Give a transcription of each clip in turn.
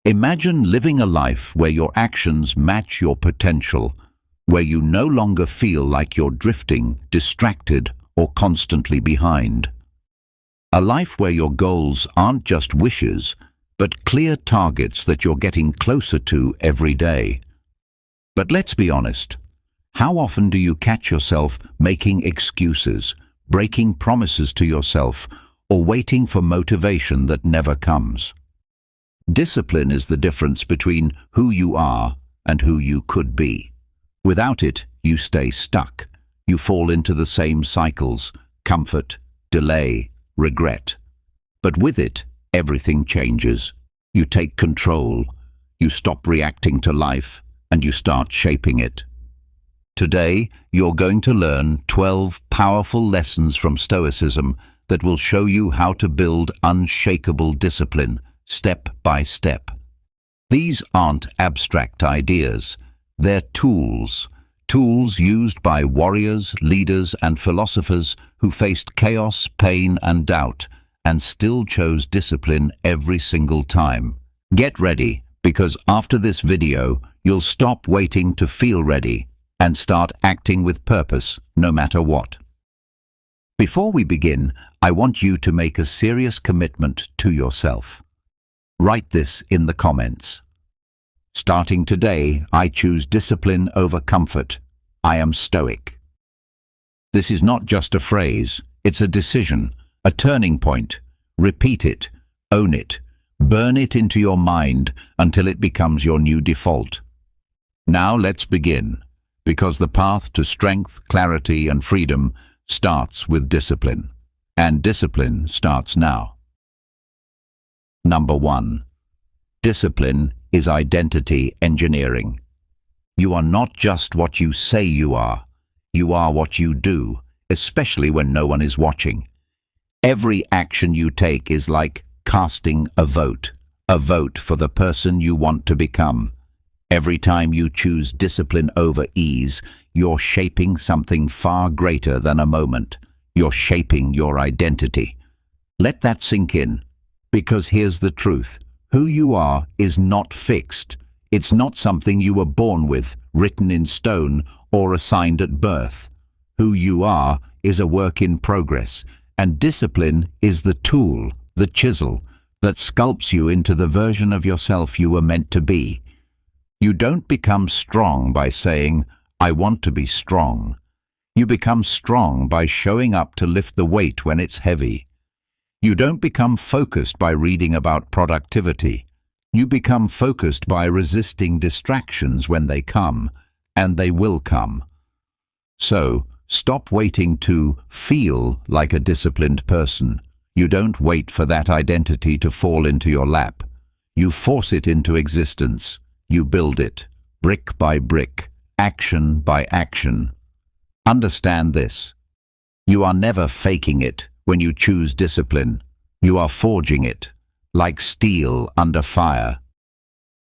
Imagine living a life where your actions match your potential, where you no longer feel like you're drifting, distracted, or constantly behind. A life where your goals aren't just wishes, but clear targets that you're getting closer to every day. But let's be honest, how often do you catch yourself making excuses, breaking promises to yourself, or waiting for motivation that never comes? Discipline is the difference between who you are and who you could be. Without it, you stay stuck. You fall into the same cycles: comfort, delay, regret. But with it, everything changes. You take control, you stop reacting to life, and you start shaping it. Today, you're going to learn 12 powerful lessons from Stoicism that will show you how to build unshakable discipline, step by step. These aren't abstract ideas. They're tools used by warriors, leaders, and philosophers who faced chaos, pain, and doubt, and still chose discipline every single time. Get ready, because after this video, you'll stop waiting to feel ready and start acting with purpose, no matter what. Before we begin, I want you to make a serious commitment to yourself. Write this in the comments. Starting today, I choose discipline over comfort. I am Stoic. This is not just a phrase, it's a decision, a turning point. Repeat it, own it, burn it into your mind until it becomes your new default. Now let's begin, because the path to strength, clarity, and freedom starts with discipline. And discipline starts now. Number 1. Discipline is identity engineering. You are not just what you say you are what you do, especially when no one is watching. Every action you take is like casting a vote for the person you want to become. Every time you choose discipline over ease, you're shaping something far greater than a moment. You're shaping your identity. Let that sink in. Because here's the truth. Who you are is not fixed. It's not something you were born with, written in stone, or assigned at birth. Who you are is a work in progress, and discipline is the tool, the chisel, that sculpts you into the version of yourself you were meant to be. You don't become strong by saying, "I want to be strong." You become strong by showing up to lift the weight when it's heavy. You don't become focused by reading about productivity. You become focused by resisting distractions when they come, and they will come. So, stop waiting to feel like a disciplined person. You don't wait for that identity to fall into your lap. You force it into existence. You build it, brick by brick, action by action. Understand this. You are never faking it when you choose discipline. You are forging it, like steel under fire.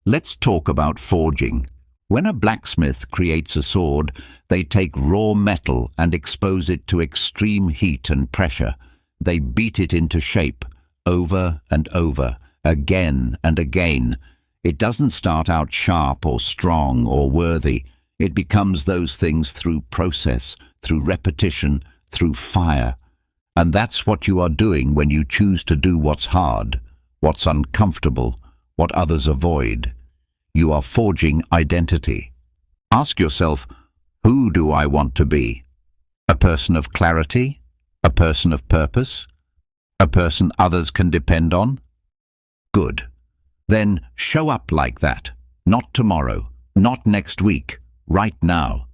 Let's talk about forging. When a blacksmith creates a sword, they take raw metal and expose it to extreme heat and pressure. They beat it into shape, over and over, again and again. It doesn't start out sharp or strong or worthy. It becomes those things through process, through repetition, through fire. And that's what you are doing when you choose to do what's hard, what's uncomfortable, what others avoid. You are forging identity. Ask yourself, who do I want to be? A person of clarity? A person of purpose? A person others can depend on? Good. Then show up like that. Not tomorrow, not next week, right now.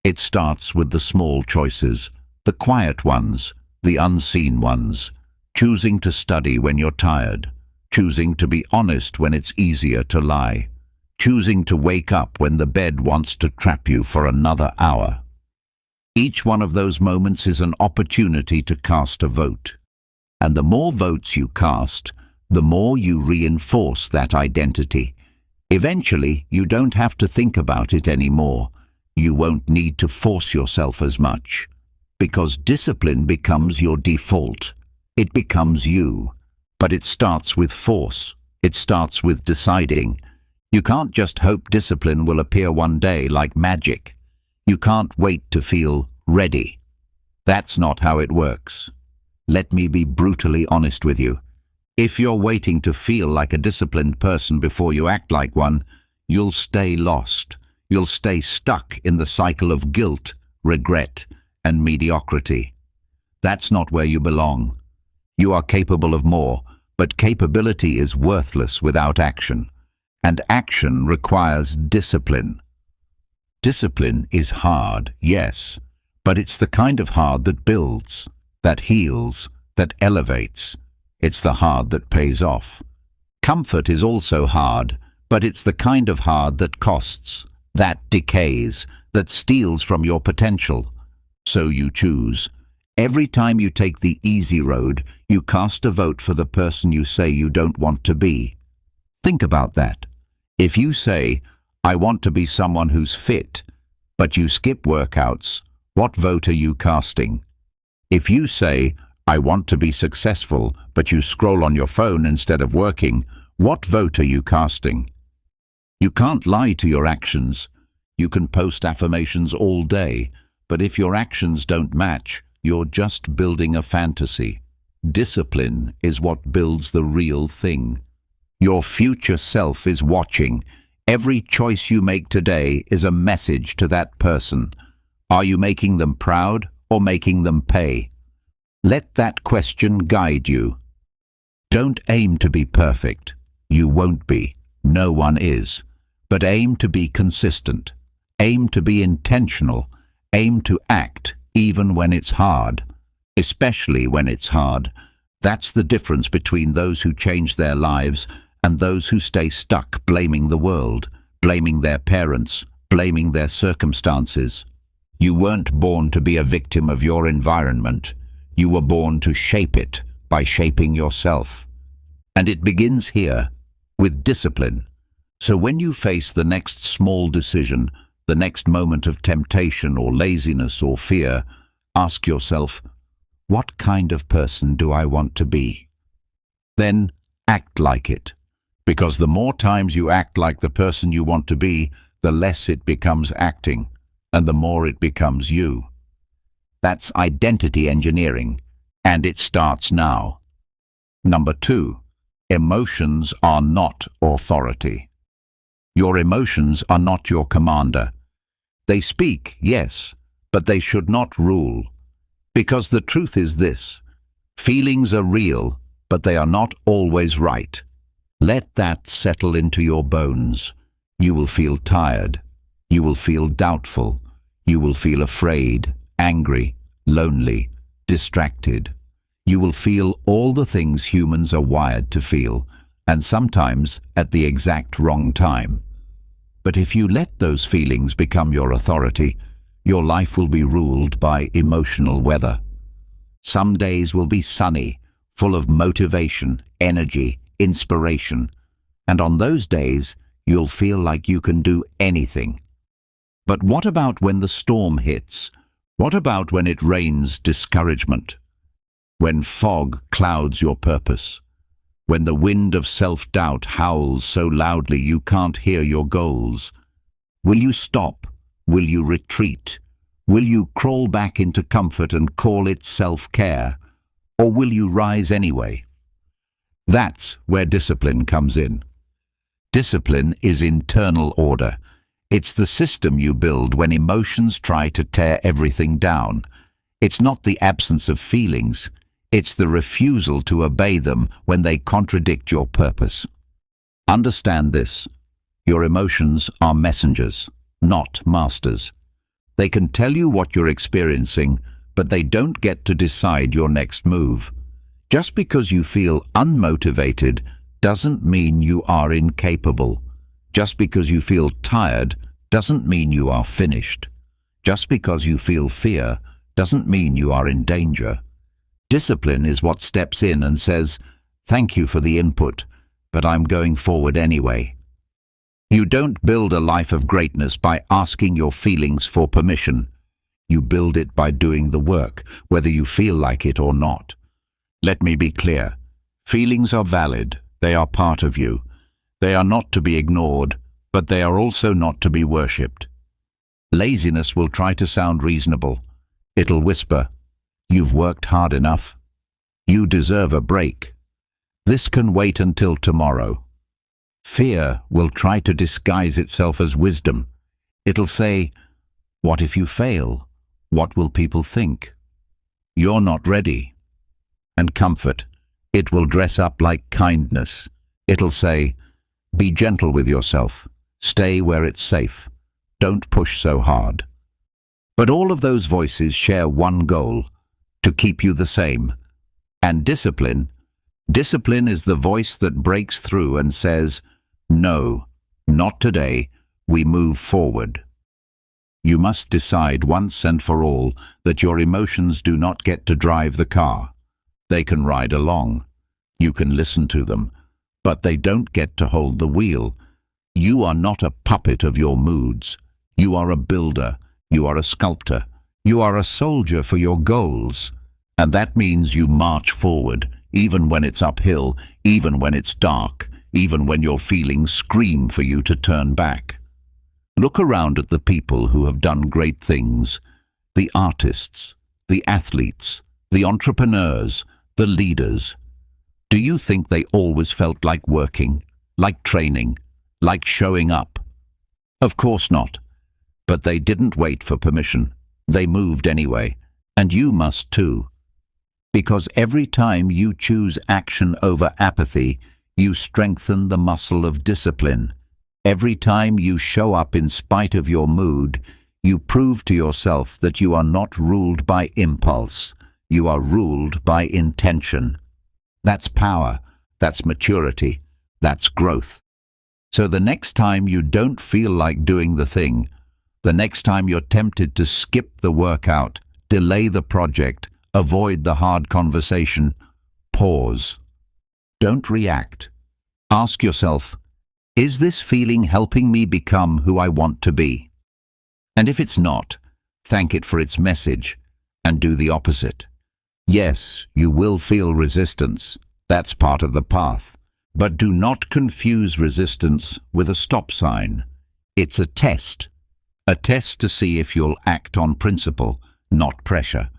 It starts with the small choices, the quiet ones, the unseen ones. Choosing to study when you're tired. Choosing to be honest when it's easier to lie. Choosing to wake up when the bed wants to trap you for another hour. Each one of those moments is an opportunity to cast a vote. And the more votes you cast, the more you reinforce that identity. Eventually, you don't have to think about it anymore. You won't need to force yourself as much. Because discipline becomes your default. It becomes you. But it starts with force. It starts with deciding. You can't just hope discipline will appear one day like magic. You can't wait to feel ready. That's not how it works. Let me be brutally honest with you. If you're waiting to feel like a disciplined person before you act like one, you'll stay lost. You'll stay stuck in the cycle of guilt, regret, and mediocrity. That's not where you belong. You are capable of more, but capability is worthless without action. And action requires discipline. Discipline is hard, yes, but it's the kind of hard that builds, that heals, that elevates. It's the hard that pays off. Comfort is also hard, but it's the kind of hard that costs, that decays, that steals from your potential. So you choose. Every time you take the easy road, you cast a vote for the person you say you don't want to be. Think about that. If you say, I want to be someone who's fit, but you skip workouts, what vote are you casting? If you say, I want to be successful, but you scroll on your phone instead of working, what vote are you casting? You can't lie to your actions. You can post affirmations all day, but if your actions don't match, you're just building a fantasy. Discipline is what builds the real thing. Your future self is watching. Every choice you make today is a message to that person. Are you making them proud or making them pay? Let that question guide you. Don't aim to be perfect. You won't be. No one is. But aim to be consistent. Aim to be intentional. Aim to act even when it's hard. Especially when it's hard. That's the difference between those who change their lives and those who stay stuck blaming the world, blaming their parents, blaming their circumstances. You weren't born to be a victim of your environment. You were born to shape it by shaping yourself. And it begins here, with discipline. So when you face the next small decision, the next moment of temptation or laziness or fear, ask yourself, what kind of person do I want to be? Then act like it. Because the more times you act like the person you want to be, the less it becomes acting, and the more it becomes you. That's identity engineering, and it starts now. Number 2, emotions are not authority. Your emotions are not your commander. They speak, yes, but they should not rule. Because the truth is this: feelings are real, but they are not always right. Let that settle into your bones. You will feel tired. You will feel doubtful. You will feel afraid, angry, lonely, distracted. You will feel all the things humans are wired to feel, and sometimes at the exact wrong time. But if you let those feelings become your authority, your life will be ruled by emotional weather. Some days will be sunny, full of motivation, energy, inspiration, and on those days you'll feel like you can do anything. But what about when the storm hits? What about when it rains discouragement? When fog clouds your purpose? When the wind of self-doubt howls so loudly you can't hear your goals? Will you stop? Will you retreat? Will you crawl back into comfort and call it self-care? Or will you rise anyway? That's where discipline comes in. Discipline is internal order. It's the system you build when emotions try to tear everything down. It's not the absence of feelings. It's the refusal to obey them when they contradict your purpose. Understand this. Your emotions are messengers, not masters. They can tell you what you're experiencing, but they don't get to decide your next move. Just because you feel unmotivated doesn't mean you are incapable. Just because you feel tired doesn't mean you are finished. Just because you feel fear doesn't mean you are in danger. Discipline is what steps in and says, "Thank you for the input, but I'm going forward anyway." You don't build a life of greatness by asking your feelings for permission. You build it by doing the work, whether you feel like it or not. Let me be clear. Feelings are valid. They are part of you. They are not to be ignored, but they are also not to be worshipped. Laziness will try to sound reasonable. It'll whisper, "You've worked hard enough. You deserve a break. This can wait until tomorrow." Fear will try to disguise itself as wisdom. It'll say, "What if you fail? What will people think? You're not ready." And comfort, it will dress up like kindness. It'll say, "Be gentle with yourself. Stay where it's safe. Don't push so hard." But all of those voices share one goal: to keep you the same. And discipline is the voice that breaks through and says, "No, not today. We move forward." You must decide once and for all that your emotions do not get to drive the car. They can ride along. You can listen to them, but they don't get to hold the wheel. You are not a puppet of your moods. You are a builder. You are a sculptor. You are a soldier for your goals. And that means you march forward, even when it's uphill, even when it's dark, even when your feelings scream for you to turn back. Look around at the people who have done great things: the artists, the athletes, the entrepreneurs, the leaders. Do you think they always felt like working, like training, like showing up? Of course not. But they didn't wait for permission. They moved anyway. And you must too. Because every time you choose action over apathy, you strengthen the muscle of discipline. Every time you show up in spite of your mood, you prove to yourself that you are not ruled by impulse. You are ruled by intention. That's power. That's maturity. That's growth. So the next time you don't feel like doing the thing, the next time you're tempted to skip the workout, delay the project, avoid the hard conversation, pause. Don't react. Ask yourself, is this feeling helping me become who I want to be? And if it's not, thank it for its message and do the opposite. Yes, you will feel resistance. That's part of the path. But do not confuse resistance with a stop sign. It's a test to see if you'll act on principle, not pressure,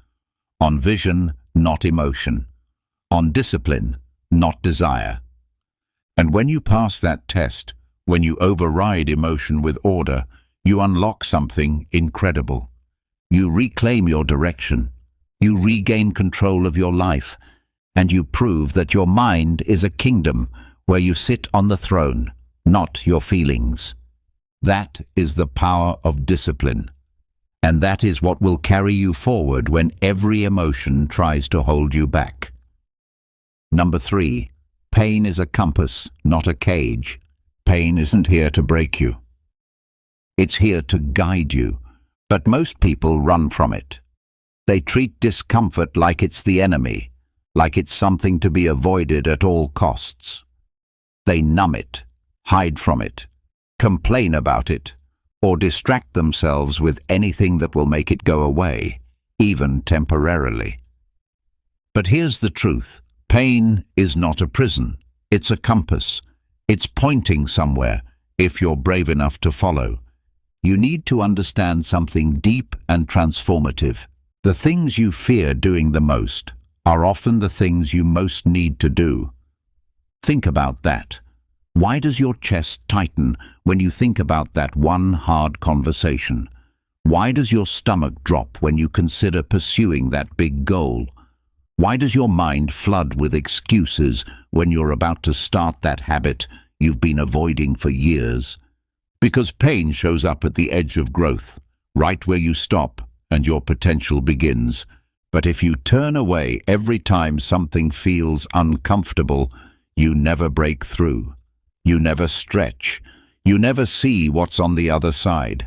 on vision, not emotion, on discipline, not desire. And when you pass that test, when you override emotion with order, you unlock something incredible. You reclaim your direction, you regain control of your life, and you prove that your mind is a kingdom where you sit on the throne, not your feelings. That is the power of discipline. And that is what will carry you forward when every emotion tries to hold you back. Number 3, pain is a compass, not a cage. Pain isn't here to break you. It's here to guide you. But most people run from it. They treat discomfort like it's the enemy, like it's something to be avoided at all costs. They numb it, hide from it, complain about it, or distract themselves with anything that will make it go away, even temporarily. But here's the truth. Pain is not a prison. It's a compass. It's pointing somewhere, if you're brave enough to follow. You need to understand something deep and transformative. The things you fear doing the most are often the things you most need to do. Think about that. Why does your chest tighten when you think about that one hard conversation? Why does your stomach drop when you consider pursuing that big goal? Why does your mind flood with excuses when you're about to start that habit you've been avoiding for years? Because pain shows up at the edge of growth, right where you stop and your potential begins. But if you turn away every time something feels uncomfortable, you never break through. You never stretch. You never see what's on the other side.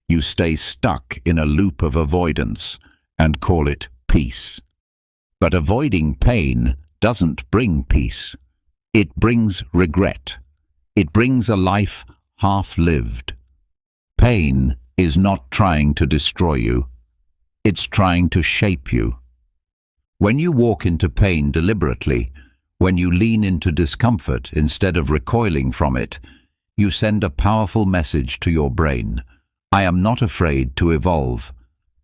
You stay stuck in a loop of avoidance and call it peace. But avoiding pain doesn't bring peace. It brings regret. It brings a life half-lived. Pain is not trying to destroy you. It's trying to shape you. When you walk into pain deliberately, When you lean into discomfort instead of recoiling from it, you send a powerful message to your brain. I am not afraid to evolve.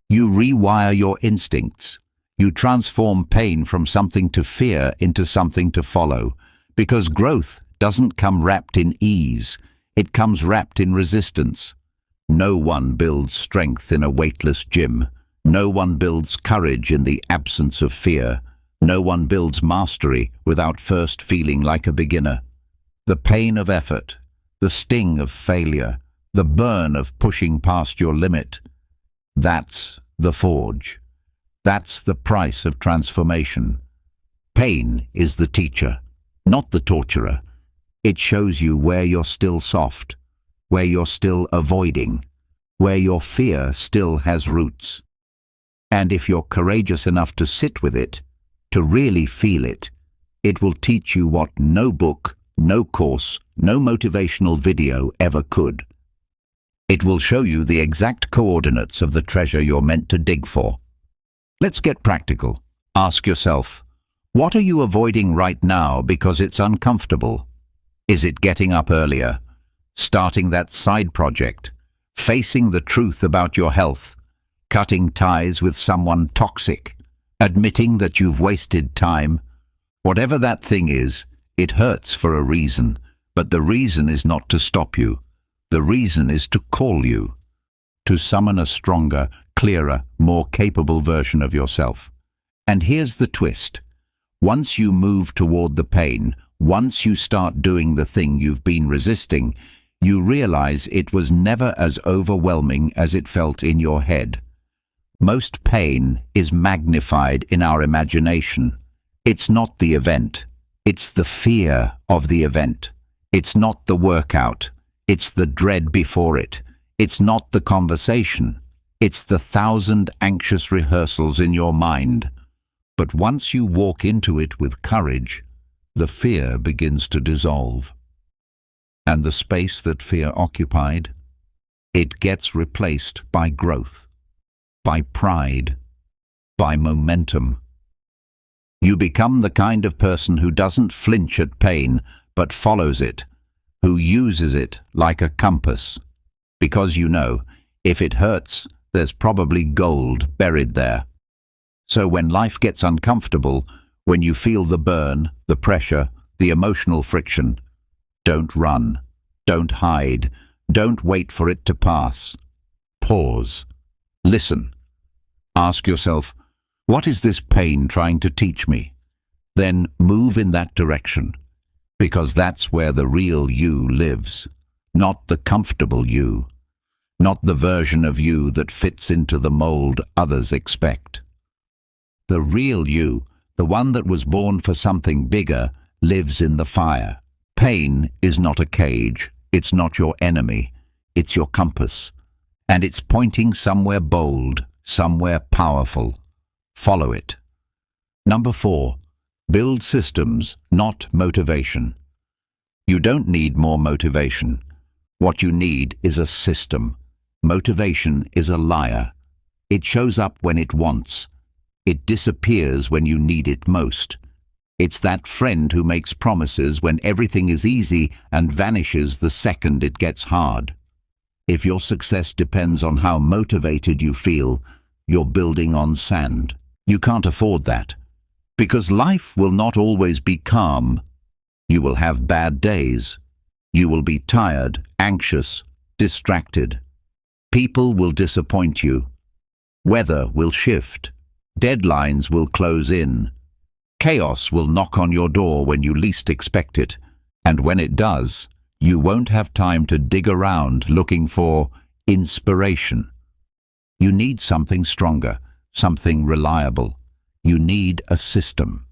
You rewire your instincts. You transform pain from something to fear into something to follow, because growth doesn't come wrapped in ease, it comes wrapped in resistance. No one builds strength in a weightless gym. No one builds courage in the absence of fear. No one builds mastery without first feeling like a beginner. The pain of effort, the sting of failure, the burn of pushing past your limit, that's the forge. That's the price of transformation. Pain is the teacher, not the torturer. It shows you where you're still soft, where you're still avoiding, where your fear still has roots. And if you're courageous enough to sit with it, to really feel it, it will teach you what no book, no course, no motivational video ever could. It will show you the exact coordinates of the treasure you're meant to dig for. Let's get practical. Ask yourself, what are you avoiding right now because it's uncomfortable? Is it getting up earlier, starting that side project, facing the truth about your health, cutting ties with someone toxic, admitting that you've wasted time? Whatever that thing is, it hurts for a reason, but the reason is not to stop you. The reason is to call you, to summon a stronger, clearer, more capable version of yourself. And here's the twist. Once you move toward the pain, once you start doing the thing you've been resisting, you realize it was never as overwhelming as it felt in your head. Most pain is magnified in our imagination. It's not the event. It's the fear of the event. It's not the workout. It's the dread before it. It's not the conversation. It's the 1,000 anxious rehearsals in your mind. But once you walk into it with courage, the fear begins to dissolve. And the space that fear occupied, it gets replaced by growth, by pride, by momentum. You become the kind of person who doesn't flinch at pain, but follows it, who uses it like a compass. Because you know, if it hurts, there's probably gold buried there. So when life gets uncomfortable, when you feel the burn, the pressure, the emotional friction, don't run, don't hide, don't wait for it to pass. Pause. Listen. Ask yourself, what is this pain trying to teach me? Then move in that direction, because that's where the real you lives, not the comfortable you, not the version of you that fits into the mold others expect. The real you, the one that was born for something bigger, lives in the fire. Pain is not a cage. It's not your enemy. It's your compass. And it's pointing somewhere bold, somewhere powerful. Follow it. Number 4, build systems, not motivation. You don't need more motivation. What you need is a system. Motivation is a liar. It shows up when it wants. It disappears when you need it most. It's that friend who makes promises when everything is easy and vanishes the second it gets hard. If your success depends on how motivated you feel, you're building on sand. You can't afford that. Because life will not always be calm. You will have bad days. You will be tired, anxious, distracted. People will disappoint you. Weather will shift. Deadlines will close in. Chaos will knock on your door when you least expect it. And when it does, you won't have time to dig around looking for inspiration. You need something stronger, something reliable. You need a system.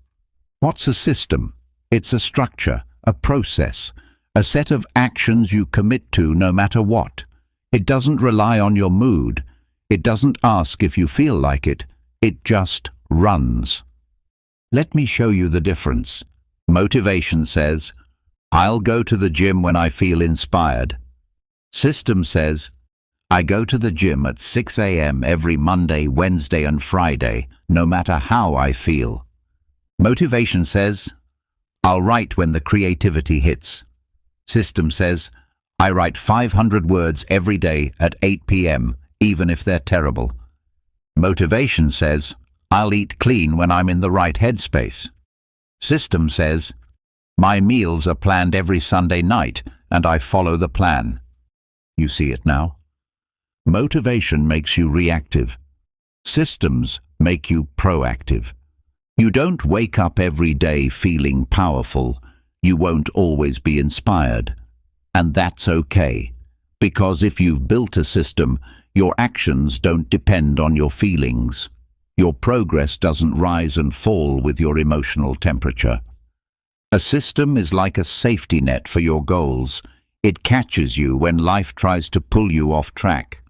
What's a system? It's a structure, a process, a set of actions you commit to no matter what. It doesn't rely on your mood. It doesn't ask if you feel like it. It just runs. Let me show you the difference. Motivation says, I'll go to the gym when I feel inspired. System says, I go to the gym at 6 a.m. every Monday, Wednesday, and Friday, no matter how I feel. Motivation says, I'll write when the creativity hits. System says, I write 500 words every day at 8 p.m., even if they're terrible. Motivation says, I'll eat clean when I'm in the right headspace. System says, my meals are planned every Sunday night, and I follow the plan. You see it now? Motivation makes you reactive. Systems make you proactive. You don't wake up every day feeling powerful. You won't always be inspired. And that's okay, because if you've built a system, your actions don't depend on your feelings. Your progress doesn't rise and fall with your emotional temperature. A system is like a safety net for your goals. It catches you when life tries to pull you off track.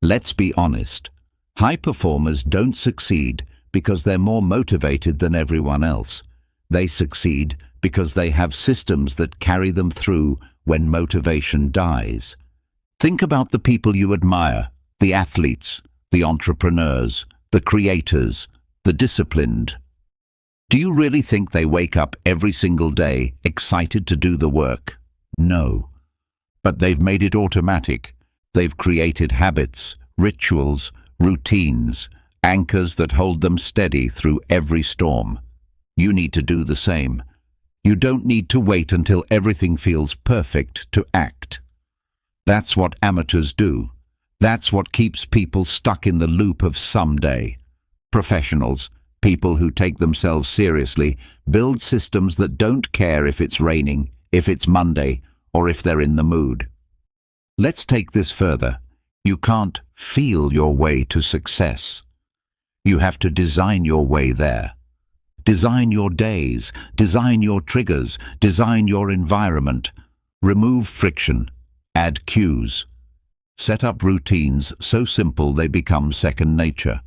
Let's be honest. High performers don't succeed because they're more motivated than everyone else. They succeed because they have systems that carry them through when motivation dies. Think about the people you admire, the athletes, the entrepreneurs, the creators, the disciplined. Do you really think they wake up every single day excited to do the work? No. But they've made it automatic. They've created habits, rituals, routines, anchors that hold them steady through every storm. You need to do the same. You don't need to wait until everything feels perfect to act. That's what amateurs do. That's what keeps people stuck in the loop of someday. Professionals, people who take themselves seriously, build systems that don't care if it's raining, if it's Monday, or if they're in the mood. Let's take this further. You can't feel your way to success. You have to design your way there. Design your days, design your triggers, design your environment. Remove friction, add cues. Set up routines so simple they become second nature.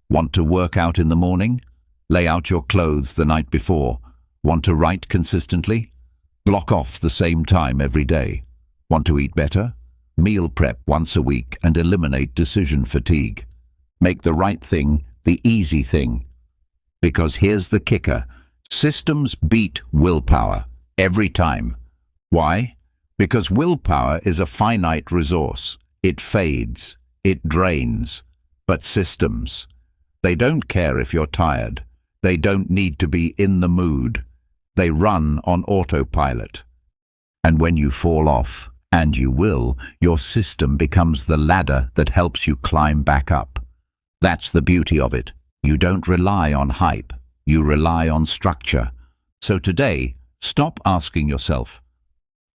Want to work out in the morning? Lay out your clothes the night before. Want to write consistently? Block off the same time every day. Want to eat better? Meal prep once a week and eliminate decision fatigue. Make the right thing the easy thing. Because here's the kicker. Systems beat willpower every time. Why? Because willpower is a finite resource. It fades. It drains. But systems, they don't care if you're tired. They don't need to be in the mood. They run on autopilot. And when you fall off, and you will, your system becomes the ladder that helps you climb back up. That's the beauty of it. You don't rely on hype. You rely on structure. So today, stop asking yourself,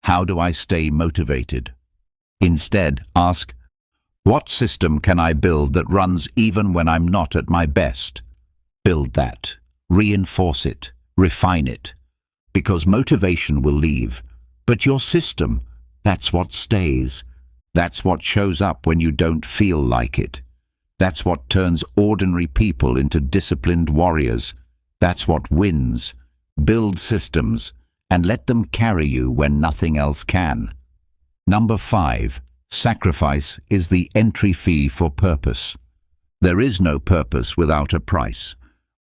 how do I stay motivated? Instead, ask, what system can I build that runs even when I'm not at my best? Build that. Reinforce it. Refine it. Because motivation will leave. But your system, that's what stays. That's what shows up when you don't feel like it. That's what turns ordinary people into disciplined warriors. That's what wins. Build systems and let them carry you when nothing else can. Number 5. Sacrifice is the entry fee for purpose. There is no purpose without a price.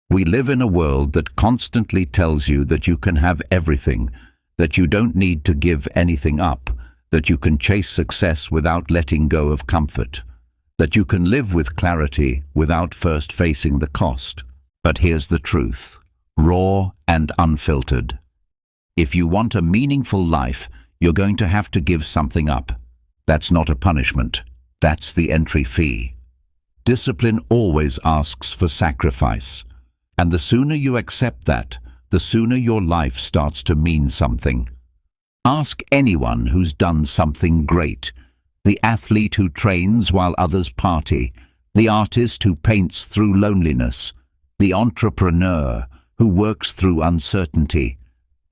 We live in a world that constantly tells you that you can have everything, that you don't need to give anything up, that you can chase success without letting go of comfort, that you can live with clarity without first facing the cost. But here's the truth, raw and unfiltered. If you want a meaningful life, you're going to have to give something up. That's not a punishment. That's the entry fee. Discipline always asks for sacrifice. And the sooner you accept that, the sooner your life starts to mean something. Ask anyone who's done something great. The athlete who trains while others party. The artist who paints through loneliness. The entrepreneur who works through uncertainty.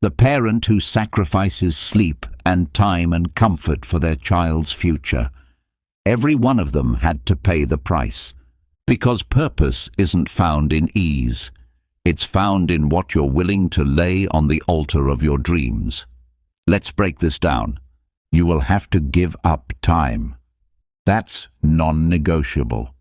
The parent who sacrifices sleep and time and comfort for their child's future. Every one of them had to pay the price. Because purpose isn't found in ease. It's found in what you're willing to lay on the altar of your dreams. Let's break this down. You will have to give up time. That's non-negotiable.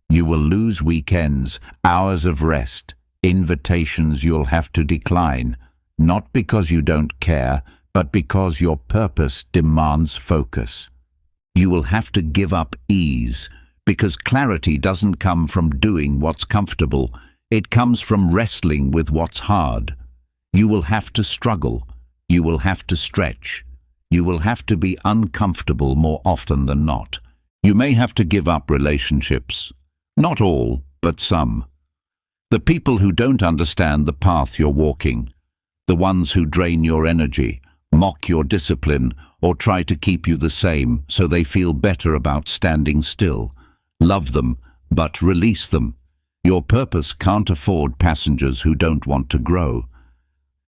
You will lose weekends, hours of rest, invitations you'll have to decline, not because you don't care, but because your purpose demands focus. You will have to give up ease, because clarity doesn't come from doing what's comfortable. It comes from wrestling with what's hard. You will have to struggle. You will have to stretch. You will have to be uncomfortable more often than not. You may have to give up relationships. Not all, but some. The people who don't understand the path you're walking. The ones who drain your energy, mock your discipline, or try to keep you the same so they feel better about standing still. Love them, but release them. Your purpose can't afford passengers who don't want to grow.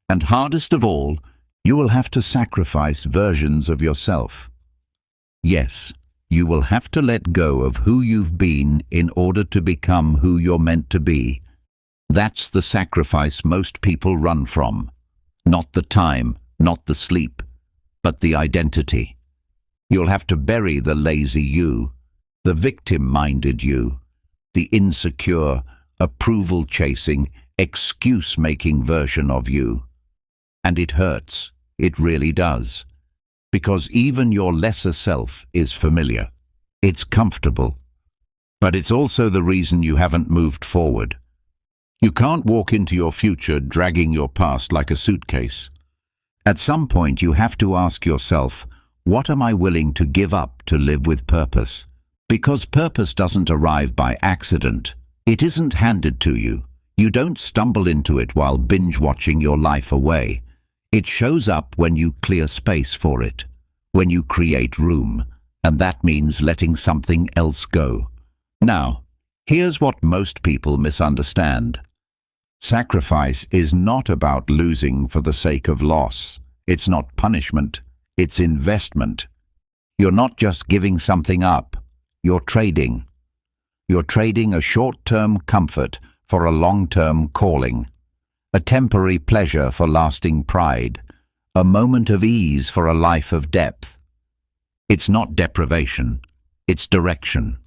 And hardest of all, you will have to sacrifice versions of yourself. Yes, you will have to let go of who you've been in order to become who you're meant to be. That's the sacrifice most people run from. Not the time, not the sleep, but the identity. You'll have to bury the lazy you, the victim-minded you, the insecure, approval-chasing, excuse-making version of you. And it hurts. It really does. Because even your lesser self is familiar. It's comfortable. But it's also the reason you haven't moved forward. You can't walk into your future dragging your past like a suitcase. At some point you have to ask yourself, what am I willing to give up to live with purpose? Because purpose doesn't arrive by accident. It isn't handed to you. You don't stumble into it while binge-watching your life away. It shows up when you clear space for it, when you create room, and that means letting something else go. Now, here's what most people misunderstand. Sacrifice is not about losing for the sake of loss. It's not punishment, it's investment. You're not just giving something up, you're trading. You're trading a short-term comfort for a long-term calling. A temporary pleasure for lasting pride, a moment of ease for a life of depth. It's not deprivation, it's direction.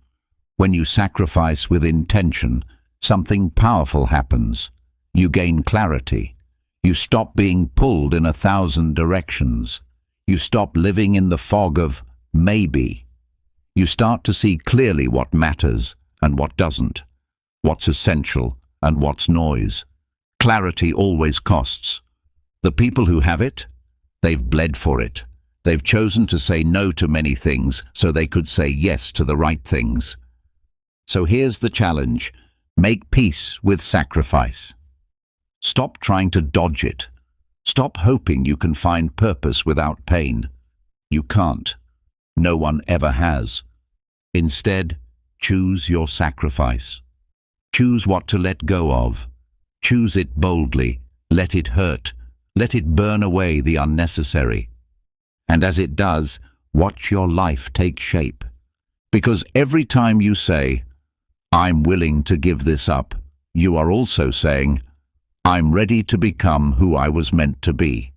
When you sacrifice with intention, something powerful happens. You gain clarity. You stop being pulled in 1,000 directions. You stop living in the fog of maybe. You start to see clearly what matters and what doesn't, what's essential and what's noise. Clarity always costs. The people who have it, they've bled for it. They've chosen to say no to many things so they could say yes to the right things. So here's the challenge. Make peace with sacrifice. Stop trying to dodge it. Stop hoping you can find purpose without pain. You can't. No one ever has. Instead, choose your sacrifice. Choose what to let go of. Choose it boldly. Let it hurt. Let it burn away the unnecessary. And as it does, watch your life take shape. Because every time you say, I'm willing to give this up, you are also saying, I'm ready to become who I was meant to be.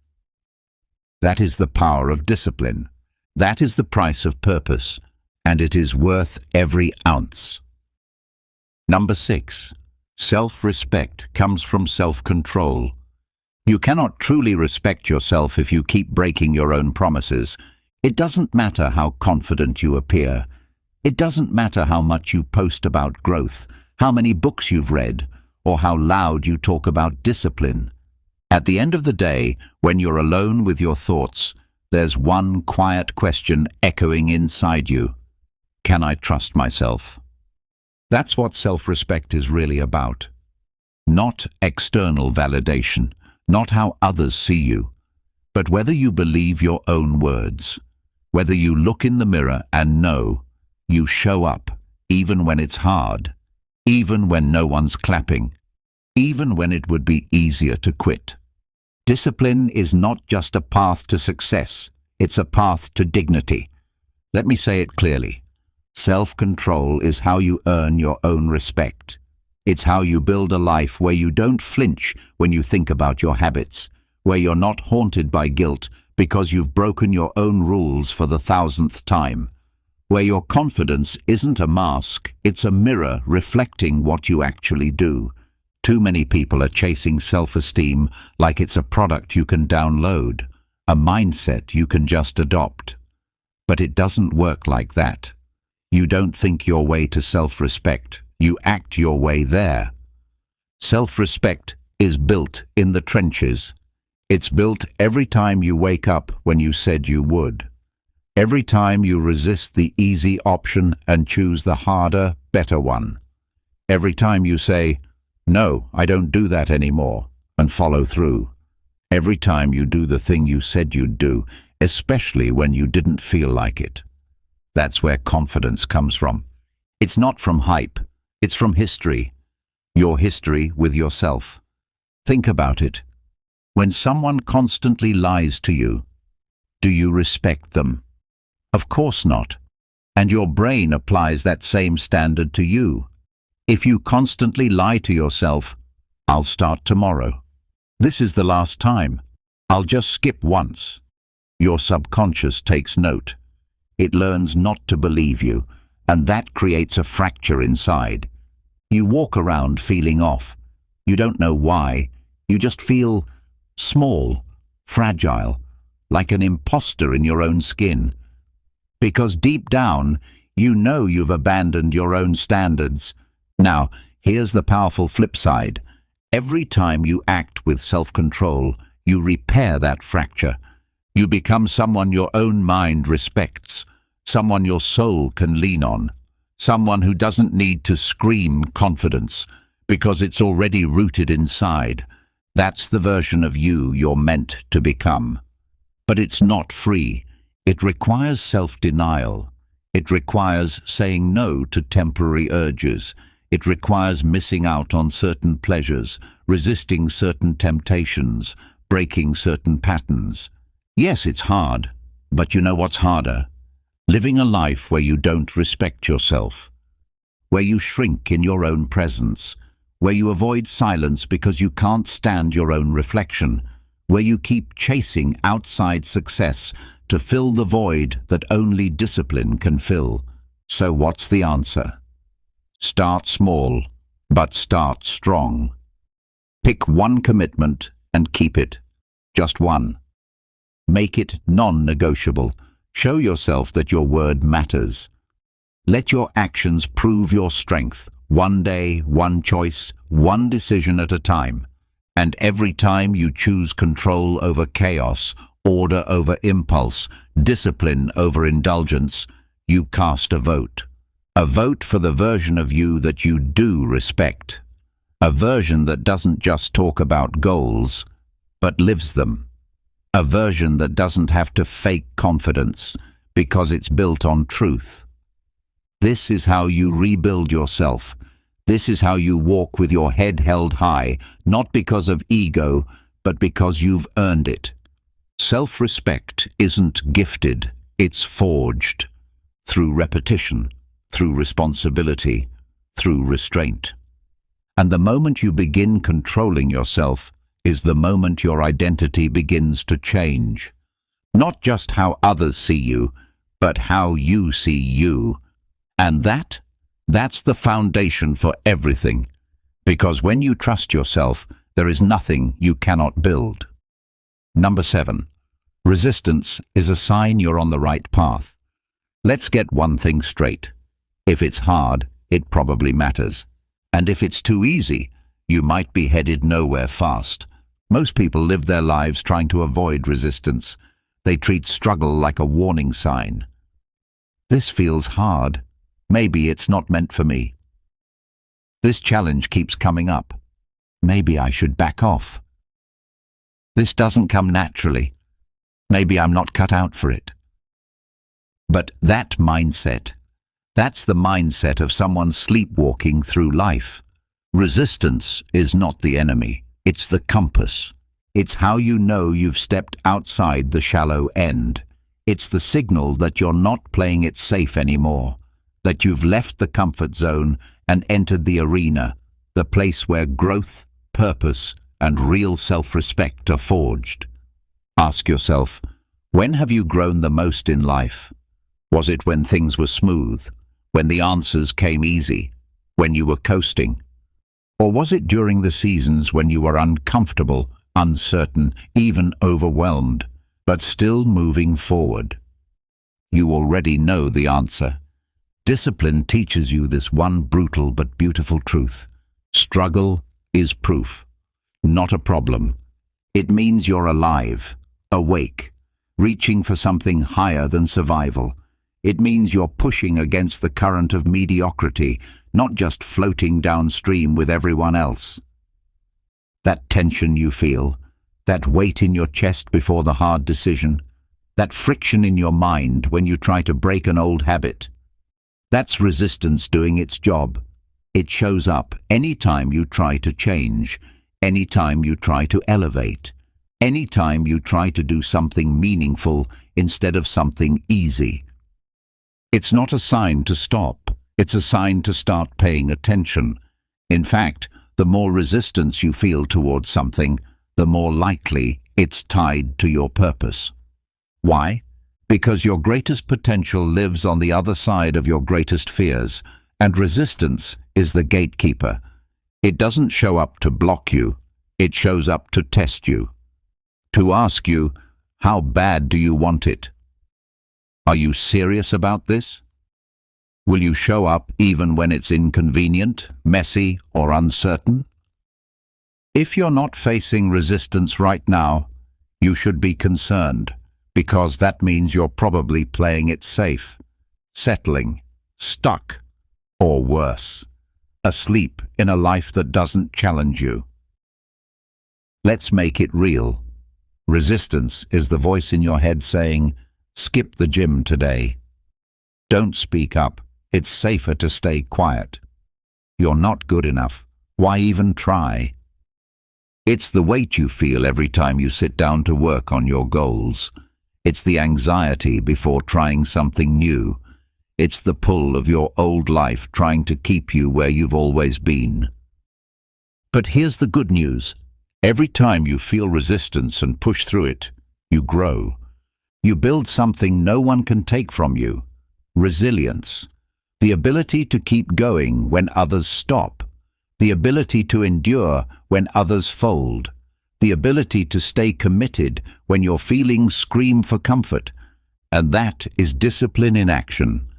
That is the power of discipline. That is the price of purpose, and it is worth every ounce. Number 6. Self-respect comes from self-control. You cannot truly respect yourself if you keep breaking your own promises. It doesn't matter how confident you appear. It doesn't matter how much you post about growth, how many books you've read, or how loud you talk about discipline. At the end of the day, when you're alone with your thoughts, there's one quiet question echoing inside you. Can I trust myself? That's what self-respect is really about. Not external validation, not how others see you, but whether you believe your own words, whether you look in the mirror and know you show up even when it's hard, even when no one's clapping, even when it would be easier to quit. Discipline is not just a path to success, it's a path to dignity. Let me say it clearly. Self-control is how you earn your own respect. It's how you build a life where you don't flinch when you think about your habits, where you're not haunted by guilt because you've broken your own rules for the 1,000th time, where your confidence isn't a mask, it's a mirror reflecting what you actually do. Too many people are chasing self-esteem like it's a product you can download, a mindset you can just adopt. But it doesn't work like that. You don't think your way to self-respect, you act your way there. Self-respect is built in the trenches. It's built every time you wake up when you said you would. Every time you resist the easy option and choose the harder, better one. Every time you say, "No, I don't do that anymore," and follow through. Every time you do the thing you said you'd do, especially when you didn't feel like it. That's where confidence comes from. It's not from hype, it's from history. Your history with yourself. Think about it. When someone constantly lies to you, do you respect them? Of course not. And your brain applies that same standard to you. If you constantly lie to yourself, "I'll start tomorrow. This is the last time. I'll just skip once." Your subconscious takes note. It learns not to believe you, and that creates a fracture inside. You walk around feeling off. You don't know why. You just feel small, fragile, like an imposter in your own skin. Because deep down, you know you've abandoned your own standards. Now, here's the powerful flip side. Every time you act with self-control, you repair that fracture. You become someone your own mind respects, someone your soul can lean on, someone who doesn't need to scream confidence because it's already rooted inside. That's the version of you you're meant to become. But it's not free. It requires self-denial. It requires saying no to temporary urges. It requires missing out on certain pleasures, resisting certain temptations, breaking certain patterns. Yes, it's hard, but you know what's harder? Living a life where you don't respect yourself, where you shrink in your own presence, where you avoid silence because you can't stand your own reflection, where you keep chasing outside success to fill the void that only discipline can fill. So what's the answer? Start small, but start strong. Pick one commitment and keep it. Just one. Make it non-negotiable. Show yourself that your word matters. Let your actions prove your strength. One day, one choice, one decision at a time. And every time you choose control over chaos, order over impulse, discipline over indulgence, you cast a vote. A vote for the version of you that you do respect. A version that doesn't just talk about goals, but lives them. A version that doesn't have to fake confidence because it's built on truth. This is how you rebuild yourself. This is how you walk with your head held high, not because of ego, but because you've earned it. Self-respect isn't gifted, it's forged. Through repetition, through responsibility, through restraint. And the moment you begin controlling yourself is the moment your identity begins to change. Not just how others see you, but how you see you. And that's the foundation for everything. Because when you trust yourself, there is nothing you cannot build. Number 7. Resistance is a sign you're on the right path. Let's get one thing straight. If it's hard, it probably matters. And if it's too easy, you might be headed nowhere fast. Most people live their lives trying to avoid resistance. They treat struggle like a warning sign. This feels hard. Maybe it's not meant for me. This challenge keeps coming up. Maybe I should back off. This doesn't come naturally. Maybe I'm not cut out for it. But that mindset, that's the mindset of someone sleepwalking through life. Resistance is not the enemy. It's the compass. It's how you know you've stepped outside the shallow end. It's the signal that you're not playing it safe anymore, that you've left the comfort zone and entered the arena, the place where growth, purpose, and real self-respect are forged. Ask yourself, when have you grown the most in life? Was it when things were smooth, when the answers came easy, when you were coasting? Or was it during the seasons when you were uncomfortable, uncertain, even overwhelmed, but still moving forward? You already know the answer. Discipline teaches you this one brutal but beautiful truth. Struggle is proof, not a problem. It means you're alive, awake, reaching for something higher than survival. It means you're pushing against the current of mediocrity, not just floating downstream with everyone else. That tension you feel, that weight in your chest before the hard decision, that friction in your mind when you try to break an old habit, that's resistance doing its job. It shows up any time you try to change, any time you try to elevate, any time you try to do something meaningful instead of something easy. It's not a sign to stop. It's a sign to start paying attention. In fact, the more resistance you feel towards something, the more likely it's tied to your purpose. Why? Because your greatest potential lives on the other side of your greatest fears, and resistance is the gatekeeper. It doesn't show up to block you, it shows up to test you. To ask you, how bad do you want it? Are you serious about this? Will you show up even when it's inconvenient, messy, or uncertain? If you're not facing resistance right now, you should be concerned, because that means you're probably playing it safe, settling, stuck, or worse, asleep in a life that doesn't challenge you. Let's make it real. Resistance is the voice in your head saying, skip the gym today. Don't speak up. It's safer to stay quiet. You're not good enough. Why even try? It's the weight you feel every time you sit down to work on your goals. It's the anxiety before trying something new. It's the pull of your old life trying to keep you where you've always been. But here's the good news. Every time you feel resistance and push through it, you grow. You build something no one can take from you. Resilience. The ability to keep going when others stop. The ability to endure when others fold. The ability to stay committed when your feelings scream for comfort. And that is discipline in action.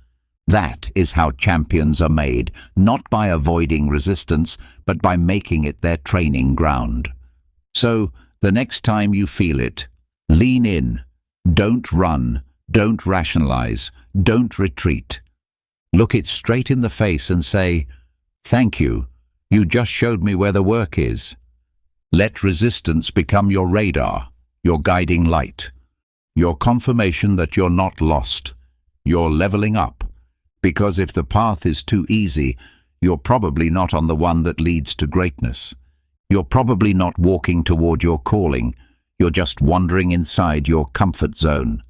That is how champions are made, not by avoiding resistance, but by making it their training ground. So, the next time you feel it, lean in. Don't run. Don't rationalize. Don't retreat. Look it straight in the face and say, thank you. You just showed me where the work is. Let resistance become your radar, your guiding light, your confirmation that you're not lost. You're leveling up. Because if the path is too easy, you're probably not on the one that leads to greatness. You're probably not walking toward your calling. You're just wandering inside your comfort zone.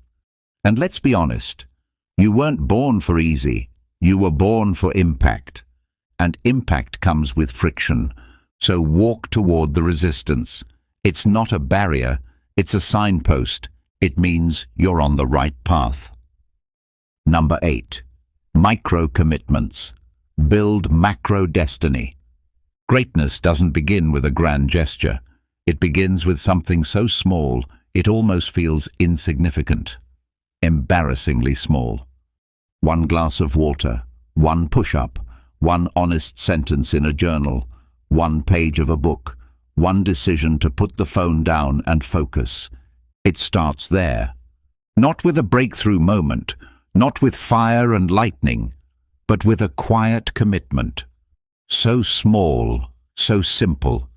And let's be honest, you weren't born for easy. You were born for impact. And impact comes with friction. So walk toward the resistance. It's not a barrier, it's a signpost. It means you're on the right path. Number 8. Micro commitments. Build macro destiny. Greatness doesn't begin with a grand gesture. It begins with something so small, it almost feels insignificant. Embarrassingly small. One glass of water, one push-up, one honest sentence in a journal, one page of a book, one decision to put the phone down and focus. It starts there. Not with a breakthrough moment, not with fire and lightning, but with a quiet commitment. So small, so simple.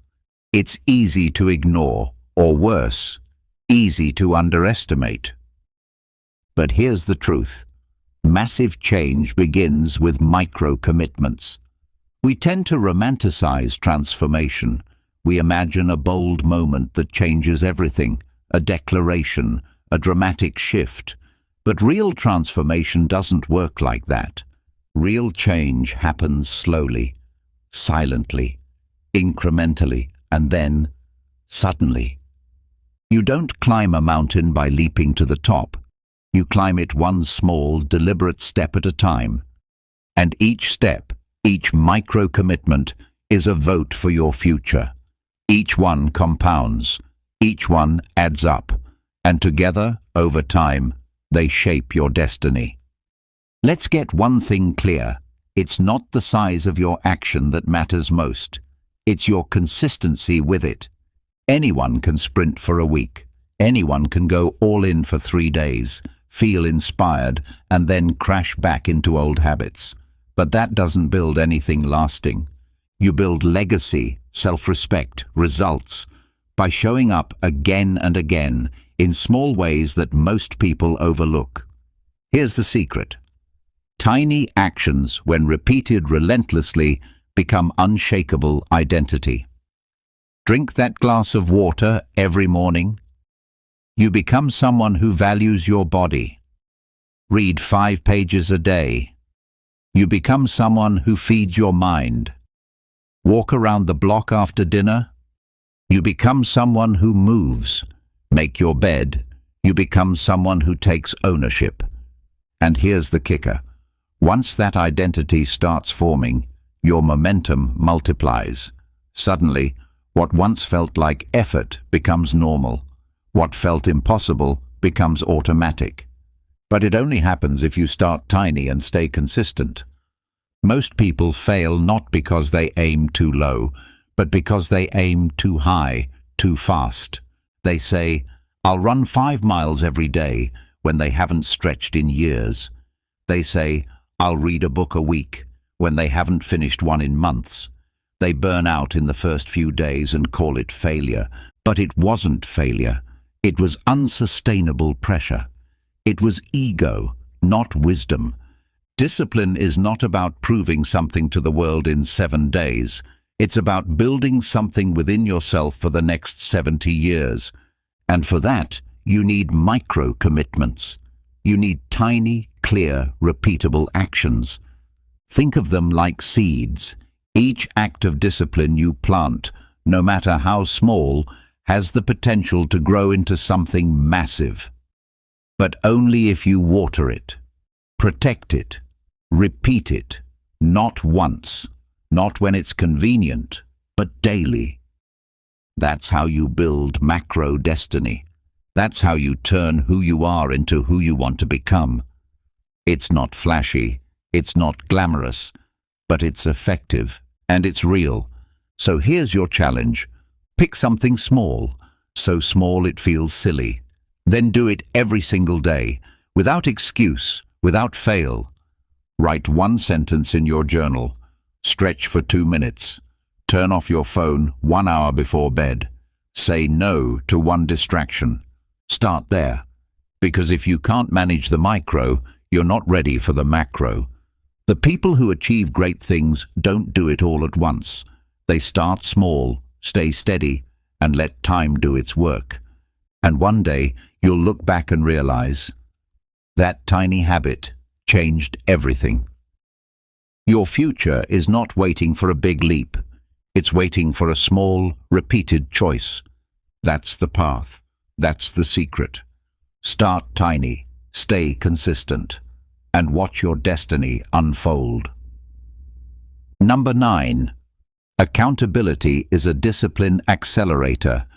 It's easy to ignore, or worse, easy to underestimate. But here's the truth. Massive change begins with micro-commitments. We tend to romanticize transformation. We imagine a bold moment that changes everything, a declaration, a dramatic shift. But real transformation doesn't work like that. Real change happens slowly, silently, incrementally, and then, suddenly. You don't climb a mountain by leaping to the top. You climb it one small, deliberate step at a time. And each step, each micro-commitment, is a vote for your future. Each one compounds, each one adds up, and together, over time, they shape your destiny. Let's get one thing clear. It's not the size of your action that matters most. It's your consistency with it. Anyone can sprint for a week. Anyone can go all in for 3 days, feel inspired, and then crash back into old habits. But that doesn't build anything lasting. You build legacy, self-respect, results, by showing up again and again in small ways that most people overlook. Here's the secret. Tiny actions, when repeated relentlessly, become unshakable identity. Drink that glass of water every morning. You become someone who values your body. Read 5 pages a day. You become someone who feeds your mind. Walk around the block after dinner. You become someone who moves. Make your bed. You become someone who takes ownership. And here's the kicker. Once that identity starts forming, your momentum multiplies. Suddenly, what once felt like effort becomes normal. What felt impossible becomes automatic. But it only happens if you start tiny and stay consistent. Most people fail not because they aim too low, but because they aim too high, too fast. They say, "I'll run 5 miles every day," when they haven't stretched in years. They say, "I'll read a book a week," when they haven't finished one in months. They burn out in the first few days and call it failure. But it wasn't failure. It was unsustainable pressure. It was ego, not wisdom. Discipline is not about proving something to the world in 7 days. It's about building something within yourself for the next 70 years. And for that, you need micro-commitments. You need tiny, clear, repeatable actions. Think of them like seeds. Each act of discipline you plant, no matter how small, has the potential to grow into something massive. But only if you water it, protect it, repeat it, not once, not when it's convenient, but daily. That's how you build macro destiny. That's how you turn who you are into who you want to become. It's not flashy, it's not glamorous, but it's effective and it's real. So here's your challenge. Pick something small, so small it feels silly. Then do it every single day, without excuse, without fail. Write 1 sentence in your journal. Stretch for 2 minutes. Turn off your phone 1 hour before bed. Say no to 1 distraction. Start there, because if you can't manage the micro, you're not ready for the macro. The people who achieve great things don't do it all at once. They start small, stay steady, and let time do its work. And one day, you'll look back and realize that tiny habit changed everything. Your future is not waiting for a big leap. It's waiting for a small, repeated choice. That's the path. That's the secret. Start tiny, stay consistent, and watch your destiny unfold. Number 9. Accountability is a discipline accelerator.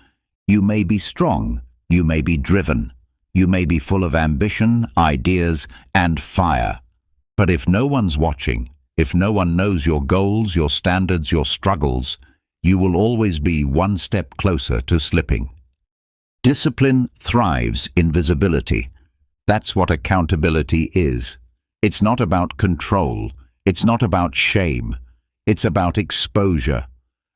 You may be strong, you may be driven, you may be full of ambition, ideas, and fire. But if no one's watching, if no one knows your goals, your standards, your struggles, you will always be 1 step closer to slipping. Discipline thrives in visibility. That's what accountability is. It's not about control. It's not about shame. It's about exposure,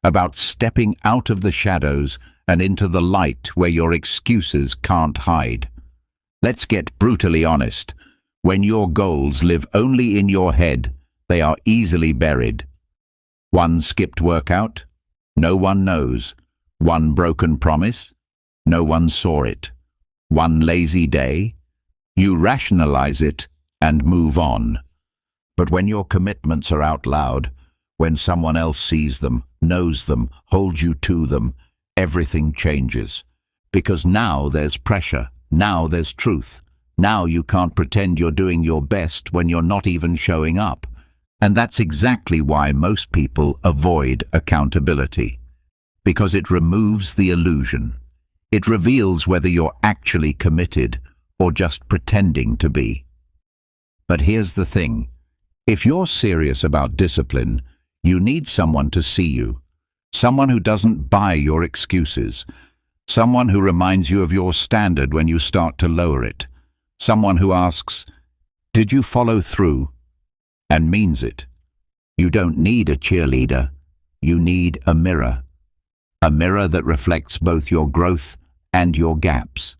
about stepping out of the shadows and into the light where your excuses can't hide. Let's get brutally honest. When your goals live only in your head, they are easily buried. 1 skipped workout? No one knows. 1 broken promise? No one saw it. 1 lazy day? You rationalize it and move on. But when your commitments are out loud, when someone else sees them, knows them, holds you to them, everything changes. Because now there's pressure, now there's truth. Now you can't pretend you're doing your best when you're not even showing up. And that's exactly why most people avoid accountability. Because it removes the illusion. It reveals whether you're actually committed or just pretending to be. But here's the thing. If you're serious about discipline, you need someone to see you. Someone who doesn't buy your excuses. Someone who reminds you of your standard when you start to lower it. Someone who asks, "Did you follow through?" and means it. You don't need a cheerleader. You need a mirror. A mirror that reflects both your growth and your gaps.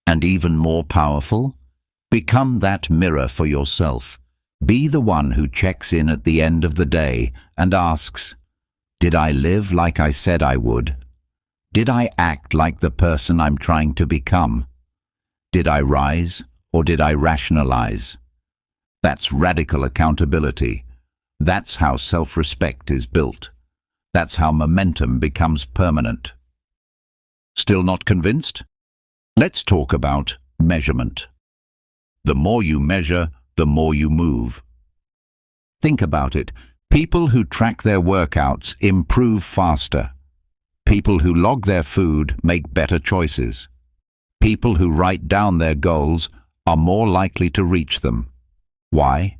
And even more powerful, become that mirror for yourself. Be the one who checks in at the end of the day and asks, "Did I live like I said I would? Did I act like the person I'm trying to become? Did I rise or did I rationalize?" That's radical accountability. That's how self-respect is built. That's how momentum becomes permanent. Still not convinced? Let's talk about measurement. The more you measure, the more you move. Think about it. People who track their workouts improve faster. People who log their food make better choices. People who write down their goals are more likely to reach them. Why?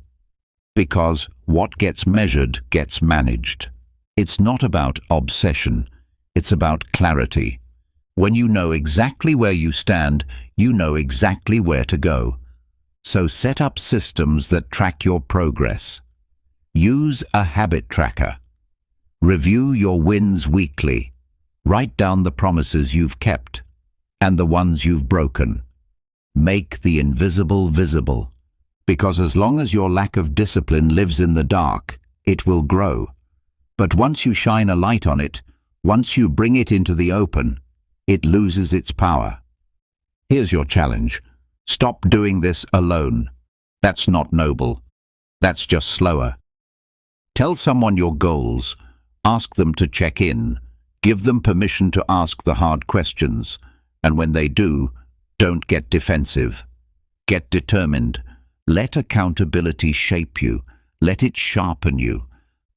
Because what gets measured gets managed. It's not about obsession, it's about clarity. When you know exactly where you stand, you know exactly where to go. So set up systems that track your progress. Use a habit tracker. Review your wins weekly. Write down the promises you've kept and the ones you've broken. Make the invisible visible. Because as long as your lack of discipline lives in the dark, it will grow. But once you shine a light on it, once you bring it into the open, it loses its power. Here's your challenge. Stop doing this alone. That's not noble. That's just slower. Tell someone your goals. Ask them to check in. Give them permission to ask the hard questions. And when they do, don't get defensive. Get determined. Let accountability shape you. Let it sharpen you.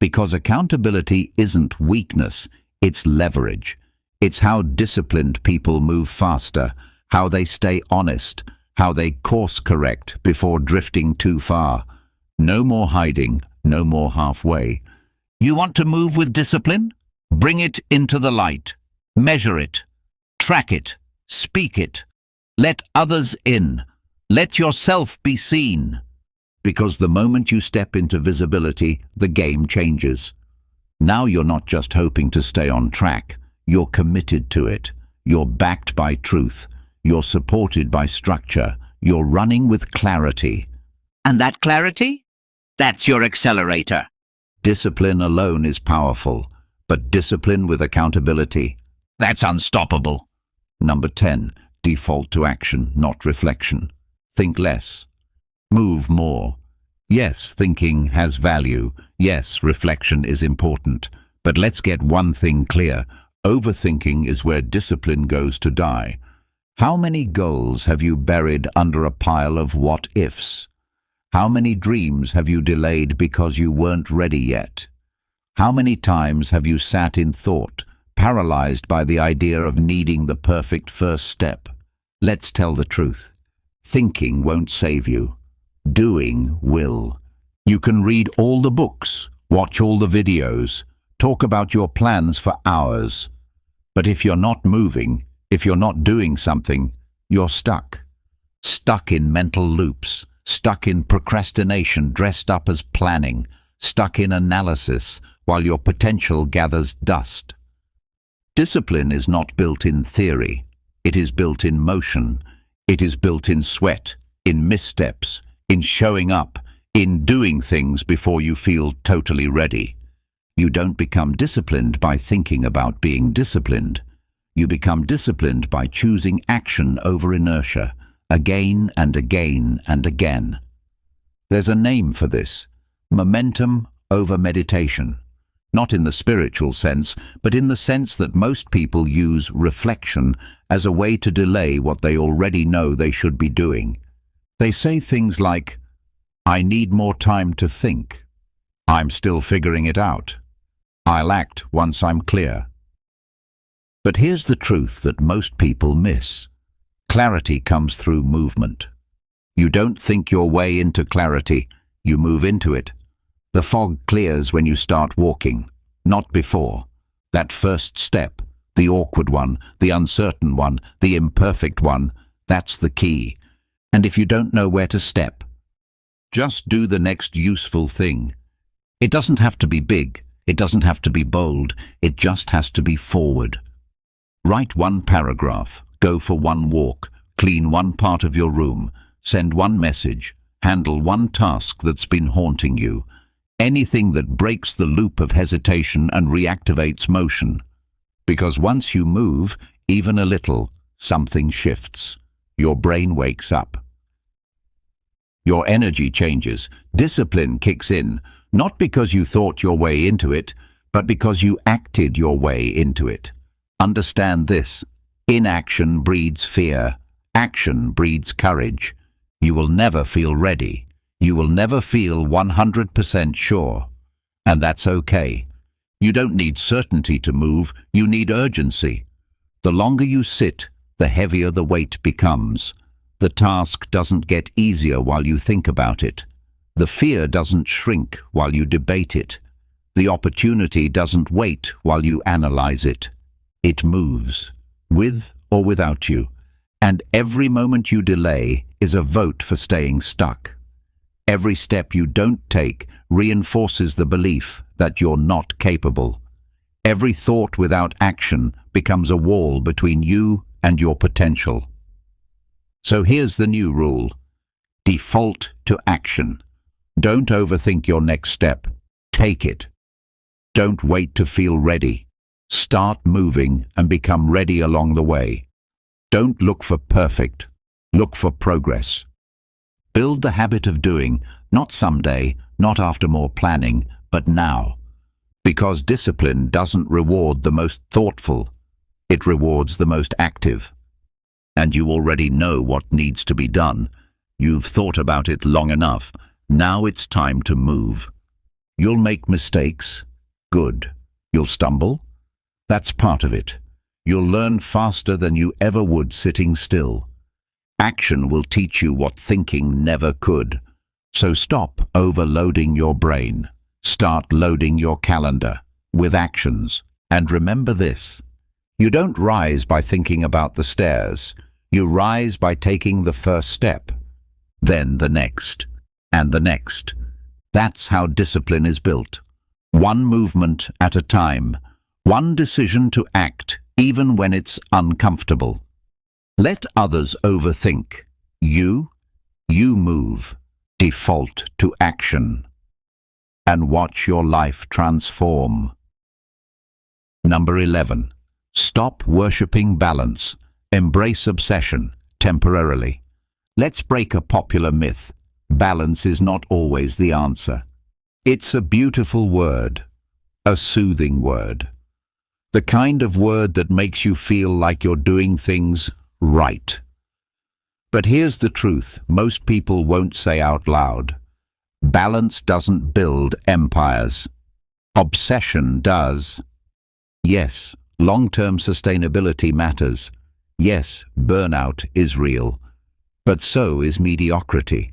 Because accountability isn't weakness, it's leverage. It's how disciplined people move faster, how they stay honest, how they course correct before drifting too far. No more hiding, no more halfway. You want to move with discipline? Bring it into the light. Measure it. Track it. Speak it. Let others in. Let yourself be seen. Because the moment you step into visibility, the game changes. Now you're not just hoping to stay on track. You're committed to it. You're backed by truth. You're supported by structure. You're running with clarity. And that clarity? That's your accelerator. Discipline alone is powerful, but discipline with accountability, that's unstoppable. Number 10, default to action, not reflection. Think less. Move more. Yes, thinking has value. Yes, reflection is important. But let's get one thing clear. Overthinking is where discipline goes to die. How many goals have you buried under a pile of what-ifs? How many dreams have you delayed because you weren't ready yet? How many times have you sat in thought, paralyzed by the idea of needing the perfect first step? Let's tell the truth. Thinking won't save you. Doing will. You can read all the books, watch all the videos, talk about your plans for hours. But if you're not moving, if you're not doing something, you're stuck. Stuck in mental loops, stuck in procrastination dressed up as planning, stuck in analysis while your potential gathers dust. Discipline is not built in theory. It is built in motion. It is built in sweat, in missteps, in showing up, in doing things before you feel totally ready. You don't become disciplined by thinking about being disciplined. You become disciplined by choosing action over inertia, again and again and again. There's a name for this: momentum over meditation. Not in the spiritual sense, but in the sense that most people use reflection as a way to delay what they already know they should be doing. They say things like, "I need more time to think." I'm still figuring it out. I'll act once I'm clear. But here's the truth that most people miss. Clarity comes through movement. You don't think your way into clarity, you move into it. The fog clears when you start walking, not before. That first step, the awkward one, the uncertain one, the imperfect one, that's the key. And if you don't know where to step, just do the next useful thing. It doesn't have to be big, it doesn't have to be bold, it just has to be forward. Write one paragraph, go for one walk, clean one part of your room, send one message, handle one task that's been haunting you. Anything that breaks the loop of hesitation and reactivates motion. Because once you move, even a little, something shifts. Your brain wakes up. Your energy changes. Discipline kicks in, not because you thought your way into it, but because you acted your way into it. Understand this. Inaction breeds fear. Action breeds courage. You will never feel ready. You will never feel 100% sure. And that's okay. You don't need certainty to move, you need urgency. The longer you sit, the heavier the weight becomes. The task doesn't get easier while you think about it. The fear doesn't shrink while you debate it. The opportunity doesn't wait while you analyze it. It moves, with or without you. And every moment you delay is a vote for staying stuck. Every step you don't take reinforces the belief that you're not capable. Every thought without action becomes a wall between you and your potential. So here's the new rule. Default to action. Don't overthink your next step. Take it. Don't wait to feel ready. Start moving and become ready along the way. Don't look for perfect. Look for progress. Build the habit of doing, not someday, not after more planning, but now. Because discipline doesn't reward the most thoughtful, it rewards the most active. And you already know what needs to be done. You've thought about it long enough. Now it's time to move. You'll make mistakes. Good. You'll stumble. That's part of it. You'll learn faster than you ever would sitting still. Action will teach you what thinking never could. So stop overloading your brain. Start loading your calendar with actions. And remember this. You don't rise by thinking about the stairs. You rise by taking the first step. Then the next. And the next. That's how discipline is built. One movement at a time. One decision to act, even when it's uncomfortable. Let others overthink. You move. Default to action. And watch your life transform. Number 11. Stop worshipping balance. Embrace obsession, temporarily. Let's break a popular myth. Balance is not always the answer. It's a beautiful word. A soothing word. The kind of word that makes you feel like you're doing things right. But here's the truth most people won't say out loud. Balance doesn't build empires. Obsession does. Yes, long-term sustainability matters. Yes, burnout is real. But so is mediocrity.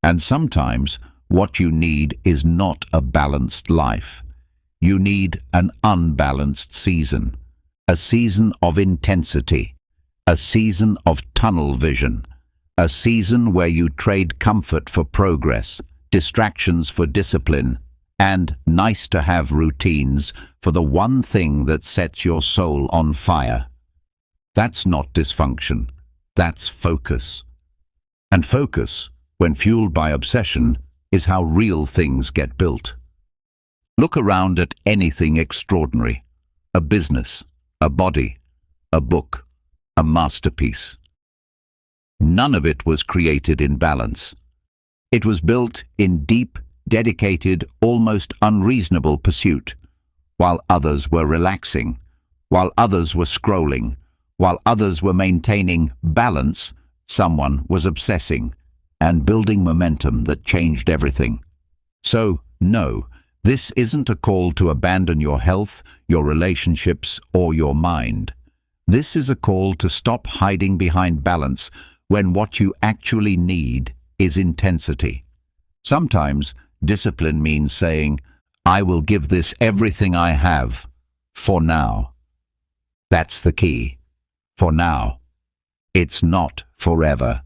And sometimes what you need is not a balanced life. You need an unbalanced season. A season of intensity. A season of tunnel vision. A season where you trade comfort for progress, distractions for discipline, and nice-to-have routines for the one thing that sets your soul on fire. That's not dysfunction. That's focus. And focus, when fueled by obsession, is how real things get built. Look around at anything extraordinary. A business, a body, a book, a masterpiece. None of it was created in balance. It was built in deep, dedicated, almost unreasonable pursuit, while others were relaxing, while others were scrolling, while others were maintaining balance, someone was obsessing and building momentum that changed everything. So, no, This isn't a call to abandon your health, your relationships, or your mind. This is a call to stop hiding behind balance when what you actually need is intensity. Sometimes discipline means saying, I will give this everything I have, for now. That's the key. For now. It's not forever,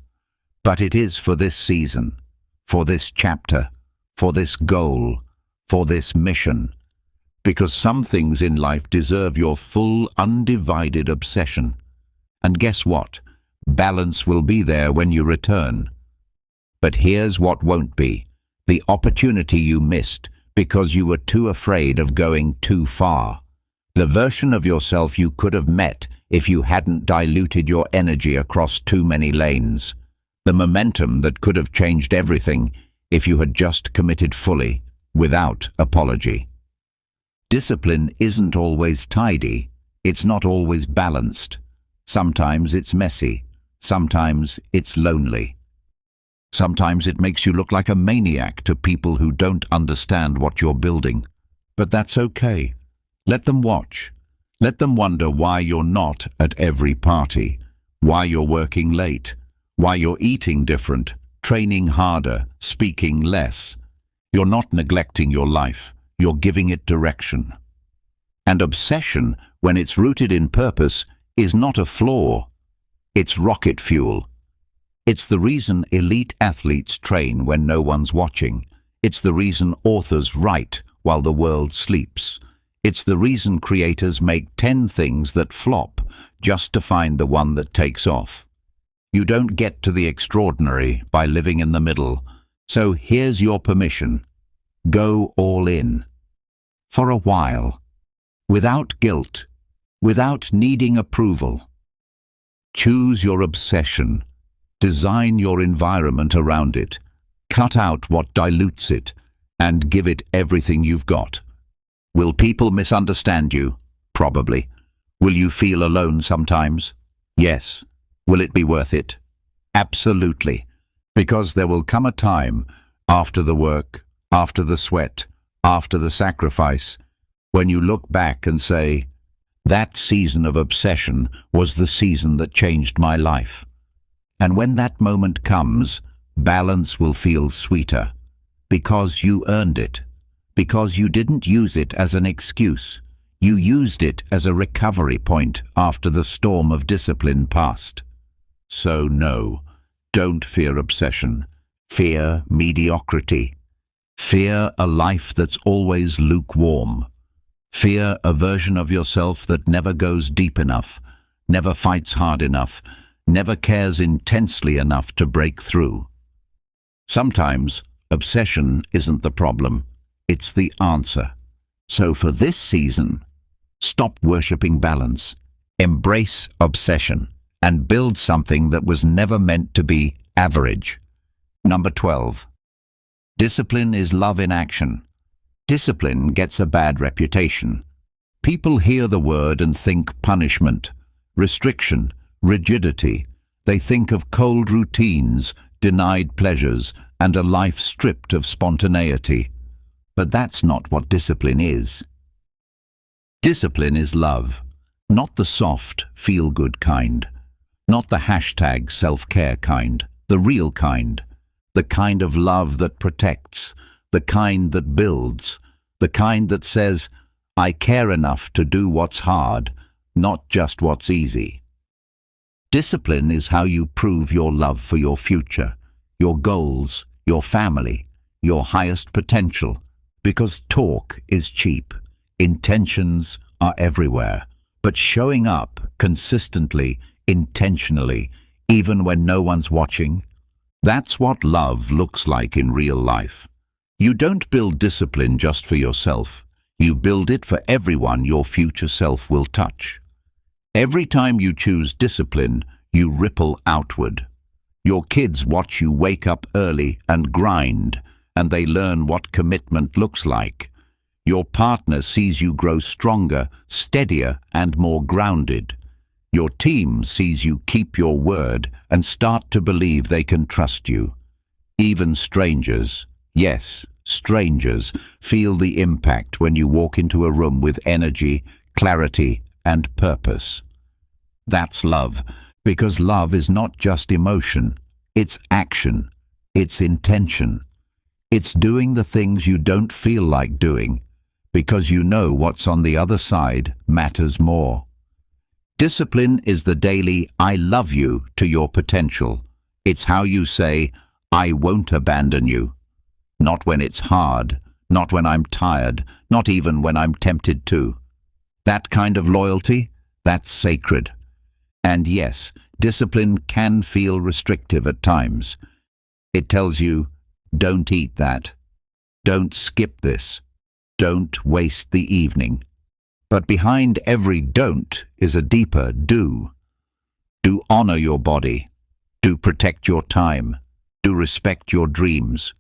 but it is for this season, for this chapter, for this goal, for this mission. Because some things in life deserve your full, undivided obsession. And guess what? Balance will be there when you return. But here's what won't be: the opportunity you missed because you were too afraid of going too far. The version of yourself you could have met if you hadn't diluted your energy across too many lanes. The momentum that could have changed everything if you had just committed fully, without apology. Discipline isn't always tidy. It's not always balanced. Sometimes it's messy. Sometimes it's lonely. Sometimes it makes you look like a maniac to people who don't understand what you're building. But that's okay. Let them watch. Let them wonder why you're not at every party, why you're working late, why you're eating different, training harder, speaking less. You're not neglecting your life. You're giving it direction. And obsession, when it's rooted in purpose, is not a flaw. It's rocket fuel. It's the reason elite athletes train when no one's watching. It's the reason authors write while the world sleeps. It's the reason creators make 10 things that flop just to find the one that takes off. You don't get to the extraordinary by living in the middle. So here's your permission. Go all in. For a while. Without guilt. Without needing approval. Choose your obsession. Design your environment around it. Cut out what dilutes it, and give it everything you've got. Will people misunderstand you? Probably. Will you feel alone sometimes? Yes. Will it be worth it? Absolutely. Because there will come a time, after the work, after the sweat, after the sacrifice, when you look back and say, that season of obsession was the season that changed my life. And when that moment comes, balance will feel sweeter, because you earned it, because you didn't use it as an excuse. You used it as a recovery point after the storm of discipline passed. So no, don't fear obsession. Fear mediocrity. Fear a life that's always lukewarm. Fear a version of yourself that never goes deep enough, never fights hard enough, never cares intensely enough to break through. Sometimes obsession isn't the problem, it's the answer. So for this season, stop worshipping balance, embrace obsession, and build something that was never meant to be average. Number 12. Discipline is love in action. Discipline gets a bad reputation. People hear the word and think punishment, restriction, rigidity. They think of cold routines, denied pleasures, and a life stripped of spontaneity. But that's not what discipline is. Discipline is love, not the soft, feel-good kind, not the hashtag self-care kind, the real kind, the kind of love that protects, the kind that builds, the kind that says, I care enough to do what's hard, not just what's easy. Discipline is how you prove your love for your future, your goals, your family, your highest potential, because talk is cheap, intentions are everywhere, but showing up consistently, intentionally, even when no one's watching, that's what love looks like in real life. You don't build discipline just for yourself. You build it for everyone your future self will touch. Every time you choose discipline, you ripple outward. Your kids watch you wake up early and grind, and they learn what commitment looks like. Your partner sees you grow stronger, steadier, and more grounded. Your team sees you keep your word and start to believe they can trust you. Even strangers, yes, strangers feel the impact when you walk into a room with energy, clarity, and purpose. That's love, because love is not just emotion, it's action, it's intention. It's doing the things you don't feel like doing, because you know what's on the other side matters more. Discipline is the daily "I love you" to your potential. It's how you say, "I won't abandon you." Not when it's hard, not when I'm tired, not even when I'm tempted to. That kind of loyalty, that's sacred. And yes, discipline can feel restrictive at times. It tells you, don't eat that. Don't skip this. Don't waste the evening. But behind every don't is a deeper do. Do honor your body. Do protect your time. Do respect your dreams.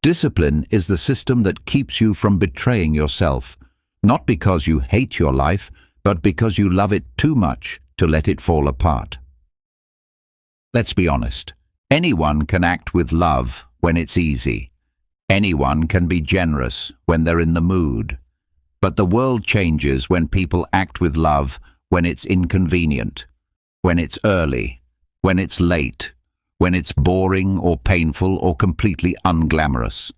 Discipline is the system that keeps you from betraying yourself, not because you hate your life, but because you love it too much to let it fall apart. Let's be honest. Anyone can act with love when it's easy. Anyone can be generous when they're in the mood. But the world changes when people act with love when it's inconvenient, when it's early, when it's late, when it's boring or painful or completely unglamorous.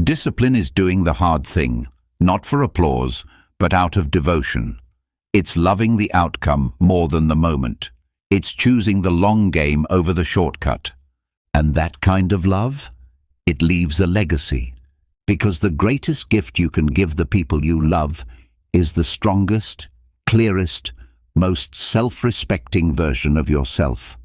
Discipline is doing the hard thing, not for applause, but out of devotion. It's loving the outcome more than the moment. It's choosing the long game over the shortcut. And that kind of love, it leaves a legacy. Because the greatest gift you can give the people you love is the strongest, clearest, most self-respecting version of yourself.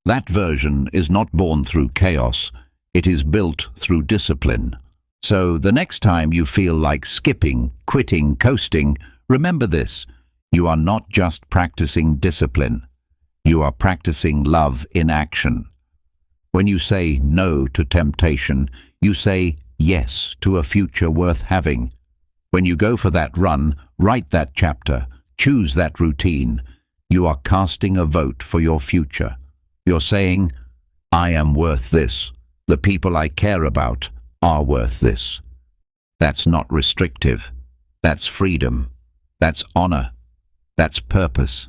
That version is not born through chaos, it is built through discipline. So the next time you feel like skipping, quitting, coasting, remember this: you are not just practicing discipline, you are practicing love in action. When you say no to temptation, you say yes to a future worth having. When you go for that run, write that chapter, choose that routine, you are casting a vote for your future. You're saying, I am worth this. The people I care about are worth this. That's not restrictive. That's freedom. That's honor. That's purpose.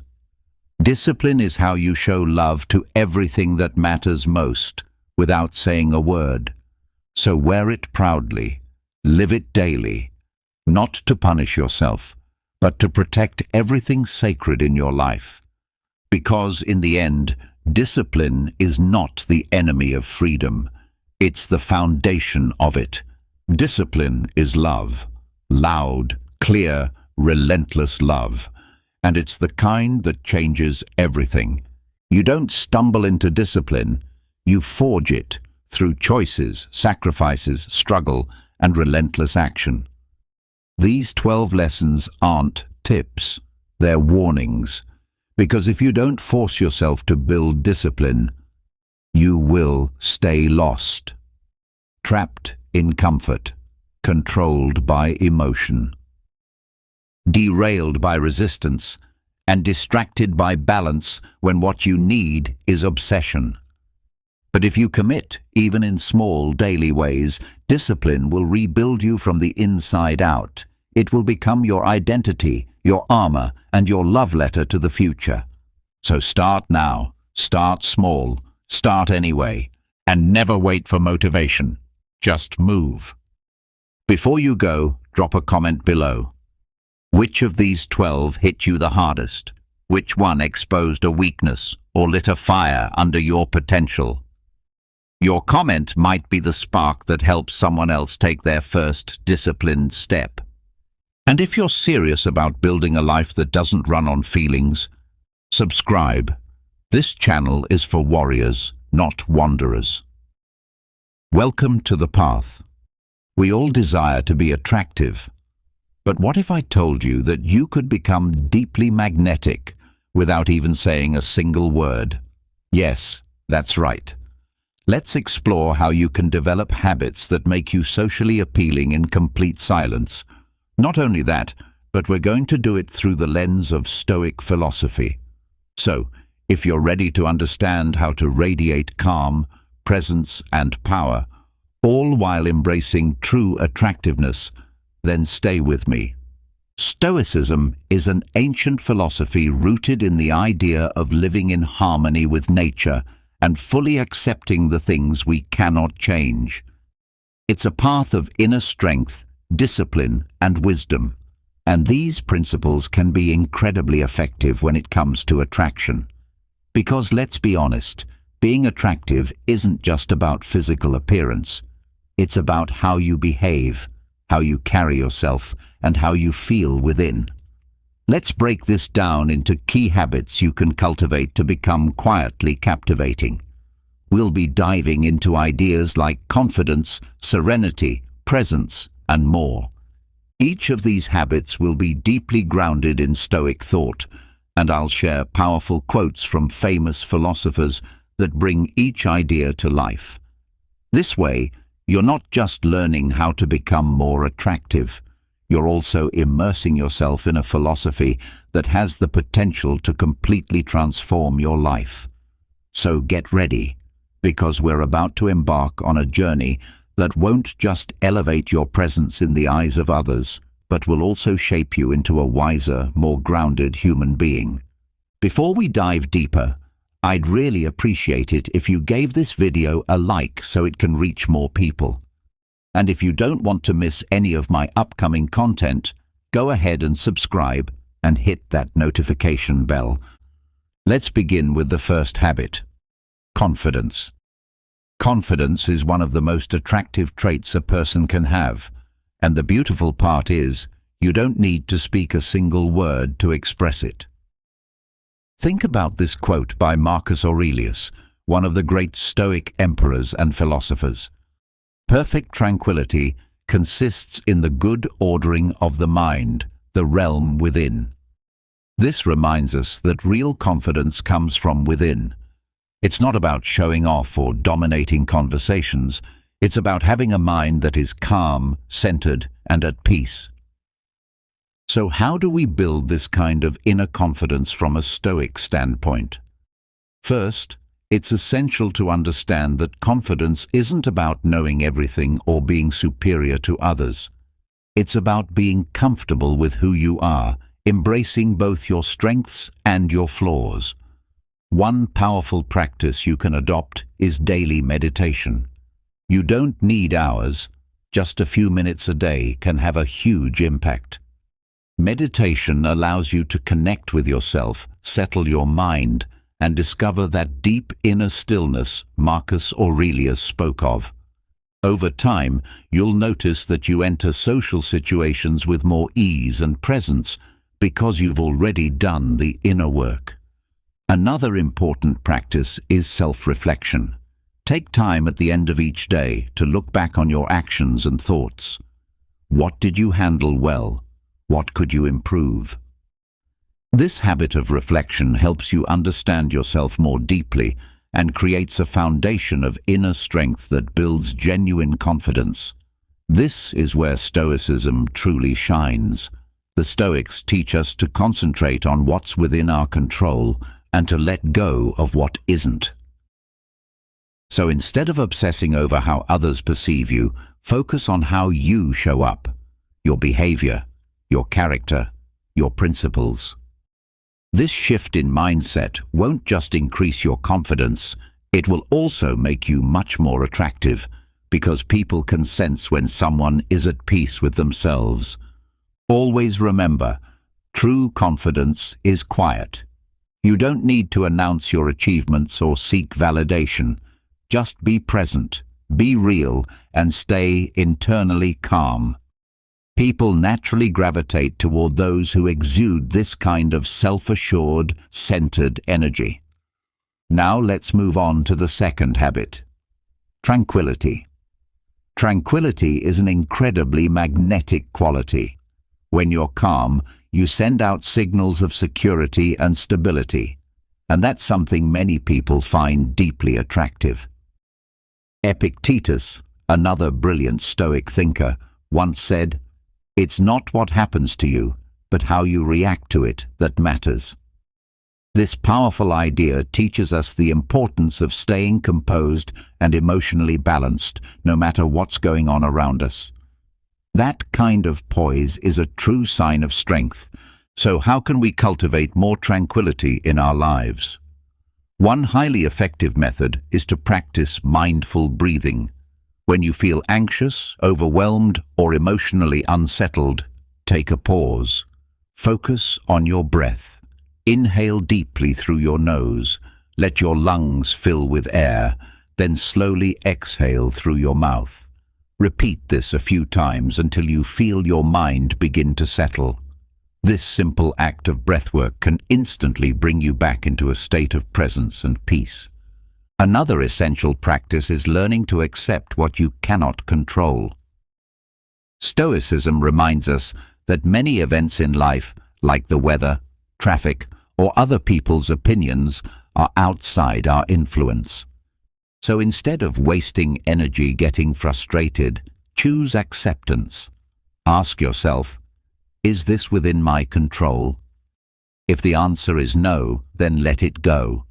Discipline is how you show love to everything that matters most without saying a word. So wear it proudly, live it daily, not to punish yourself, but to protect everything sacred in your life. Because in the end, discipline is not the enemy of freedom, it's the foundation of it. Discipline is love, loud, clear, relentless love, and it's the kind that changes everything. You don't stumble into discipline, you forge it through choices, sacrifices, struggle, and relentless action. These 12 lessons aren't tips, they're warnings. Because if you don't force yourself to build discipline, you will stay lost, trapped in comfort, controlled by emotion, derailed by resistance, and distracted by balance when what you need is obsession. But if you commit, even in small daily ways, discipline will rebuild you from the inside out. It will become your identity, your armor, and your love letter to the future. So start now, start small, start anyway, and never wait for motivation. Just move. Before you go, drop a comment below. Which of these 12 hit you the hardest? Which one exposed a weakness or lit a fire under your potential? Your comment might be the spark that helps someone else take their first disciplined step. And if you're serious about building a life that doesn't run on feelings, subscribe. This channel is for warriors, not wanderers. Welcome to the path. We all desire to be attractive. But what if I told you that you could become deeply magnetic without even saying a single word? Yes, that's right. Let's explore how you can develop habits that make you socially appealing in complete silence. Not only that, but we're going to do it through the lens of Stoic philosophy. So, if you're ready to understand how to radiate calm, presence, and power, all while embracing true attractiveness, then stay with me. Stoicism is an ancient philosophy rooted in the idea of living in harmony with nature and fully accepting the things we cannot change. It's a path of inner strength, discipline, and wisdom, and these principles can be incredibly effective when it comes to attraction. Because let's be honest, being attractive isn't just about physical appearance. It's about how you behave, how you carry yourself, and how you feel within. Let's break this down into key habits you can cultivate to become quietly captivating. We'll be diving into ideas like confidence, serenity, presence, and more. Each of these habits will be deeply grounded in Stoic thought, and I'll share powerful quotes from famous philosophers that bring each idea to life. This way, you're not just learning how to become more attractive. You're also immersing yourself in a philosophy that has the potential to completely transform your life. So get ready, because we're about to embark on a journey that won't just elevate your presence in the eyes of others, but will also shape you into a wiser, more grounded human being. Before we dive deeper, I'd really appreciate it if you gave this video a like so it can reach more people. And if you don't want to miss any of my upcoming content, go ahead and subscribe and hit that notification bell. Let's begin with the first habit: confidence. Confidence is one of the most attractive traits a person can have, and the beautiful part is, you don't need to speak a single word to express it. Think about this quote by Marcus Aurelius, one of the great Stoic emperors and philosophers. Perfect tranquility consists in the good ordering of the mind, the realm within. This reminds us that real confidence comes from within. It's not about showing off or dominating conversations. It's about having a mind that is calm, centered, and at peace. So how do we build this kind of inner confidence from a Stoic standpoint? First, it's essential to understand that confidence isn't about knowing everything or being superior to others. It's about being comfortable with who you are, embracing both your strengths and your flaws. One powerful practice you can adopt is daily meditation. You don't need hours, just a few minutes a day can have a huge impact. Meditation allows you to connect with yourself, settle your mind, and discover that deep inner stillness Marcus Aurelius spoke of. Over time, you'll notice that you enter social situations with more ease and presence because you've already done the inner work. Another important practice is self-reflection. Take time at the end of each day to look back on your actions and thoughts. What did you handle well? What could you improve? This habit of reflection helps you understand yourself more deeply and creates a foundation of inner strength that builds genuine confidence. This is where Stoicism truly shines. The Stoics teach us to concentrate on what's within our control and to let go of what isn't. So instead of obsessing over how others perceive you, focus on how you show up, your behavior, your character, your principles. This shift in mindset won't just increase your confidence, it will also make you much more attractive, because people can sense when someone is at peace with themselves. Always remember, true confidence is quiet. You don't need to announce your achievements or seek validation. Just be present, be real, and stay internally calm. People naturally gravitate toward those who exude this kind of self-assured, centered energy. Now let's move on to the second habit: tranquility. Tranquility is an incredibly magnetic quality. When you're calm, you send out signals of security and stability, and that's something many people find deeply attractive. Epictetus, another brilliant Stoic thinker, once said, "It's not what happens to you, but how you react to it that matters." This powerful idea teaches us the importance of staying composed and emotionally balanced, no matter what's going on around us. That kind of poise is a true sign of strength. So how can we cultivate more tranquility in our lives? One highly effective method is to practice mindful breathing. When you feel anxious, overwhelmed, or emotionally unsettled, take a pause. Focus on your breath. Inhale deeply through your nose. Let your lungs fill with air, then slowly exhale through your mouth. Repeat this a few times until you feel your mind begin to settle. This simple act of breathwork can instantly bring you back into a state of presence and peace. Another essential practice is learning to accept what you cannot control. Stoicism reminds us that many events in life, like the weather, traffic, or other people's opinions, are outside our influence. So instead of wasting energy getting frustrated, choose acceptance. Ask yourself, is this within my control? If the answer is no, then let it go.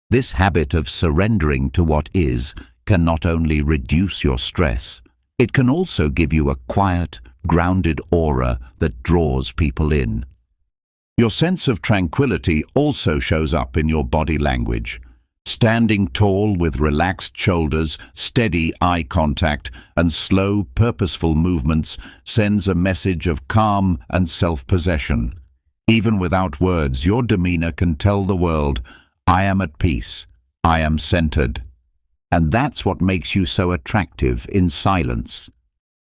This habit of surrendering to what is can not only reduce your stress, it can also give you a quiet, grounded aura that draws people in. Your sense of tranquility also shows up in your body language. Standing tall with relaxed shoulders, steady eye contact, and slow, purposeful movements sends a message of calm and self-possession. Even without words, your demeanor can tell the world, I am at peace, I am centered. And that's what makes you so attractive in silence.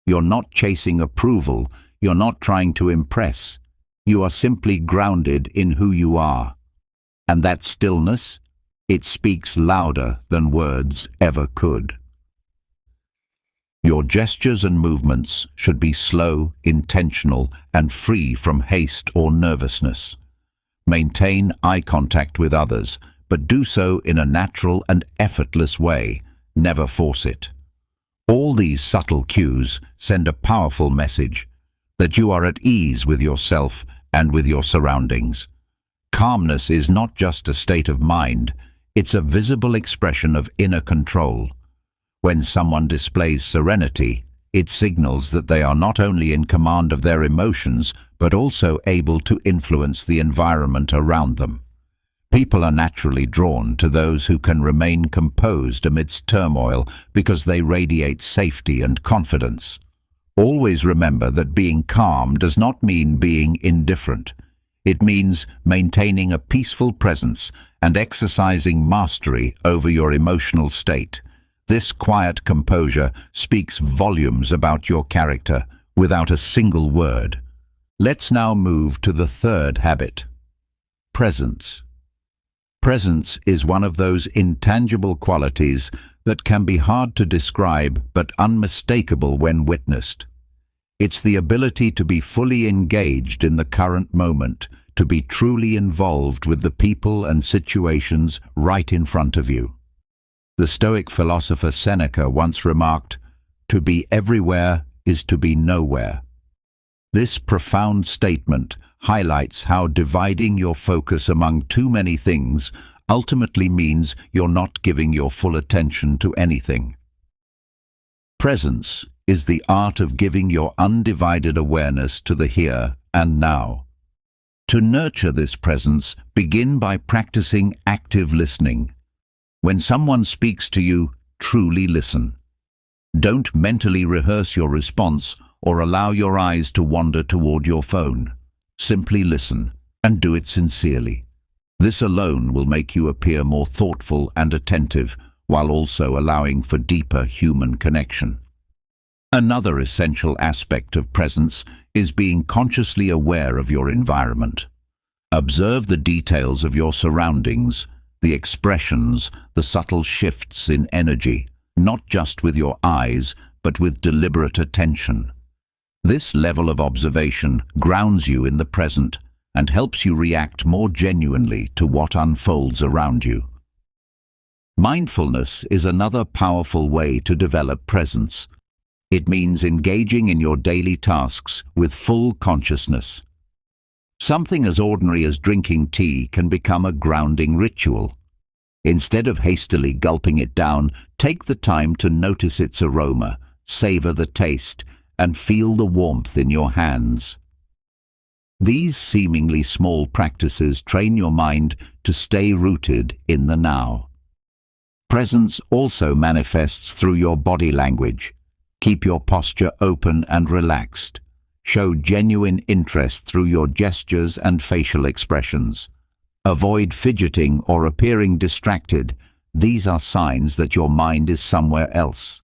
You're not chasing approval, you're not trying to impress. You are simply grounded in who you are. And that stillness, it speaks louder than words ever could. Your gestures and movements should be slow, intentional, and free from haste or nervousness. Maintain eye contact with others, but do so in a natural and effortless way. Never force it. All these subtle cues send a powerful message that you are at ease with yourself and with your surroundings. Calmness is not just a state of mind, it's a visible expression of inner control. When someone displays serenity, it signals that they are not only in command of their emotions, but also able to influence the environment around them. People are naturally drawn to those who can remain composed amidst turmoil because they radiate safety and confidence. Always remember that being calm does not mean being indifferent. It means maintaining a peaceful presence and exercising mastery over your emotional state. This quiet composure speaks volumes about your character without a single word. Let's now move to the third habit: presence. Presence is one of those intangible qualities that can be hard to describe but unmistakable when witnessed. It's the ability to be fully engaged in the current moment, to be truly involved with the people and situations right in front of you. The Stoic philosopher Seneca once remarked, "To be everywhere is to be nowhere." This profound statement highlights how dividing your focus among too many things ultimately means you're not giving your full attention to anything. Presence is the art of giving your undivided awareness to the here and now. To nurture this presence, begin by practicing active listening. When someone speaks to you, truly listen. Don't mentally rehearse your response or allow your eyes to wander toward your phone. Simply listen, and do it sincerely. This alone will make you appear more thoughtful and attentive, while also allowing for deeper human connection. Another essential aspect of presence is being consciously aware of your environment. Observe the details of your surroundings, the expressions, the subtle shifts in energy, not just with your eyes, but with deliberate attention. This level of observation grounds you in the present and helps you react more genuinely to what unfolds around you. Mindfulness is another powerful way to develop presence. It means engaging in your daily tasks with full consciousness. Something as ordinary as drinking tea can become a grounding ritual. Instead of hastily gulping it down, take the time to notice its aroma, savor the taste, and feel the warmth in your hands. These seemingly small practices train your mind to stay rooted in the now. Presence also manifests through your body language. Keep your posture open and relaxed. Show genuine interest through your gestures and facial expressions. Avoid fidgeting or appearing distracted. These are signs that your mind is somewhere else.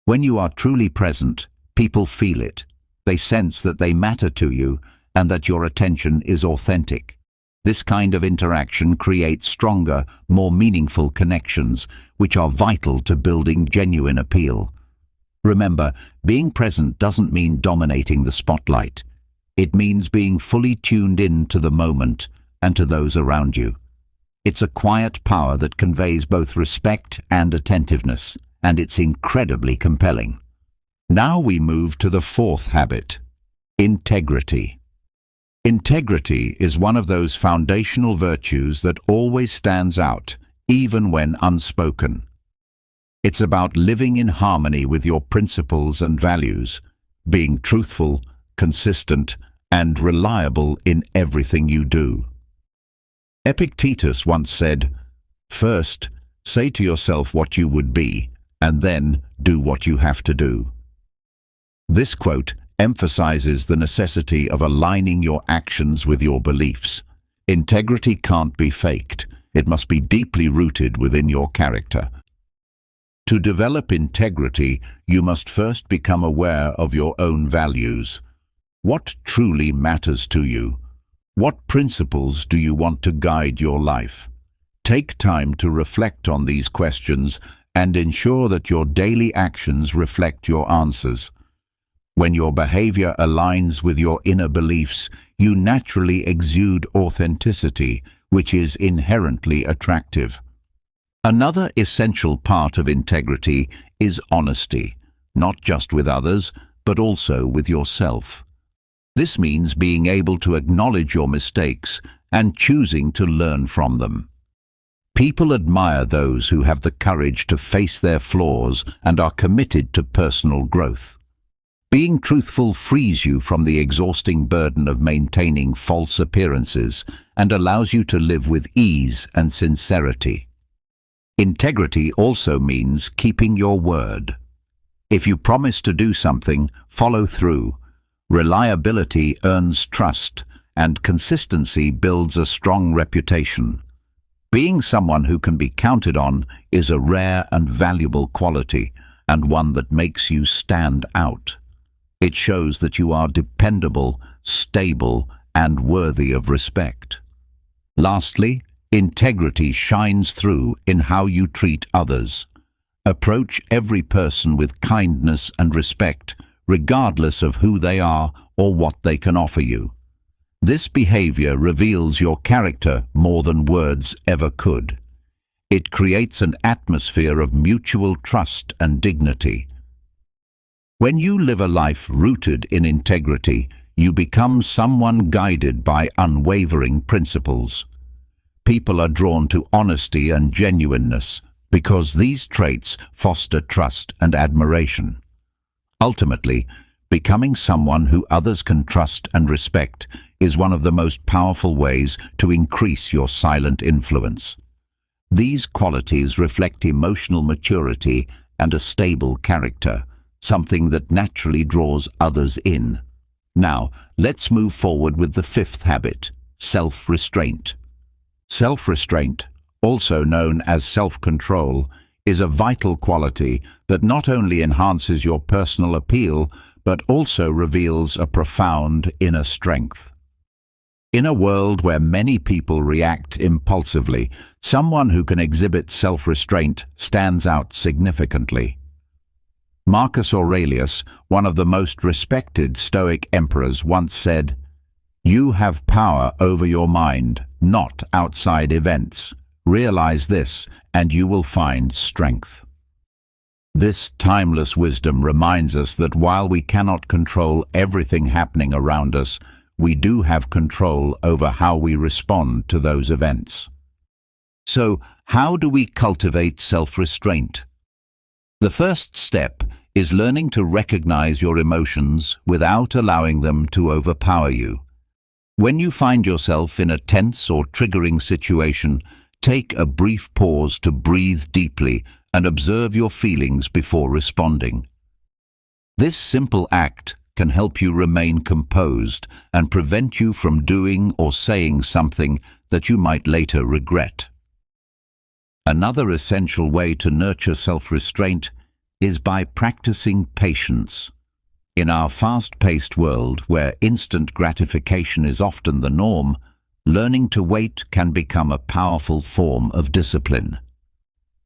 When you are truly present, people feel it. They sense that they matter to you and that your attention is authentic. This kind of interaction creates stronger, more meaningful connections, which are vital to building genuine appeal. Remember, being present doesn't mean dominating the spotlight. It means being fully tuned in to the moment and to those around you. It's a quiet power that conveys both respect and attentiveness, and it's incredibly compelling. Now we move to the fourth habit: integrity. Integrity is one of those foundational virtues that always stands out, even when unspoken. It's about living in harmony with your principles and values, being truthful, consistent, and reliable in everything you do. Epictetus once said, "First, say to yourself what you would be, and then do what you have to do." This quote emphasizes the necessity of aligning your actions with your beliefs. Integrity can't be faked. It must be deeply rooted within your character. To develop integrity, you must first become aware of your own values. What truly matters to you? What principles do you want to guide your life? Take time to reflect on these questions and ensure that your daily actions reflect your answers. When your behavior aligns with your inner beliefs, you naturally exude authenticity, which is inherently attractive. Another essential part of integrity is honesty, not just with others, but also with yourself. This means being able to acknowledge your mistakes and choosing to learn from them. People admire those who have the courage to face their flaws and are committed to personal growth. Being truthful frees you from the exhausting burden of maintaining false appearances and allows you to live with ease and sincerity. Integrity also means keeping your word. If you promise to do something, follow through. Reliability earns trust, and consistency builds a strong reputation. Being someone who can be counted on is a rare and valuable quality, and one that makes you stand out. It shows that you are dependable, stable, and worthy of respect. Lastly, integrity shines through in how you treat others. Approach every person with kindness and respect, regardless of who they are or what they can offer you. This behavior reveals your character more than words ever could. It creates an atmosphere of mutual trust and dignity. When you live a life rooted in integrity, you become someone guided by unwavering principles. People are drawn to honesty and genuineness because these traits foster trust and admiration. Ultimately, becoming someone who others can trust and respect is one of the most powerful ways to increase your silent influence. These qualities reflect emotional maturity and a stable character, something that naturally draws others in. Now, let's move forward with the fifth habit: self-restraint. Self-restraint, also known as self-control, is a vital quality that not only enhances your personal appeal, but also reveals a profound inner strength. In a world where many people react impulsively, someone who can exhibit self-restraint stands out significantly. Marcus Aurelius, one of the most respected Stoic emperors, once said, "You have power over your mind, not outside events. Realize this, and you will find strength." This timeless wisdom reminds us that while we cannot control everything happening around us, we do have control over how we respond to those events. So, how do we cultivate self-restraint? The first step is learning to recognize your emotions without allowing them to overpower you. When you find yourself in a tense or triggering situation, take a brief pause to breathe deeply and observe your feelings before responding. This simple act can help you remain composed and prevent you from doing or saying something that you might later regret. Another essential way to nurture self-restraint is by practicing patience. In our fast-paced world, where instant gratification is often the norm, learning to wait can become a powerful form of discipline.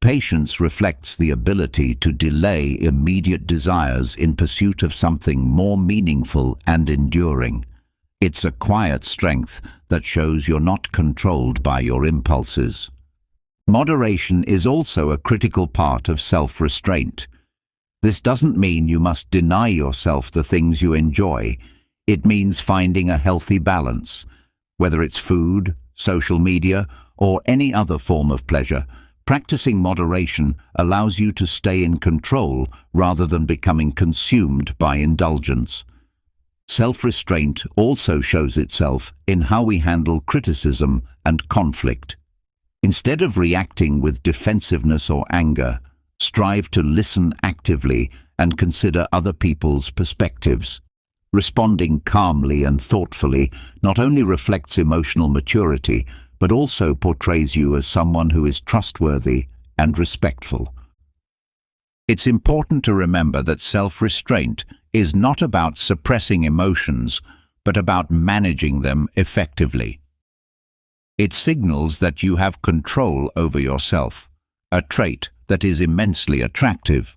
Patience reflects the ability to delay immediate desires in pursuit of something more meaningful and enduring. It's a quiet strength that shows you're not controlled by your impulses. Moderation is also a critical part of self-restraint. This doesn't mean you must deny yourself the things you enjoy. It means finding a healthy balance. Whether it's food, social media, or any other form of pleasure, practicing moderation allows you to stay in control rather than becoming consumed by indulgence. Self-restraint also shows itself in how we handle criticism and conflict. Instead of reacting with defensiveness or anger, strive to listen actively and consider other people's perspectives. Responding calmly and thoughtfully not only reflects emotional maturity, but also portrays you as someone who is trustworthy and respectful. It's important to remember that self-restraint is not about suppressing emotions, but about managing them effectively. It signals that you have control over yourself, a trait that is immensely attractive.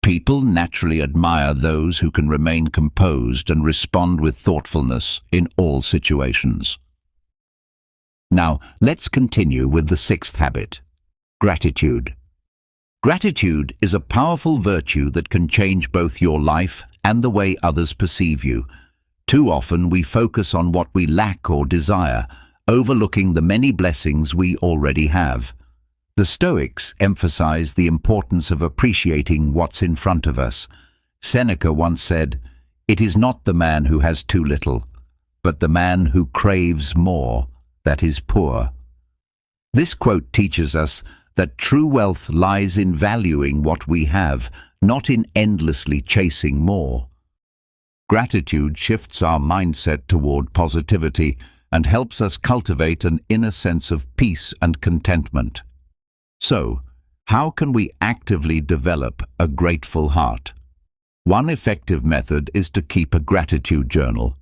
People naturally admire those who can remain composed and respond with thoughtfulness in all situations. Now, let's continue with the sixth habit: gratitude. Gratitude is a powerful virtue that can change both your life and the way others perceive you. Too often we focus on what we lack or desire, overlooking the many blessings we already have. The Stoics emphasize the importance of appreciating what's in front of us. Seneca once said, "It is not the man who has too little, but the man who craves more that is poor." This quote teaches us that true wealth lies in valuing what we have, not in endlessly chasing more. Gratitude shifts our mindset toward positivity and helps us cultivate an inner sense of peace and contentment. So, how can we actively develop a grateful heart? One effective method is to keep a gratitude journal.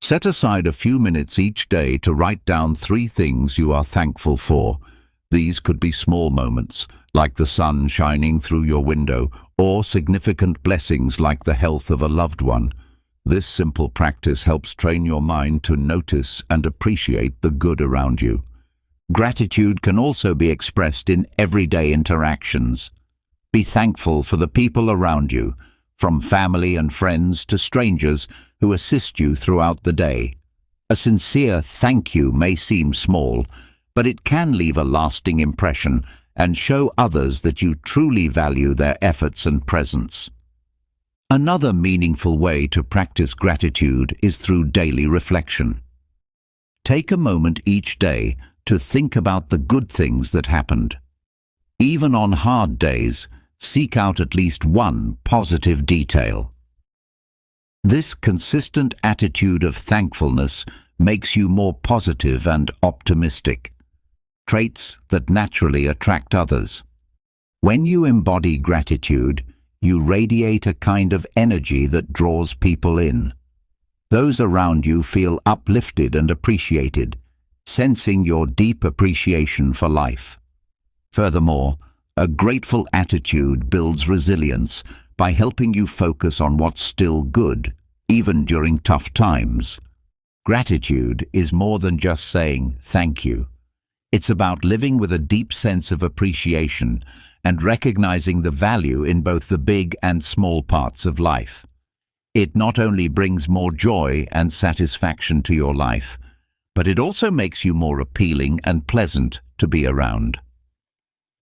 Set aside a few minutes each day to write down 3 things you are thankful for. These could be small moments, like the sun shining through your window, or significant blessings like the health of a loved one. This simple practice helps train your mind to notice and appreciate the good around you. Gratitude can also be expressed in everyday interactions. Be thankful for the people around you, from family and friends to strangers who assist you throughout the day. A sincere thank you may seem small, but it can leave a lasting impression and show others that you truly value their efforts and presence. Another meaningful way to practice gratitude is through daily reflection. Take a moment each day to think about the good things that happened. Even on hard days, seek out at least one positive detail. This consistent attitude of thankfulness makes you more positive and optimistic, traits that naturally attract others. When you embody gratitude, you radiate a kind of energy that draws people in. Those around you feel uplifted and appreciated, sensing your deep appreciation for life. Furthermore, a grateful attitude builds resilience by helping you focus on what's still good, even during tough times. Gratitude is more than just saying thank you. It's about living with a deep sense of appreciation and recognizing the value in both the big and small parts of life. It not only brings more joy and satisfaction to your life, but it also makes you more appealing and pleasant to be around.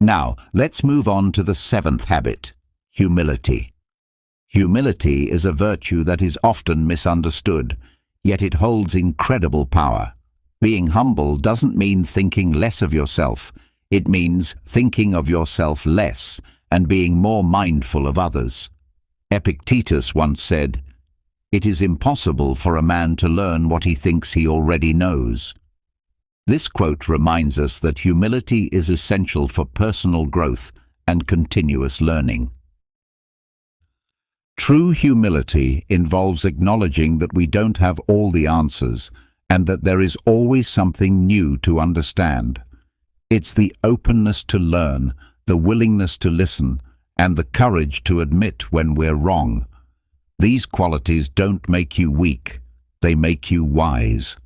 Now, let's move on to the seventh habit, humility. Humility is a virtue that is often misunderstood, yet it holds incredible power. Being humble doesn't mean thinking less of yourself. It means thinking of yourself less and being more mindful of others. Epictetus once said, "It is impossible for a man to learn what he thinks he already knows." This quote reminds us that humility is essential for personal growth and continuous learning. True humility involves acknowledging that we don't have all the answers and that there is always something new to understand. It's the openness to learn, the willingness to listen, and the courage to admit when we're wrong. These qualities don't make you weak, they make you wise.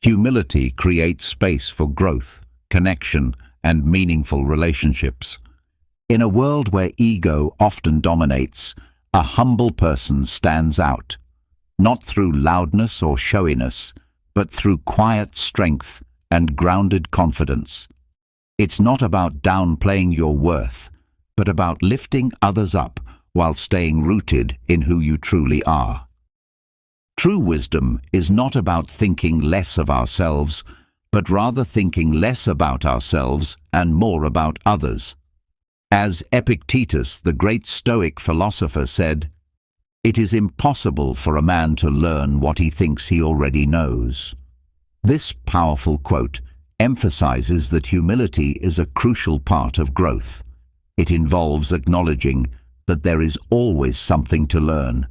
Humility creates space for growth, connection, and meaningful relationships. In a world where ego often dominates, a humble person stands out, not through loudness or showiness, but through quiet strength and grounded confidence. It's not about downplaying your worth, but about lifting others up while staying rooted in who you truly are. True wisdom is not about thinking less of ourselves, but rather thinking less about ourselves and more about others. As Epictetus, the great Stoic philosopher, said, "It is impossible for a man to learn what he thinks he already knows." This powerful quote emphasizes that humility is a crucial part of growth. It involves acknowledging that there is always something to learn,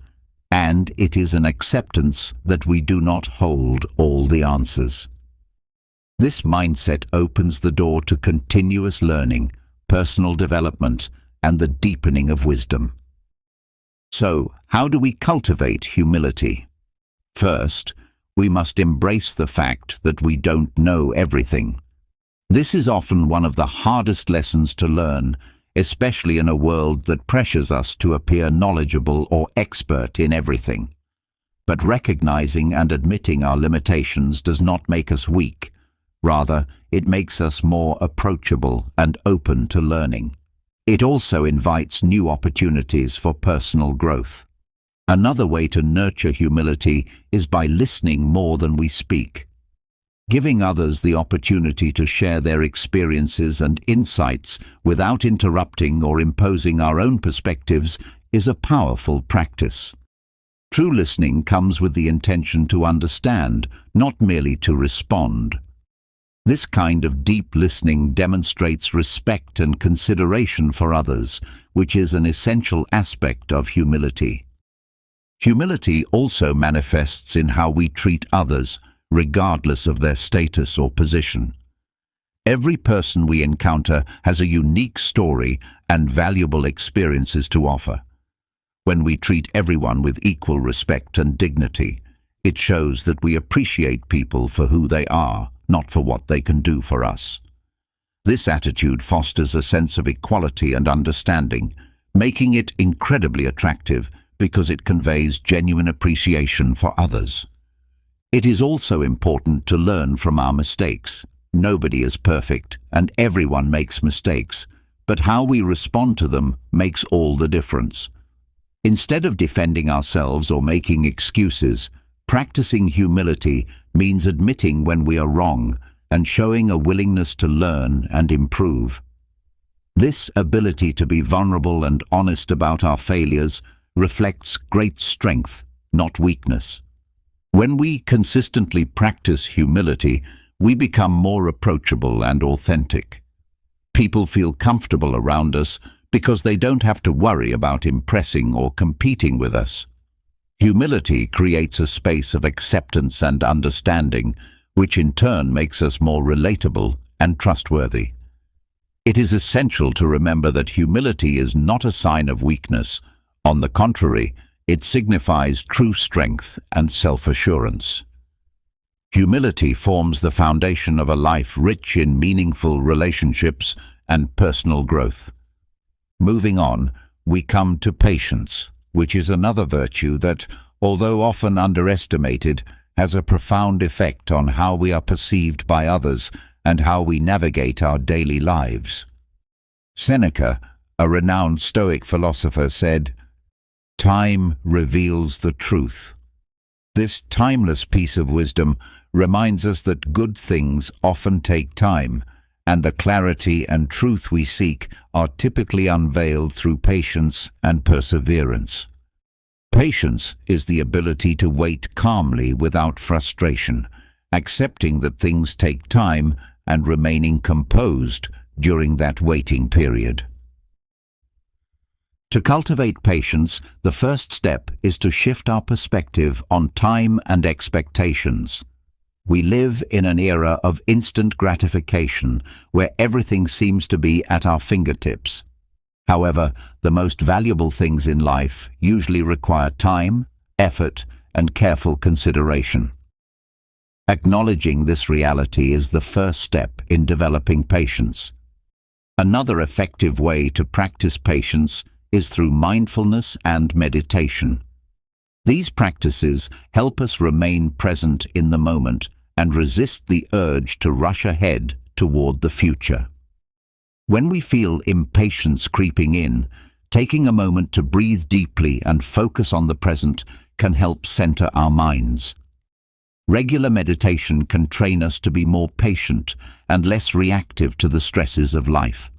and it is an acceptance that we do not hold all the answers. This mindset opens the door to continuous learning, personal development, and the deepening of wisdom. So, how do we cultivate humility? First, we must embrace the fact that we don't know everything. This is often one of the hardest lessons to learn, especially in a world that pressures us to appear knowledgeable or expert in everything. But recognizing and admitting our limitations does not make us weak. Rather, it makes us more approachable and open to learning. It also invites new opportunities for personal growth. Another way to nurture humility is by listening more than we speak. Giving others the opportunity to share their experiences and insights without interrupting or imposing our own perspectives is a powerful practice. True listening comes with the intention to understand, not merely to respond. This kind of deep listening demonstrates respect and consideration for others, which is an essential aspect of humility. Humility also manifests in how we treat others, regardless of their status or position. Every person we encounter has a unique story and valuable experiences to offer. When we treat everyone with equal respect and dignity, it shows that we appreciate people for who they are, not for what they can do for us. This attitude fosters a sense of equality and understanding, making it incredibly attractive because it conveys genuine appreciation for others. It is also important to learn from our mistakes. Nobody is perfect, and everyone makes mistakes, but how we respond to them makes all the difference. Instead of defending ourselves or making excuses, practicing humility means admitting when we are wrong and showing a willingness to learn and improve. This ability to be vulnerable and honest about our failures reflects great strength, not weakness. When we consistently practice humility, we become more approachable and authentic. People feel comfortable around us because they don't have to worry about impressing or competing with us. Humility creates a space of acceptance and understanding, which in turn makes us more relatable and trustworthy. It is essential to remember that humility is not a sign of weakness. On the contrary, it signifies true strength and self-assurance. Humility forms the foundation of a life rich in meaningful relationships and personal growth. Moving on, we come to patience, which is another virtue that, although often underestimated, has a profound effect on how we are perceived by others and how we navigate our daily lives. Seneca, a renowned Stoic philosopher, said, "Time reveals the truth." This timeless piece of wisdom reminds us that good things often take time, and the clarity and truth we seek are typically unveiled through patience and perseverance. Patience is the ability to wait calmly without frustration, accepting that things take time and remaining composed during that waiting period. To cultivate patience, the first step is to shift our perspective on time and expectations. We live in an era of instant gratification where everything seems to be at our fingertips. However, the most valuable things in life usually require time, effort, and careful consideration. Acknowledging this reality is the first step in developing patience. Another effective way to practice patience is through mindfulness and meditation. These practices help us remain present in the moment and resist the urge to rush ahead toward the future. When we feel impatience creeping in, taking a moment to breathe deeply and focus on the present can help center our minds. Regular meditation can train us to be more patient and less reactive to the stresses of life.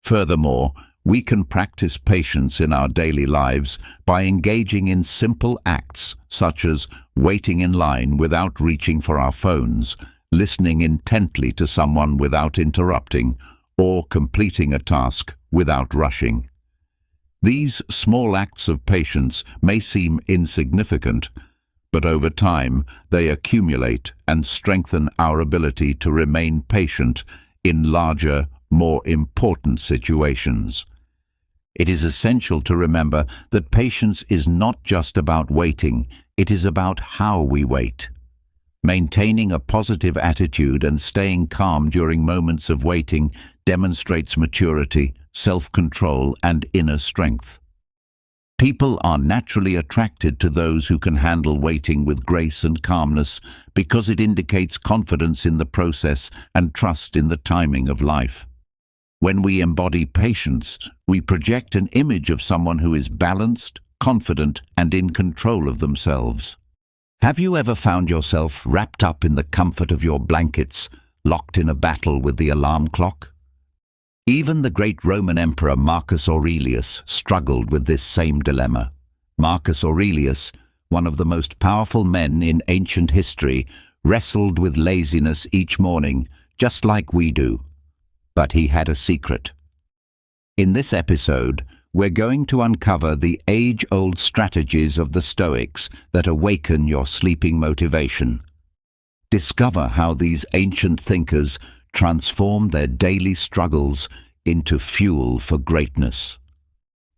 Furthermore, we can practice patience in our daily lives by engaging in simple acts such as waiting in line without reaching for our phones, listening intently to someone without interrupting, or completing a task without rushing. These small acts of patience may seem insignificant, but over time they accumulate and strengthen our ability to remain patient in larger, more important situations. It is essential to remember that patience is not just about waiting, it is about how we wait. Maintaining a positive attitude and staying calm during moments of waiting demonstrates maturity, self-control, and inner strength. People are naturally attracted to those who can handle waiting with grace and calmness because it indicates confidence in the process and trust in the timing of life. When we embody patience, we project an image of someone who is balanced, confident, and in control of themselves. Have you ever found yourself wrapped up in the comfort of your blankets, locked in a battle with the alarm clock? Even the great Roman Emperor Marcus Aurelius struggled with this same dilemma. Marcus Aurelius, one of the most powerful men in ancient history, wrestled with laziness each morning, just like we do. But he had a secret. In this episode, we're going to uncover the age-old strategies of the Stoics that awaken your sleeping motivation. Discover how these ancient thinkers transformed their daily struggles into fuel for greatness.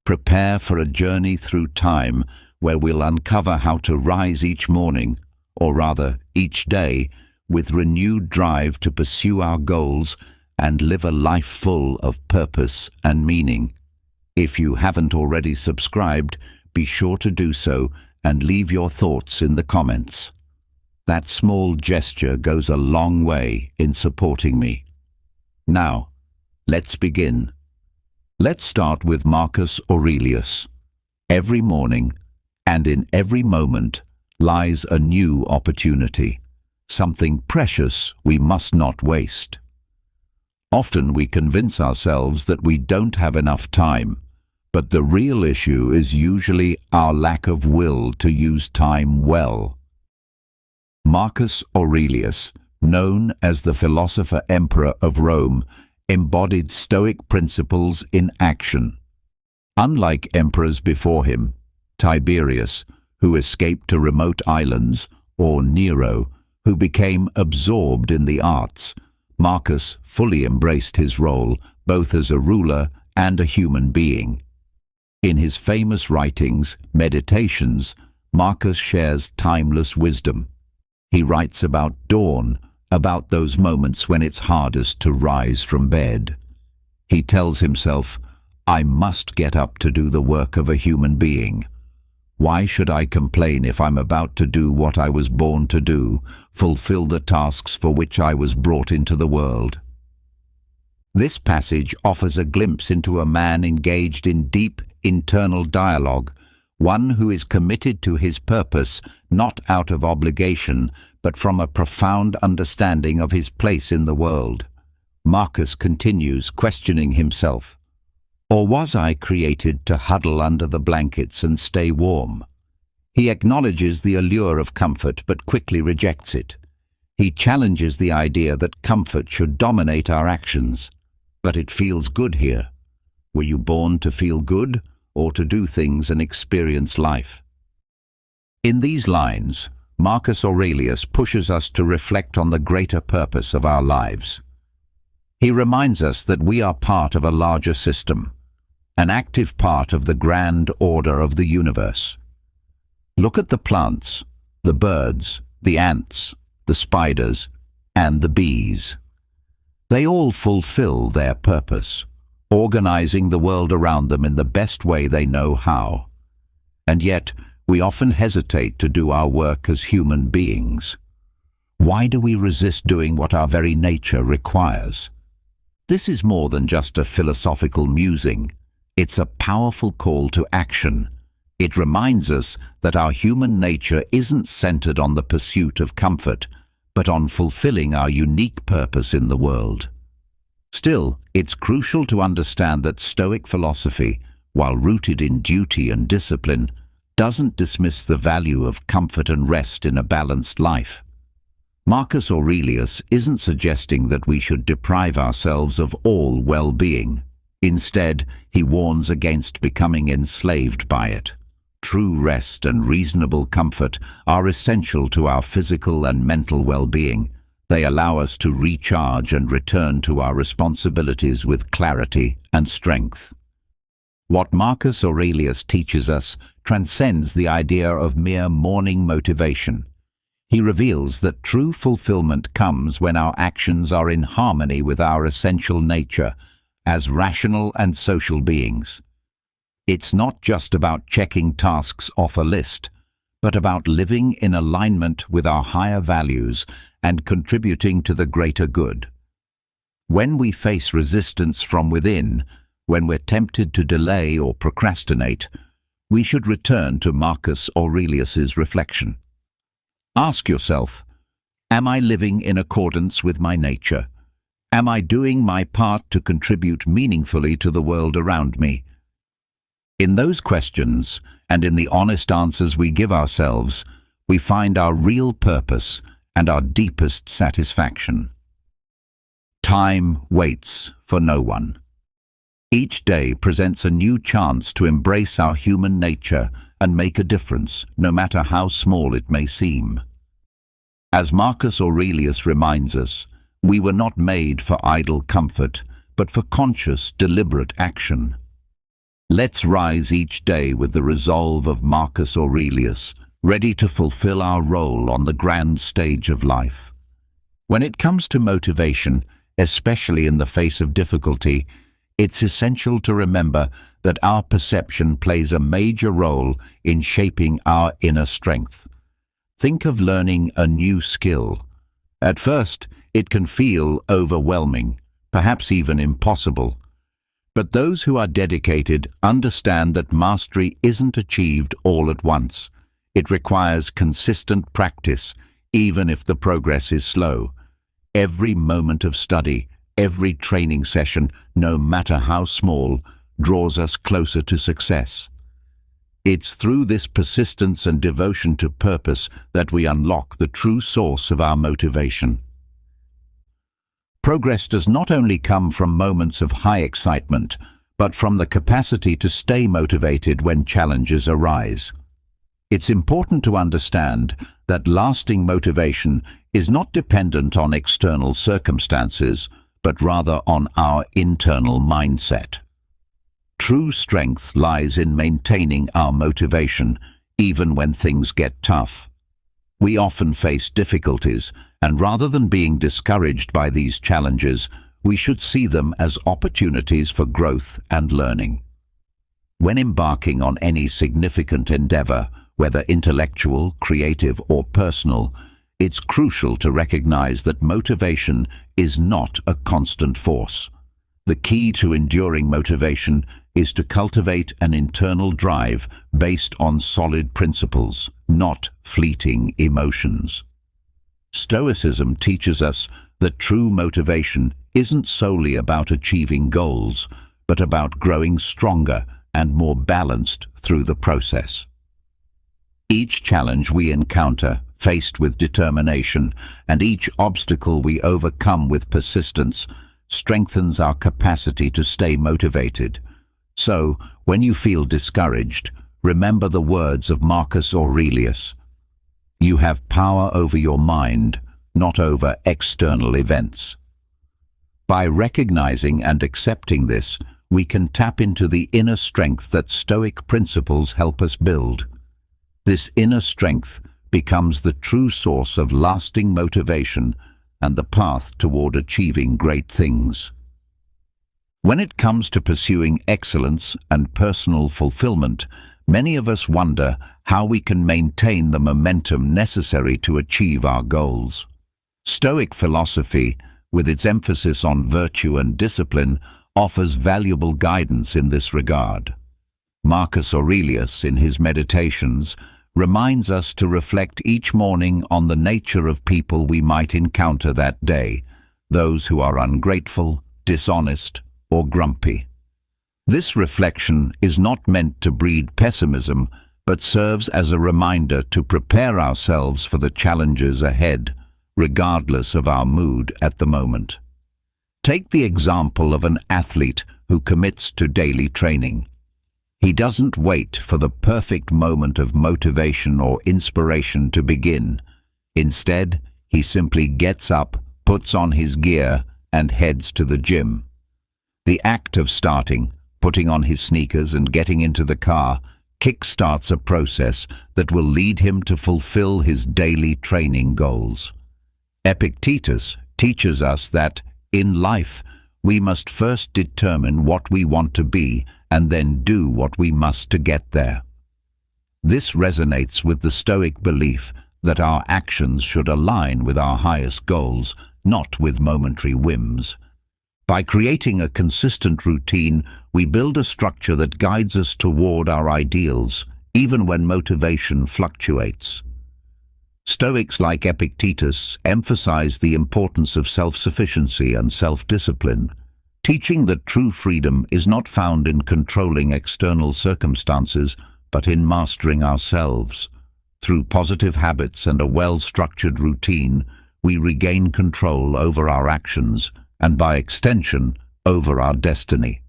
Prepare for a journey through time where we'll uncover how to rise each morning, or rather each day, with renewed drive to pursue our goals and live a life full of purpose and meaning. If you haven't already subscribed, be sure to do so and leave your thoughts in the comments. That small gesture goes a long way in supporting me. Now, let's begin. Let's start with Marcus Aurelius. Every morning, and in every moment, lies a new opportunity, something precious we must not waste. Often we convince ourselves that we don't have enough time, but the real issue is usually our lack of will to use time well. Marcus Aurelius, known as the philosopher emperor of Rome, embodied Stoic principles in action. Unlike emperors before him, Tiberius, who escaped to remote islands, or Nero, who became absorbed in the arts, Marcus fully embraced his role both as a ruler and a human being. In his famous writings, Meditations, Marcus shares timeless wisdom. He writes about dawn, about those moments when it's hardest to rise from bed. He tells himself, I must get up to do the work of a human being. Why should I complain if I'm about to do what I was born to do, fulfill the tasks for which I was brought into the world? This passage offers a glimpse into a man engaged in deep internal dialogue, one who is committed to his purpose not out of obligation, but from a profound understanding of his place in the world. Marcus continues, questioning himself. Or was I created to huddle under the blankets and stay warm? He acknowledges the allure of comfort, but quickly rejects it. He challenges the idea that comfort should dominate our actions. But it feels good here. Were you born to feel good, or to do things and experience life? In these lines, Marcus Aurelius pushes us to reflect on the greater purpose of our lives. He reminds us that we are part of a larger system, an active part of the grand order of the universe. Look at the plants, the birds, the ants, the spiders, and the bees. They all fulfill their purpose, organizing the world around them in the best way they know how. And yet, we often hesitate to do our work as human beings. Why do we resist doing what our very nature requires? This is more than just a philosophical musing. It's a powerful call to action. It reminds us that our human nature isn't centered on the pursuit of comfort, but on fulfilling our unique purpose in the world. Still, it's crucial to understand that Stoic philosophy, while rooted in duty and discipline, doesn't dismiss the value of comfort and rest in a balanced life. Marcus Aurelius isn't suggesting that we should deprive ourselves of all well-being. Instead, he warns against becoming enslaved by it. True rest and reasonable comfort are essential to our physical and mental well-being. They allow us to recharge and return to our responsibilities with clarity and strength. What Marcus Aurelius teaches us transcends the idea of mere morning motivation. He reveals that true fulfillment comes when our actions are in harmony with our essential nature as rational and social beings. It's not just about checking tasks off a list, but about living in alignment with our higher values and contributing to the greater good. When we face resistance from within, when we're tempted to delay or procrastinate, we should return to Marcus Aurelius's reflection. Ask yourself, am I living in accordance with my nature? Am I doing my part to contribute meaningfully to the world around me? In those questions, and in the honest answers we give ourselves, we find our real purpose and our deepest satisfaction. Time waits for no one. Each day presents a new chance to embrace our human nature and make a difference, no matter how small it may seem. As Marcus Aurelius reminds us, we were not made for idle comfort, but for conscious, deliberate action. Let's rise each day with the resolve of Marcus Aurelius, ready to fulfill our role on the grand stage of life. When it comes to motivation, especially in the face of difficulty, it's essential to remember that our perception plays a major role in shaping our inner strength. Think of learning a new skill. At first, it can feel overwhelming, perhaps even impossible. But those who are dedicated understand that mastery isn't achieved all at once. It requires consistent practice, even if the progress is slow. Every moment of study, every training session, no matter how small, draws us closer to success. It's through this persistence and devotion to purpose that we unlock the true source of our motivation. Progress does not only come from moments of high excitement, but from the capacity to stay motivated when challenges arise. It's important to understand that lasting motivation is not dependent on external circumstances, but rather on our internal mindset. True strength lies in maintaining our motivation, even when things get tough. We often face difficulties, and rather than being discouraged by these challenges, we should see them as opportunities for growth and learning. When embarking on any significant endeavor, whether intellectual, creative, or personal, it's crucial to recognize that motivation is not a constant force. The key to enduring motivation is to cultivate an internal drive based on solid principles, not fleeting emotions. Stoicism teaches us that true motivation isn't solely about achieving goals, but about growing stronger and more balanced through the process. Each challenge we encounter, faced with determination, and each obstacle we overcome with persistence, strengthens our capacity to stay motivated. So, when you feel discouraged, remember the words of Marcus Aurelius. You have power over your mind, not over external events. By recognizing and accepting this, we can tap into the inner strength that Stoic principles help us build. This inner strength becomes the true source of lasting motivation and the path toward achieving great things. When it comes to pursuing excellence and personal fulfillment, many of us wonder how we can maintain the momentum necessary to achieve our goals. Stoic philosophy, with its emphasis on virtue and discipline, offers valuable guidance in this regard. Marcus Aurelius, in his Meditations, reminds us to reflect each morning on the nature of people we might encounter that day, those who are ungrateful, dishonest, or grumpy. This reflection is not meant to breed pessimism, but serves as a reminder to prepare ourselves for the challenges ahead, regardless of our mood at the moment. Take the example of an athlete who commits to daily training. He doesn't wait for the perfect moment of motivation or inspiration to begin. Instead, he simply gets up, puts on his gear, and heads to the gym. The act of starting, putting on his sneakers and getting into the car, kickstarts a process that will lead him to fulfill his daily training goals. Epictetus teaches us that, in life, we must first determine what we want to be and then do what we must to get there. This resonates with the Stoic belief that our actions should align with our highest goals, not with momentary whims. By creating a consistent routine, we build a structure that guides us toward our ideals, even when motivation fluctuates. Stoics like Epictetus emphasize the importance of self-sufficiency and self-discipline, teaching that true freedom is not found in controlling external circumstances, but in mastering ourselves. Through positive habits and a well-structured routine, we regain control over our actions and, by extension, over our destiny.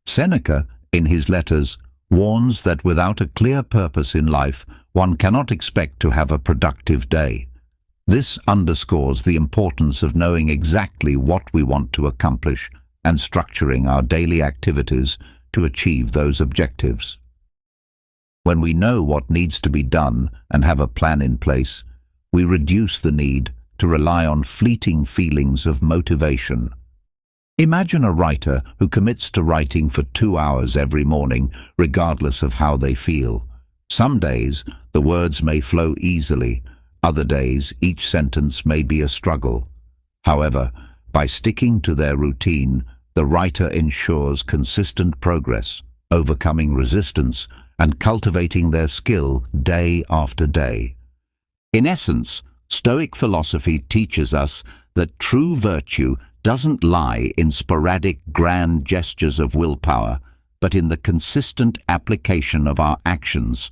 Seneca, in his letters, warns that without a clear purpose in life, one cannot expect to have a productive day. This underscores the importance of knowing exactly what we want to accomplish and structuring our daily activities to achieve those objectives. When we know what needs to be done and have a plan in place, we reduce the need to rely on fleeting feelings of motivation. Imagine a writer who commits to writing for 2 hours every morning, regardless of how they feel. Some days, the words may flow easily. Other days, each sentence may be a struggle. However, by sticking to their routine, the writer ensures consistent progress, overcoming resistance, and cultivating their skill day after day. In essence, Stoic philosophy teaches us that true virtue doesn't lie in sporadic grand gestures of willpower, but in the consistent application of our actions.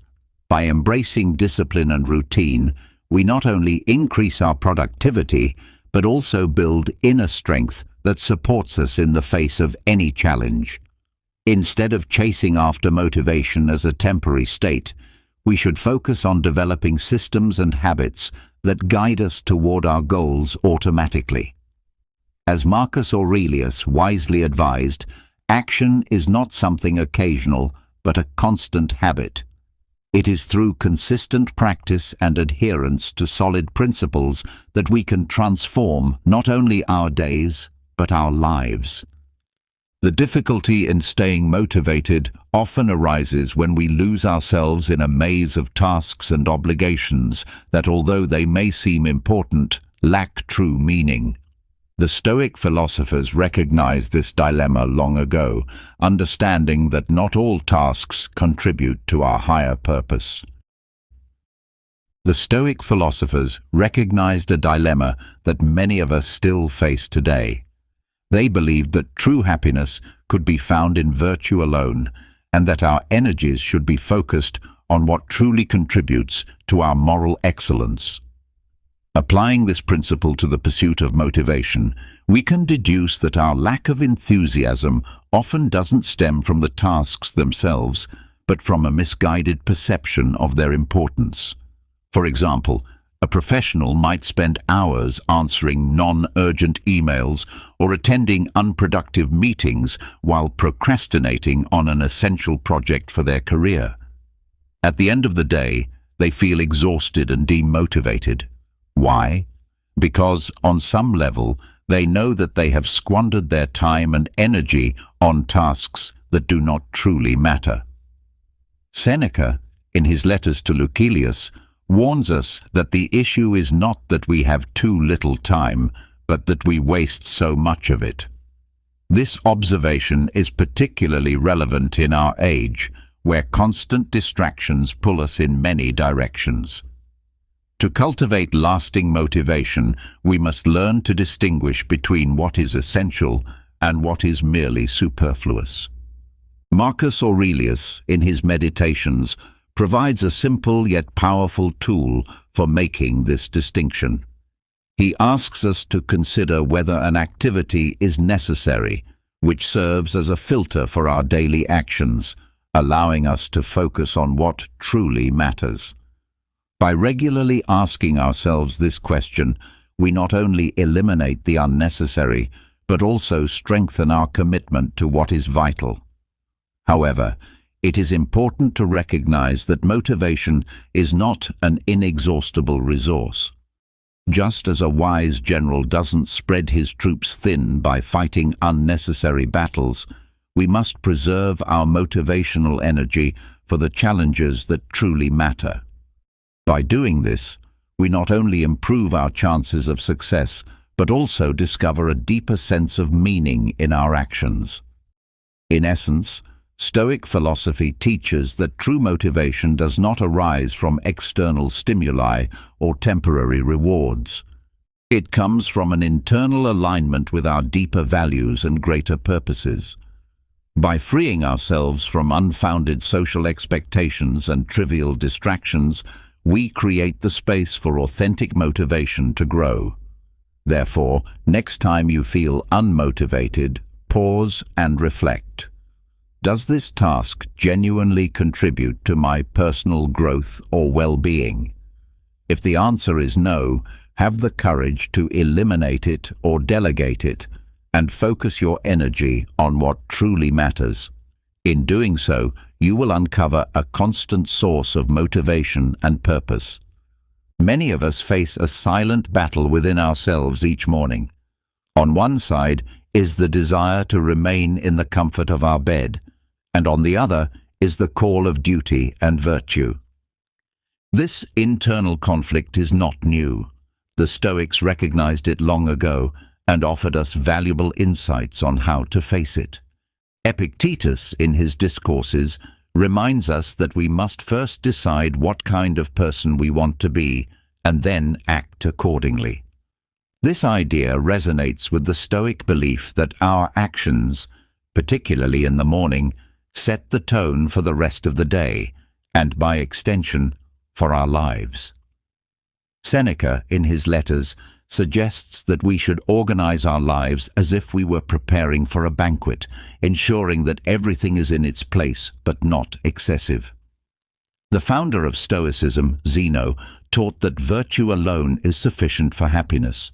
By embracing discipline and routine, we not only increase our productivity, but also build inner strength that supports us in the face of any challenge. Instead of chasing after motivation as a temporary state, we should focus on developing systems and habits that guide us toward our goals automatically. As Marcus Aurelius wisely advised, action is not something occasional, but a constant habit. It is through consistent practice and adherence to solid principles that we can transform not only our days, but our lives. The difficulty in staying motivated often arises when we lose ourselves in a maze of tasks and obligations that, although they may seem important, lack true meaning. The Stoic philosophers recognized this dilemma long ago, understanding that not all tasks contribute to our higher purpose. The Stoic philosophers recognized a dilemma that many of us still face today. They believed that true happiness could be found in virtue alone, and that our energies should be focused on what truly contributes to our moral excellence. Applying this principle to the pursuit of motivation, we can deduce that our lack of enthusiasm often doesn't stem from the tasks themselves, but from a misguided perception of their importance. For example, a professional might spend hours answering non-urgent emails or attending unproductive meetings while procrastinating on an essential project for their career. At the end of the day, they feel exhausted and demotivated. Why? Because, on some level, they know that they have squandered their time and energy on tasks that do not truly matter. Seneca, in his letters to Lucilius, warns us that the issue is not that we have too little time, but that we waste so much of it. This observation is particularly relevant in our age, where constant distractions pull us in many directions. To cultivate lasting motivation, we must learn to distinguish between what is essential and what is merely superfluous. Marcus Aurelius, in his Meditations, provides a simple yet powerful tool for making this distinction. He asks us to consider whether an activity is necessary, which serves as a filter for our daily actions, allowing us to focus on what truly matters. By regularly asking ourselves this question, we not only eliminate the unnecessary, but also strengthen our commitment to what is vital. However, it is important to recognize that motivation is not an inexhaustible resource. Just as a wise general doesn't spread his troops thin by fighting unnecessary battles, we must preserve our motivational energy for the challenges that truly matter. By doing this, we not only improve our chances of success, but also discover a deeper sense of meaning in our actions. In essence, Stoic philosophy teaches that true motivation does not arise from external stimuli or temporary rewards. It comes from an internal alignment with our deeper values and greater purposes. By freeing ourselves from unfounded social expectations and trivial distractions, we create the space for authentic motivation to grow. Therefore, next time you feel unmotivated, pause and reflect. Does this task genuinely contribute to my personal growth or well-being? If the answer is no, have the courage to eliminate it or delegate it, and focus your energy on what truly matters. In doing so, you will uncover a constant source of motivation and purpose. Many of us face a silent battle within ourselves each morning. On one side is the desire to remain in the comfort of our bed, and on the other is the call of duty and virtue. This internal conflict is not new. The Stoics recognized it long ago and offered us valuable insights on how to face it. Epictetus, in his discourses, reminds us that we must first decide what kind of person we want to be and then act accordingly. This idea resonates with the Stoic belief that our actions, particularly in the morning, set the tone for the rest of the day, and by extension, for our lives. Seneca, in his letters, suggests that we should organize our lives as if we were preparing for a banquet, ensuring that everything is in its place but not excessive. The founder of Stoicism, Zeno, taught that virtue alone is sufficient for happiness.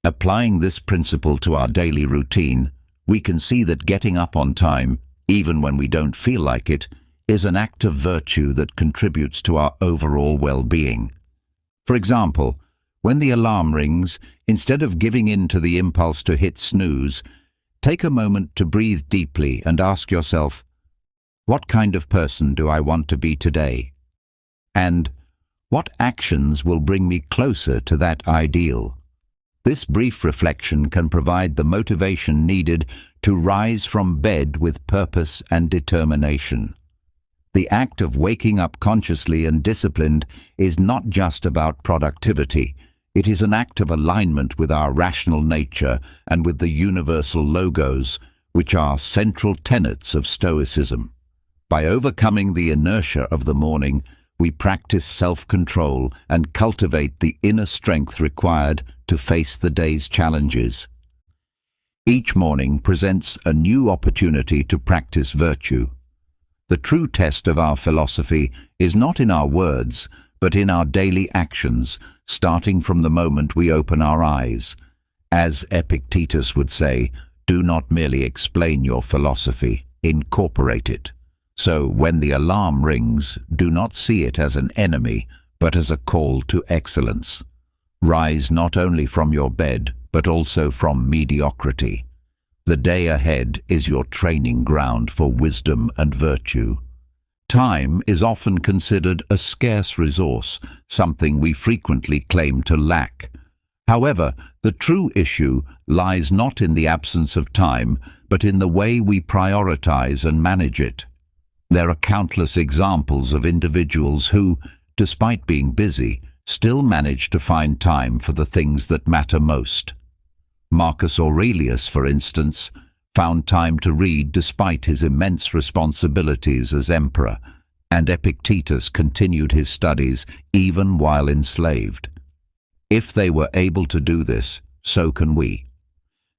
Applying this principle to our daily routine, we can see that getting up on time, even when we don't feel like it, is an act of virtue that contributes to our overall well-being. For example, When the alarm rings, instead of giving in to the impulse to hit snooze, take a moment to breathe deeply and ask yourself, what kind of person do I want to be today? And what actions will bring me closer to that ideal? This brief reflection can provide the motivation needed to rise from bed with purpose and determination. The act of waking up consciously and disciplined is not just about productivity. It is an act of alignment with our rational nature and with the universal logos, which are central tenets of Stoicism. By overcoming the inertia of the morning, we practice self-control and cultivate the inner strength required to face the day's challenges. Each morning presents a new opportunity to practice virtue. The true test of our philosophy is not in our words, but in our daily actions, starting from the moment we open our eyes. As Epictetus would say, do not merely explain your philosophy, incorporate it. So when the alarm rings, do not see it as an enemy, but as a call to excellence. Rise not only from your bed, but also from mediocrity. The day ahead is your training ground for wisdom and virtue. Time is often considered a scarce resource, something we frequently claim to lack. However, the true issue lies not in the absence of time, but in the way we prioritize and manage it. There are countless examples of individuals who, despite being busy, still manage to find time for the things that matter most. Marcus Aurelius, for instance, found time to read despite his immense responsibilities as emperor, and Epictetus continued his studies even while enslaved. If they were able to do this, so can we.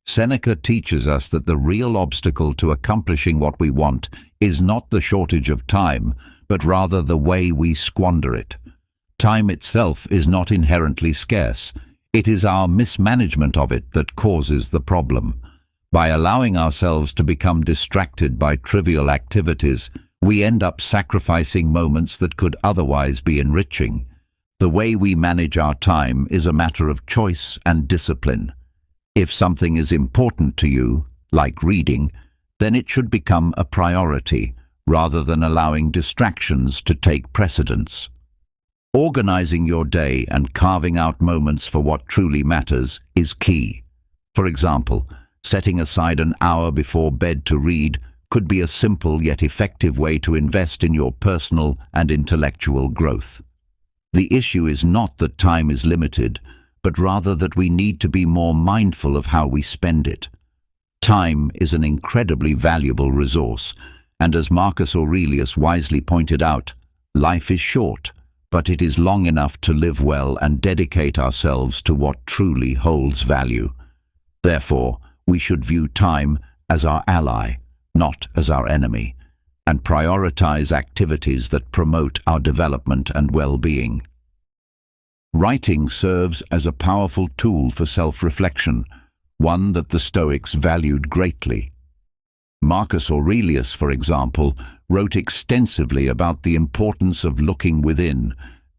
Seneca teaches us that the real obstacle to accomplishing what we want is not the shortage of time, but rather the way we squander it. Time itself is not inherently scarce. It is our mismanagement of it that causes the problem. By allowing ourselves to become distracted by trivial activities, we end up sacrificing moments that could otherwise be enriching. The way we manage our time is a matter of choice and discipline. If something is important to you, like reading, then it should become a priority, rather than allowing distractions to take precedence. Organizing your day and carving out moments for what truly matters is key. For example, setting aside an hour before bed to read could be a simple yet effective way to invest in your personal and intellectual growth. The issue is not that time is limited, but rather that we need to be more mindful of how we spend it. Time is an incredibly valuable resource, and as Marcus Aurelius wisely pointed out, life is short, but it is long enough to live well and dedicate ourselves to what truly holds value. Therefore, we should view time as our ally, not as our enemy, and prioritize activities that promote our development and well-being. Writing serves as a powerful tool for self-reflection, one that the Stoics valued greatly. Marcus Aurelius, for example, wrote extensively about the importance of looking within,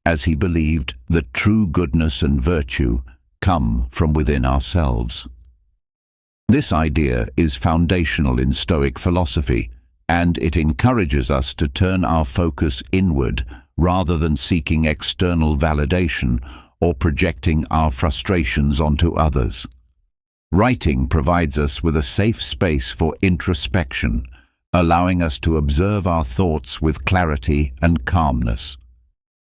as he believed that true goodness and virtue come from within ourselves. This idea is foundational in Stoic philosophy, and it encourages us to turn our focus inward rather than seeking external validation or projecting our frustrations onto others. Writing provides us with a safe space for introspection, allowing us to observe our thoughts with clarity and calmness.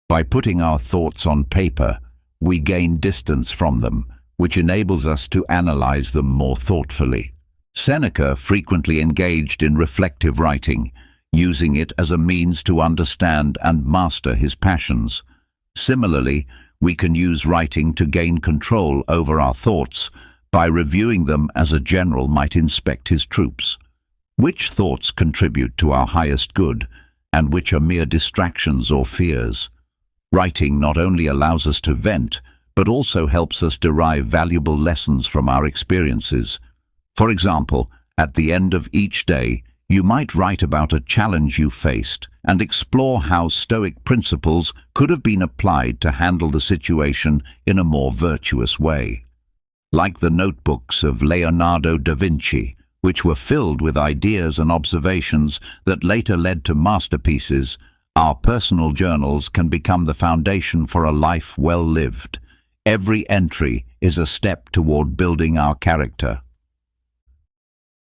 By putting our thoughts on paper, we gain distance from them, which enables us to analyze them more thoughtfully. Seneca frequently engaged in reflective writing, using it as a means to understand and master his passions. Similarly, we can use writing to gain control over our thoughts by reviewing them as a general might inspect his troops. Which thoughts contribute to our highest good, and which are mere distractions or fears? Writing not only allows us to vent, but also helps us derive valuable lessons from our experiences. For example, at the end of each day, You might write about a challenge you faced and explore how Stoic principles could have been applied to handle the situation in a more virtuous way. Like the notebooks of Leonardo da Vinci, which were filled with ideas and observations that later led to masterpieces, our personal journals can become the foundation for a life well lived. Every entry is a step toward building our character.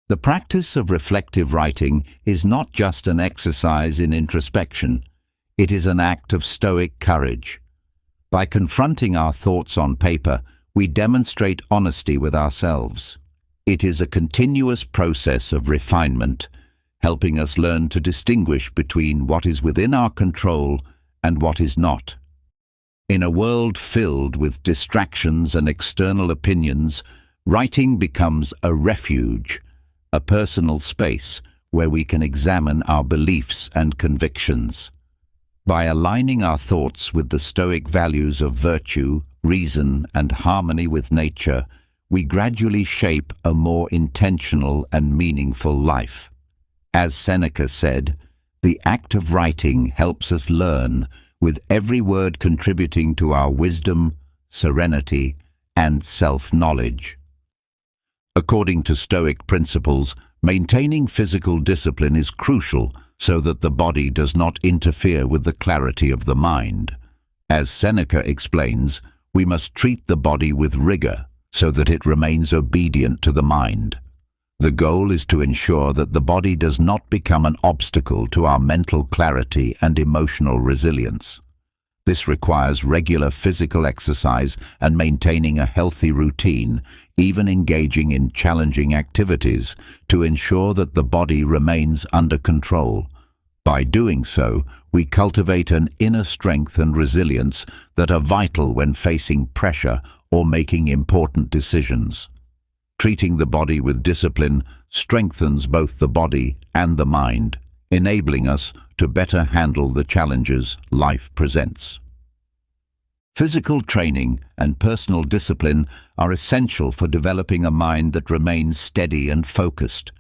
The practice of reflective writing is not just an exercise in introspection. It is an act of Stoic courage. By confronting our thoughts on paper, we demonstrate honesty with ourselves. It is a continuous process of refinement, helping us learn to distinguish between what is within our control and what is not. In a world filled with distractions and external opinions, writing becomes a refuge, a personal space where we can examine our beliefs and convictions. By aligning our thoughts with the Stoic values of virtue, reason, and harmony with nature, we gradually shape a more intentional and meaningful life. As Seneca said, the act of writing helps us learn, with every word contributing to our wisdom, serenity, and self-knowledge. According to Stoic principles, maintaining physical discipline is crucial so that the body does not interfere with the clarity of the mind. As Seneca explains, we must treat the body with rigor so that it remains obedient to the mind. The goal is to ensure that the body does not become an obstacle to our mental clarity and emotional resilience. This requires regular physical exercise and maintaining a healthy routine, even engaging in challenging activities, to ensure that the body remains under control. By doing so, we cultivate an inner strength and resilience that are vital when facing pressure or making important decisions. Treating the body with discipline strengthens both the body and the mind, enabling us to better handle the challenges life presents. Physical training and personal discipline are essential for developing a mind that remains steady and focused,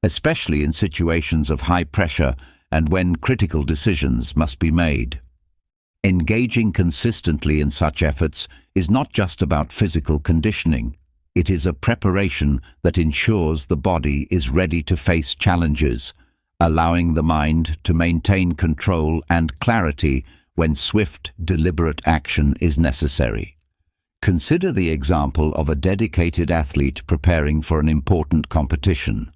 especially in situations of high pressure and when critical decisions must be made. Engaging consistently in such efforts is not just about physical conditioning. It is a preparation that ensures the body is ready to face challenges, allowing the mind to maintain control and clarity when swift, deliberate action is necessary. Consider the example of a dedicated athlete preparing for an important competition.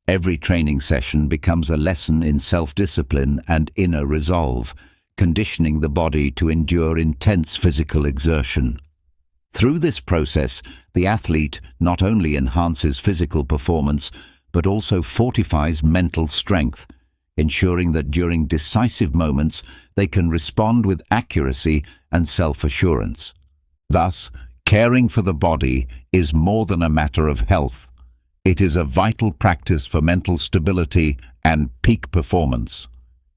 Every training session becomes a lesson in self-discipline and inner resolve, conditioning the body to endure intense physical exertion. Through this process, the athlete not only enhances physical performance, but also fortifies mental strength, ensuring that during decisive moments they can respond with accuracy and self-assurance. Thus, caring for the body is more than a matter of health. It is a vital practice for mental stability and peak performance.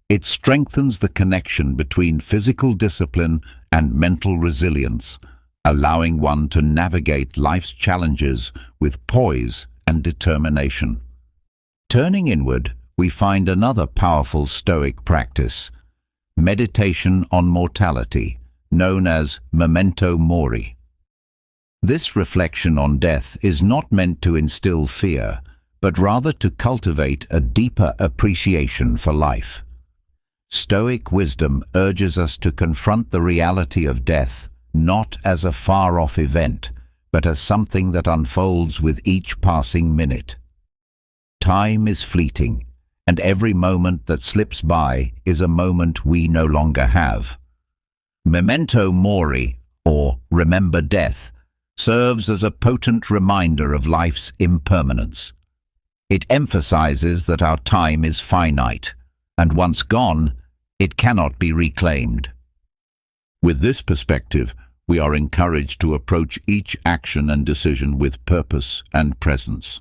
It strengthens the connection between physical discipline and mental resilience, allowing one to navigate life's challenges with poise and determination. Turning inward, we find another powerful Stoic practice, meditation on mortality, known as memento mori. This reflection on death is not meant to instill fear, but rather to cultivate a deeper appreciation for life. Stoic wisdom urges us to confront the reality of death not as a far-off event, but as something that unfolds with each passing minute. Time is fleeting, and every moment that slips by is a moment we no longer have. Memento mori, or remember death, serves as a potent reminder of life's impermanence. It emphasizes that our time is finite, and once gone, it cannot be reclaimed. With this perspective, we are encouraged to approach each action and decision with purpose and presence.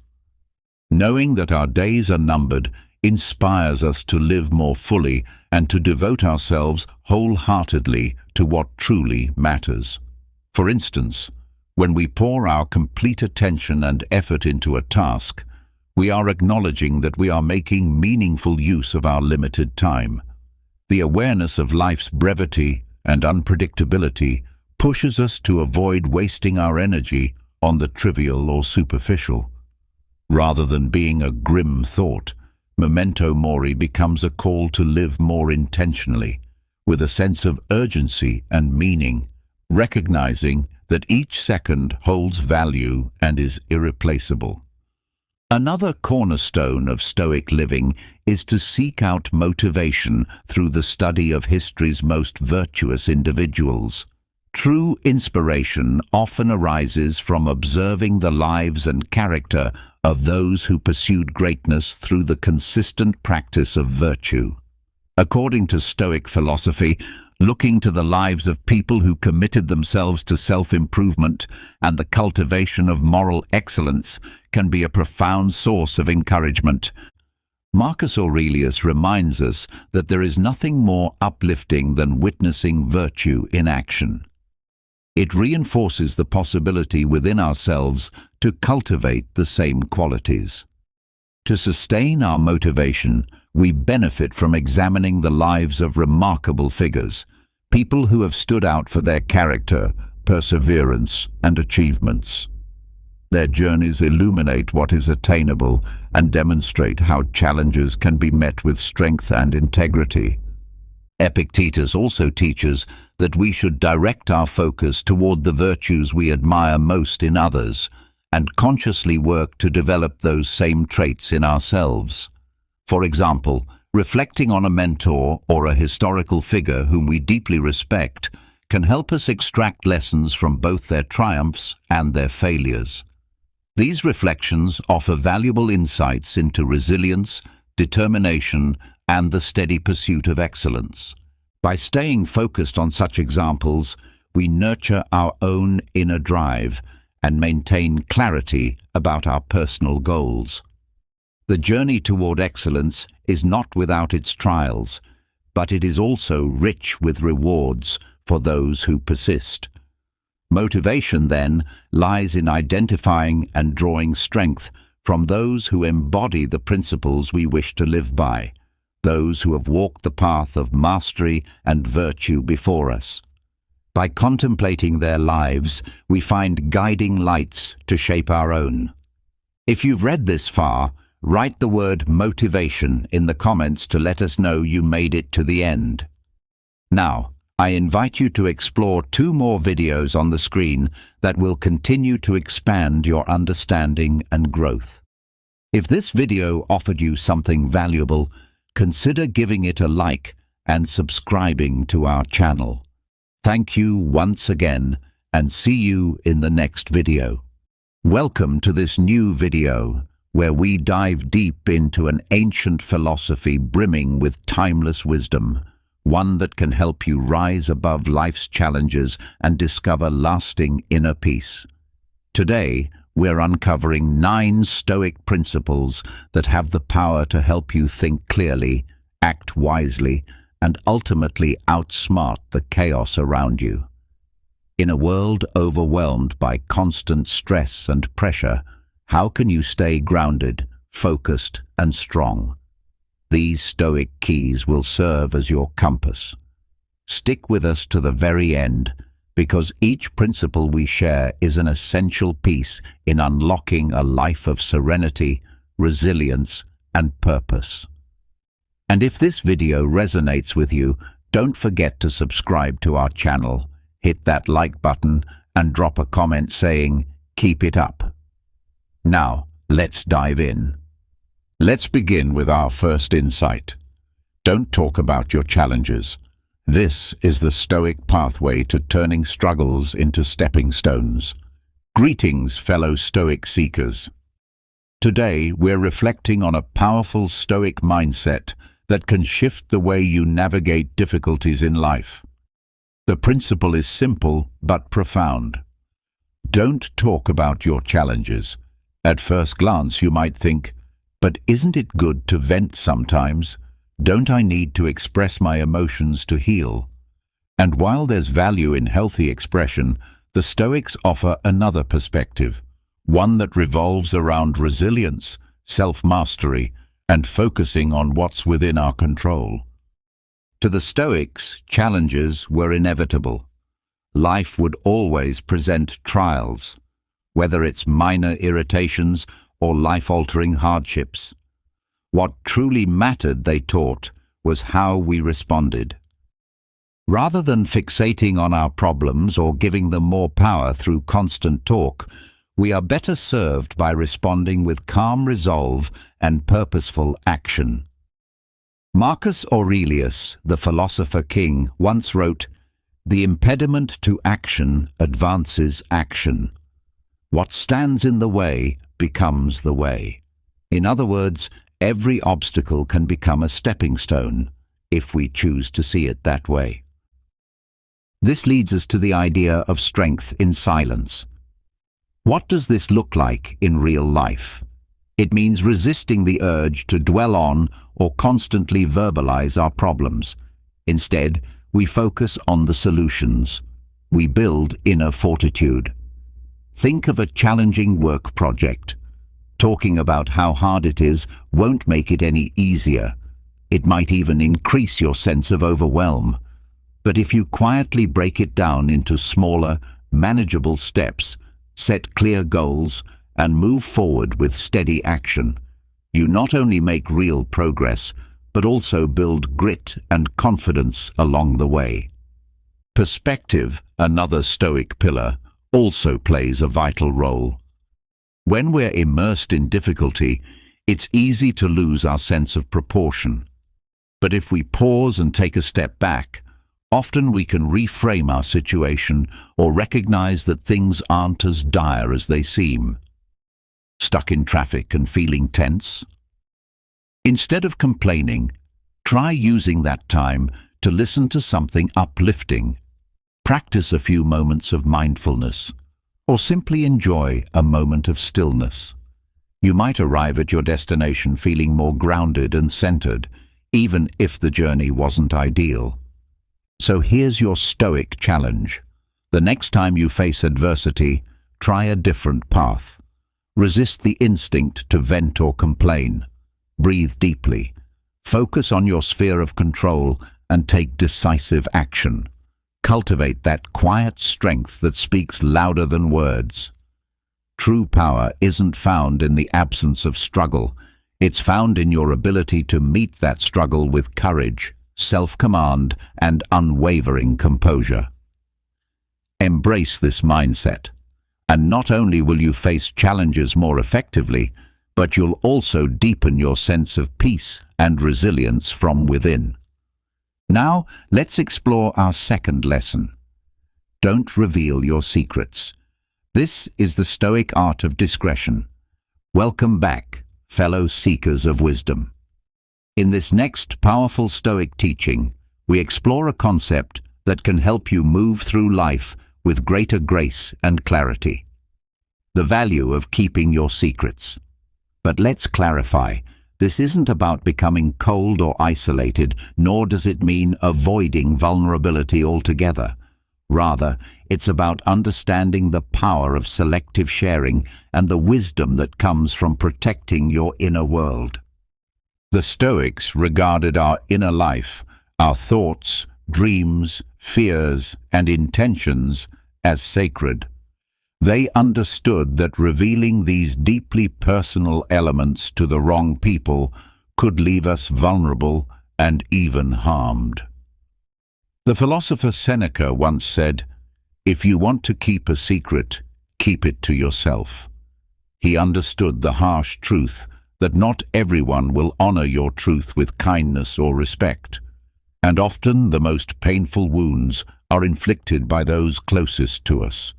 Knowing that our days are numbered inspires us to live more fully and to devote ourselves wholeheartedly to what truly matters. For instance, when we pour our complete attention and effort into a task, we are acknowledging that we are making meaningful use of our limited time. The awareness of life's brevity and unpredictability pushes us to avoid wasting our energy on the trivial or superficial. Rather than being a grim thought, memento mori becomes a call to live more intentionally, with a sense of urgency and meaning, recognizing that each second holds value and is irreplaceable. Another cornerstone of Stoic living is to seek out motivation through the study of history's most virtuous individuals. True inspiration often arises from observing the lives and character of those who pursued greatness through the consistent practice of virtue. According to Stoic philosophy, looking to the lives of people who committed themselves to self-improvement and the cultivation of moral excellence can be a profound source of encouragement. Marcus Aurelius reminds us that there is nothing more uplifting than witnessing virtue in action. It reinforces the possibility within ourselves to cultivate the same qualities. To sustain our motivation, we benefit from examining the lives of remarkable figures, people who have stood out for their character, perseverance, and achievements. Their journeys illuminate what is attainable and demonstrate how challenges can be met with strength and integrity. Epictetus also teaches that we should direct our focus toward the virtues we admire most in others and consciously work to develop those same traits in ourselves. For example, reflecting on a mentor or a historical figure whom we deeply respect can help us extract lessons from both their triumphs and their failures. These reflections offer valuable insights into resilience, determination, and the steady pursuit of excellence. By staying focused on such examples, we nurture our own inner drive and maintain clarity about our personal goals. The journey toward excellence is not without its trials, but it is also rich with rewards for those who persist. Motivation, then, lies in identifying and drawing strength from those who embody the principles we wish to live by, those who have walked the path of mastery and virtue before us. By contemplating their lives, we find guiding lights to shape our own. If you've read this far, write the word motivation in the comments to let us know you made it to the end. Now, I invite you to explore 2 more videos on the screen that will continue to expand your understanding and growth. If this video offered you something valuable, consider giving it a like and subscribing to our channel. Thank you once again, and see you in the next video. Welcome to this new video, where we dive deep into an ancient philosophy brimming with timeless wisdom, one that can help you rise above life's challenges and discover lasting inner peace. Today, we're uncovering 9 Stoic principles that have the power to help you think clearly, act wisely, and ultimately outsmart the chaos around you. In a world overwhelmed by constant stress and pressure, how can you stay grounded, focused, and strong? These Stoic keys will serve as your compass. Stick with us to the very end, because each principle we share is an essential piece in unlocking a life of serenity, resilience, and purpose. And if this video resonates with you, don't forget to subscribe to our channel, hit that like button, and drop a comment saying, "Keep it up." Now, let's dive in. Let's begin with our first insight. Don't talk about your challenges. This is the Stoic pathway to turning struggles into stepping stones. Greetings, fellow Stoic seekers. Today, we're reflecting on a powerful Stoic mindset that can shift the way you navigate difficulties in life. The principle is simple but profound. Don't talk about your challenges. At first glance, you might think, but isn't it good to vent sometimes? Don't I need to express my emotions to heal? And while there's value in healthy expression, the Stoics offer another perspective, one that revolves around resilience, self-mastery, and focusing on what's within our control. To the Stoics, challenges were inevitable. Life would always present trials, whether it's minor irritations or life-altering hardships. What truly mattered, they taught, was how we responded. Rather than fixating on our problems or giving them more power through constant talk, we are better served by responding with calm resolve and purposeful action. Marcus Aurelius, the philosopher king, once wrote, "The impediment to action advances action. What stands in the way becomes the way." In other words, every obstacle can become a stepping stone, if we choose to see it that way. This leads us to the idea of strength in silence. What does this look like in real life? It means resisting the urge to dwell on or constantly verbalize our problems. Instead, we focus on the solutions. We build inner fortitude. Think of a challenging work project. Talking about how hard it is won't make it any easier. It might even increase your sense of overwhelm. But if you quietly break it down into smaller, manageable steps, set clear goals, and move forward with steady action, you not only make real progress, but also build grit and confidence along the way. Perspective, another Stoic pillar, also plays a vital role. When we're immersed in difficulty, it's easy to lose our sense of proportion. But if we pause and take a step back, often we can reframe our situation or recognize that things aren't as dire as they seem. Stuck in traffic and feeling tense? Instead of complaining, try using that time to listen to something uplifting. Practice a few moments of mindfulness, or simply enjoy a moment of stillness. You might arrive at your destination feeling more grounded and centered, even if the journey wasn't ideal. So here's your Stoic challenge. The next time you face adversity, try a different path. Resist the instinct to vent or complain. Breathe deeply. Focus on your sphere of control and take decisive action. Cultivate that quiet strength that speaks louder than words. True power isn't found in the absence of struggle. It's found in your ability to meet that struggle with courage, self-command, and unwavering composure. Embrace this mindset, and not only will you face challenges more effectively, but you'll also deepen your sense of peace and resilience from within. Now, let's explore our second lesson. Don't reveal your secrets. This is the Stoic art of discretion. Welcome back, fellow seekers of wisdom. In this next powerful Stoic teaching, we explore a concept that can help you move through life with greater grace and clarity. The value of keeping your secrets. But let's clarify, this isn't about becoming cold or isolated, nor does it mean avoiding vulnerability altogether. Rather, it's about understanding the power of selective sharing and the wisdom that comes from protecting your inner world. The Stoics regarded our inner life, our thoughts, dreams, fears, and intentions as sacred. They understood that revealing these deeply personal elements to the wrong people could leave us vulnerable and even harmed. The philosopher Seneca once said, "If you want to keep a secret, keep it to yourself." He understood the harsh truth that not everyone will honor your truth with kindness or respect, and often the most painful wounds are inflicted by those closest to us.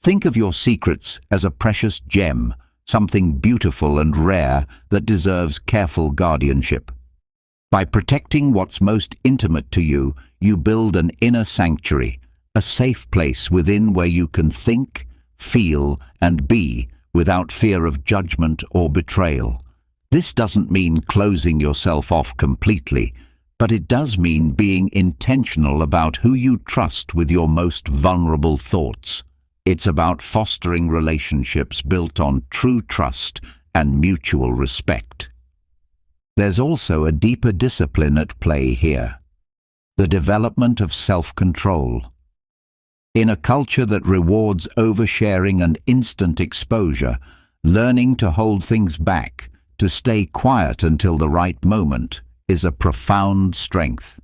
Think of your secrets as a precious gem, something beautiful and rare that deserves careful guardianship. By protecting what's most intimate to you, you build an inner sanctuary, a safe place within where you can think, feel, and be without fear of judgment or betrayal. This doesn't mean closing yourself off completely, but it does mean being intentional about who you trust with your most vulnerable thoughts. It's about fostering relationships built on true trust and mutual respect. There's also a deeper discipline at play here: the development of self-control. In a culture that rewards oversharing and instant exposure, learning to hold things back, to stay quiet until the right moment, is a profound strength.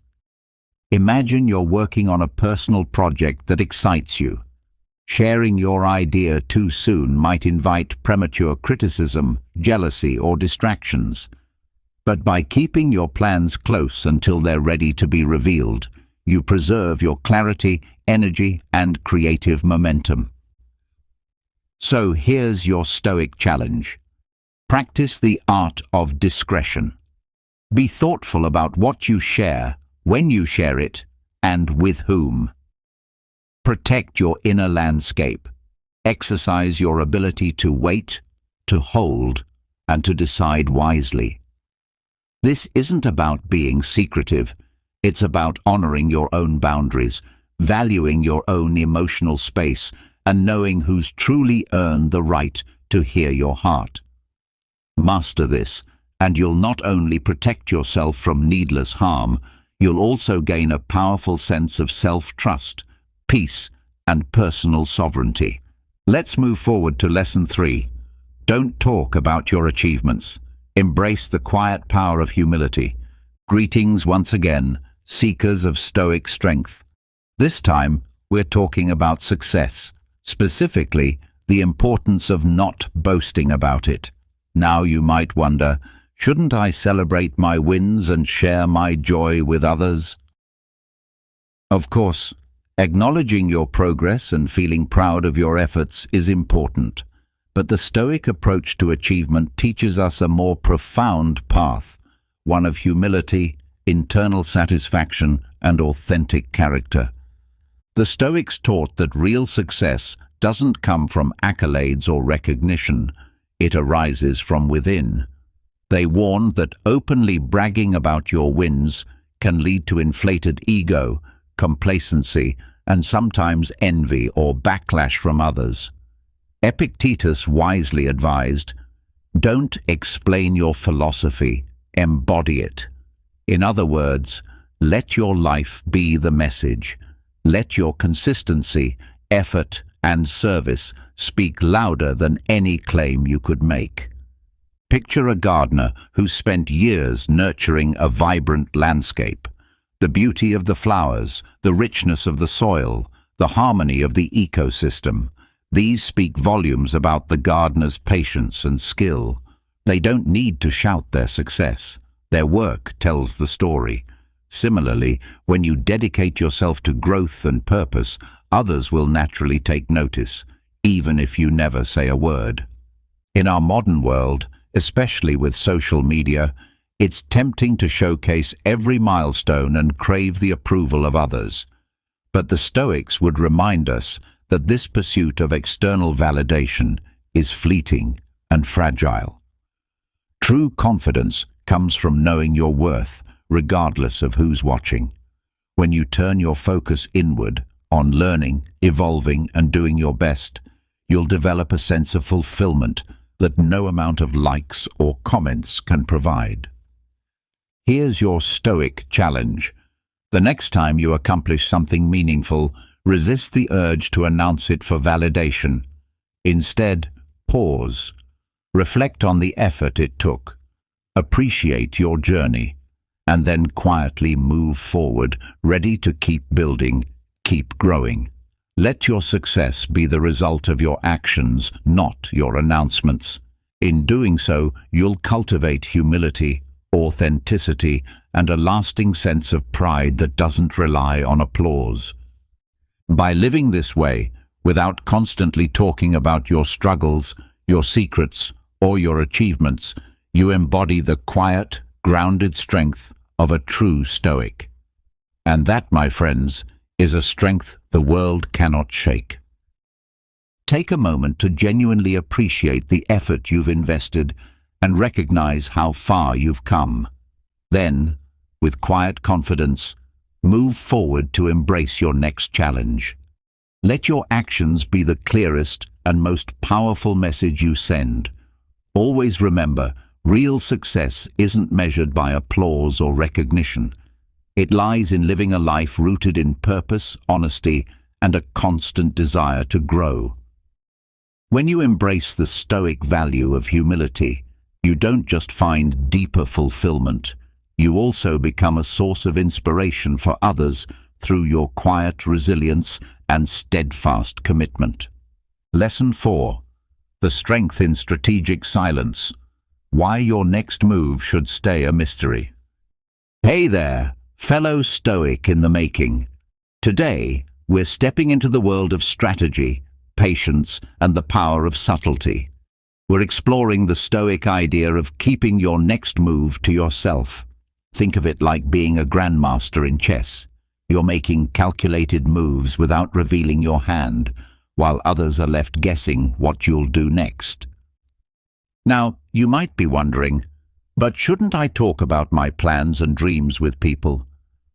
Imagine you're working on a personal project that excites you. Sharing your idea too soon might invite premature criticism, jealousy, or distractions. But by keeping your plans close until they're ready to be revealed, you preserve your clarity, energy, and creative momentum. So here's your Stoic challenge. Practice the art of discretion. Be thoughtful about what you share, when you share it, and with whom. Protect your inner landscape. Exercise your ability to wait, to hold, and to decide wisely. This isn't about being secretive. It's about honoring your own boundaries, valuing your own emotional space, and knowing who's truly earned the right to hear your heart. Master this, and you'll not only protect yourself from needless harm, you'll also gain a powerful sense of self-trust, peace, and personal sovereignty. Let's move forward to Lesson 3. Don't talk about your achievements. Embrace the quiet power of humility. Greetings once again, seekers of Stoic strength. This time, we're talking about success, specifically the importance of not boasting about it. Now you might wonder, shouldn't I celebrate my wins and share my joy with others? Of course, acknowledging your progress and feeling proud of your efforts is important, but the Stoic approach to achievement teaches us a more profound path, one of humility, internal satisfaction, and authentic character. The Stoics taught that real success doesn't come from accolades or recognition. It arises from within. They warned that openly bragging about your wins can lead to inflated ego, complacency, and sometimes envy or backlash from others. Epictetus wisely advised, "Don't explain your philosophy, embody it." In other words, let your life be the message. Let your consistency, effort, and service speak louder than any claim you could make. Picture a gardener who spent years nurturing a vibrant landscape. The beauty of the flowers, the richness of the soil, the harmony of the ecosystem. These speak volumes about the gardener's patience and skill. They don't need to shout their success. Their work tells the story. Similarly, when you dedicate yourself to growth and purpose, others will naturally take notice, even if you never say a word. In our modern world, especially with social media, it's tempting to showcase every milestone and crave the approval of others. But the Stoics would remind us that this pursuit of external validation is fleeting and fragile. True confidence comes from knowing your worth, regardless of who's watching. When you turn your focus inward, on learning, evolving, and doing your best, you'll develop a sense of fulfillment that no amount of likes or comments can provide. Here's your Stoic challenge. The next time you accomplish something meaningful, resist the urge to announce it for validation. Instead, pause. Reflect on the effort it took. Appreciate your journey, and then quietly move forward, ready to keep building, keep growing. Let your success be the result of your actions, not your announcements. In doing so, you'll cultivate humility, authenticity, and a lasting sense of pride that doesn't rely on applause. By living this way, without constantly talking about your struggles, your secrets, or your achievements, you embody the quiet, grounded strength of a true Stoic. And that, my friends, is a strength the world cannot shake. Take a moment to genuinely appreciate the effort you've invested and recognize how far you've come. Then, with quiet confidence, move forward to embrace your next challenge. Let your actions be the clearest and most powerful message you send. Always remember, real success isn't measured by applause or recognition. It lies in living a life rooted in purpose, honesty, and a constant desire to grow. When you embrace the Stoic value of humility, you don't just find deeper fulfillment, you also become a source of inspiration for others through your quiet resilience and steadfast commitment. Lesson 4. The strength in strategic silence. Why your next move should stay a mystery. Hey there, fellow Stoic in the making. Today, we're stepping into the world of strategy, patience, and the power of subtlety. We're exploring the Stoic idea of keeping your next move to yourself. Think of it like being a grandmaster in chess. You're making calculated moves without revealing your hand, while others are left guessing what you'll do next. Now, you might be wondering, but shouldn't I talk about my plans and dreams with people?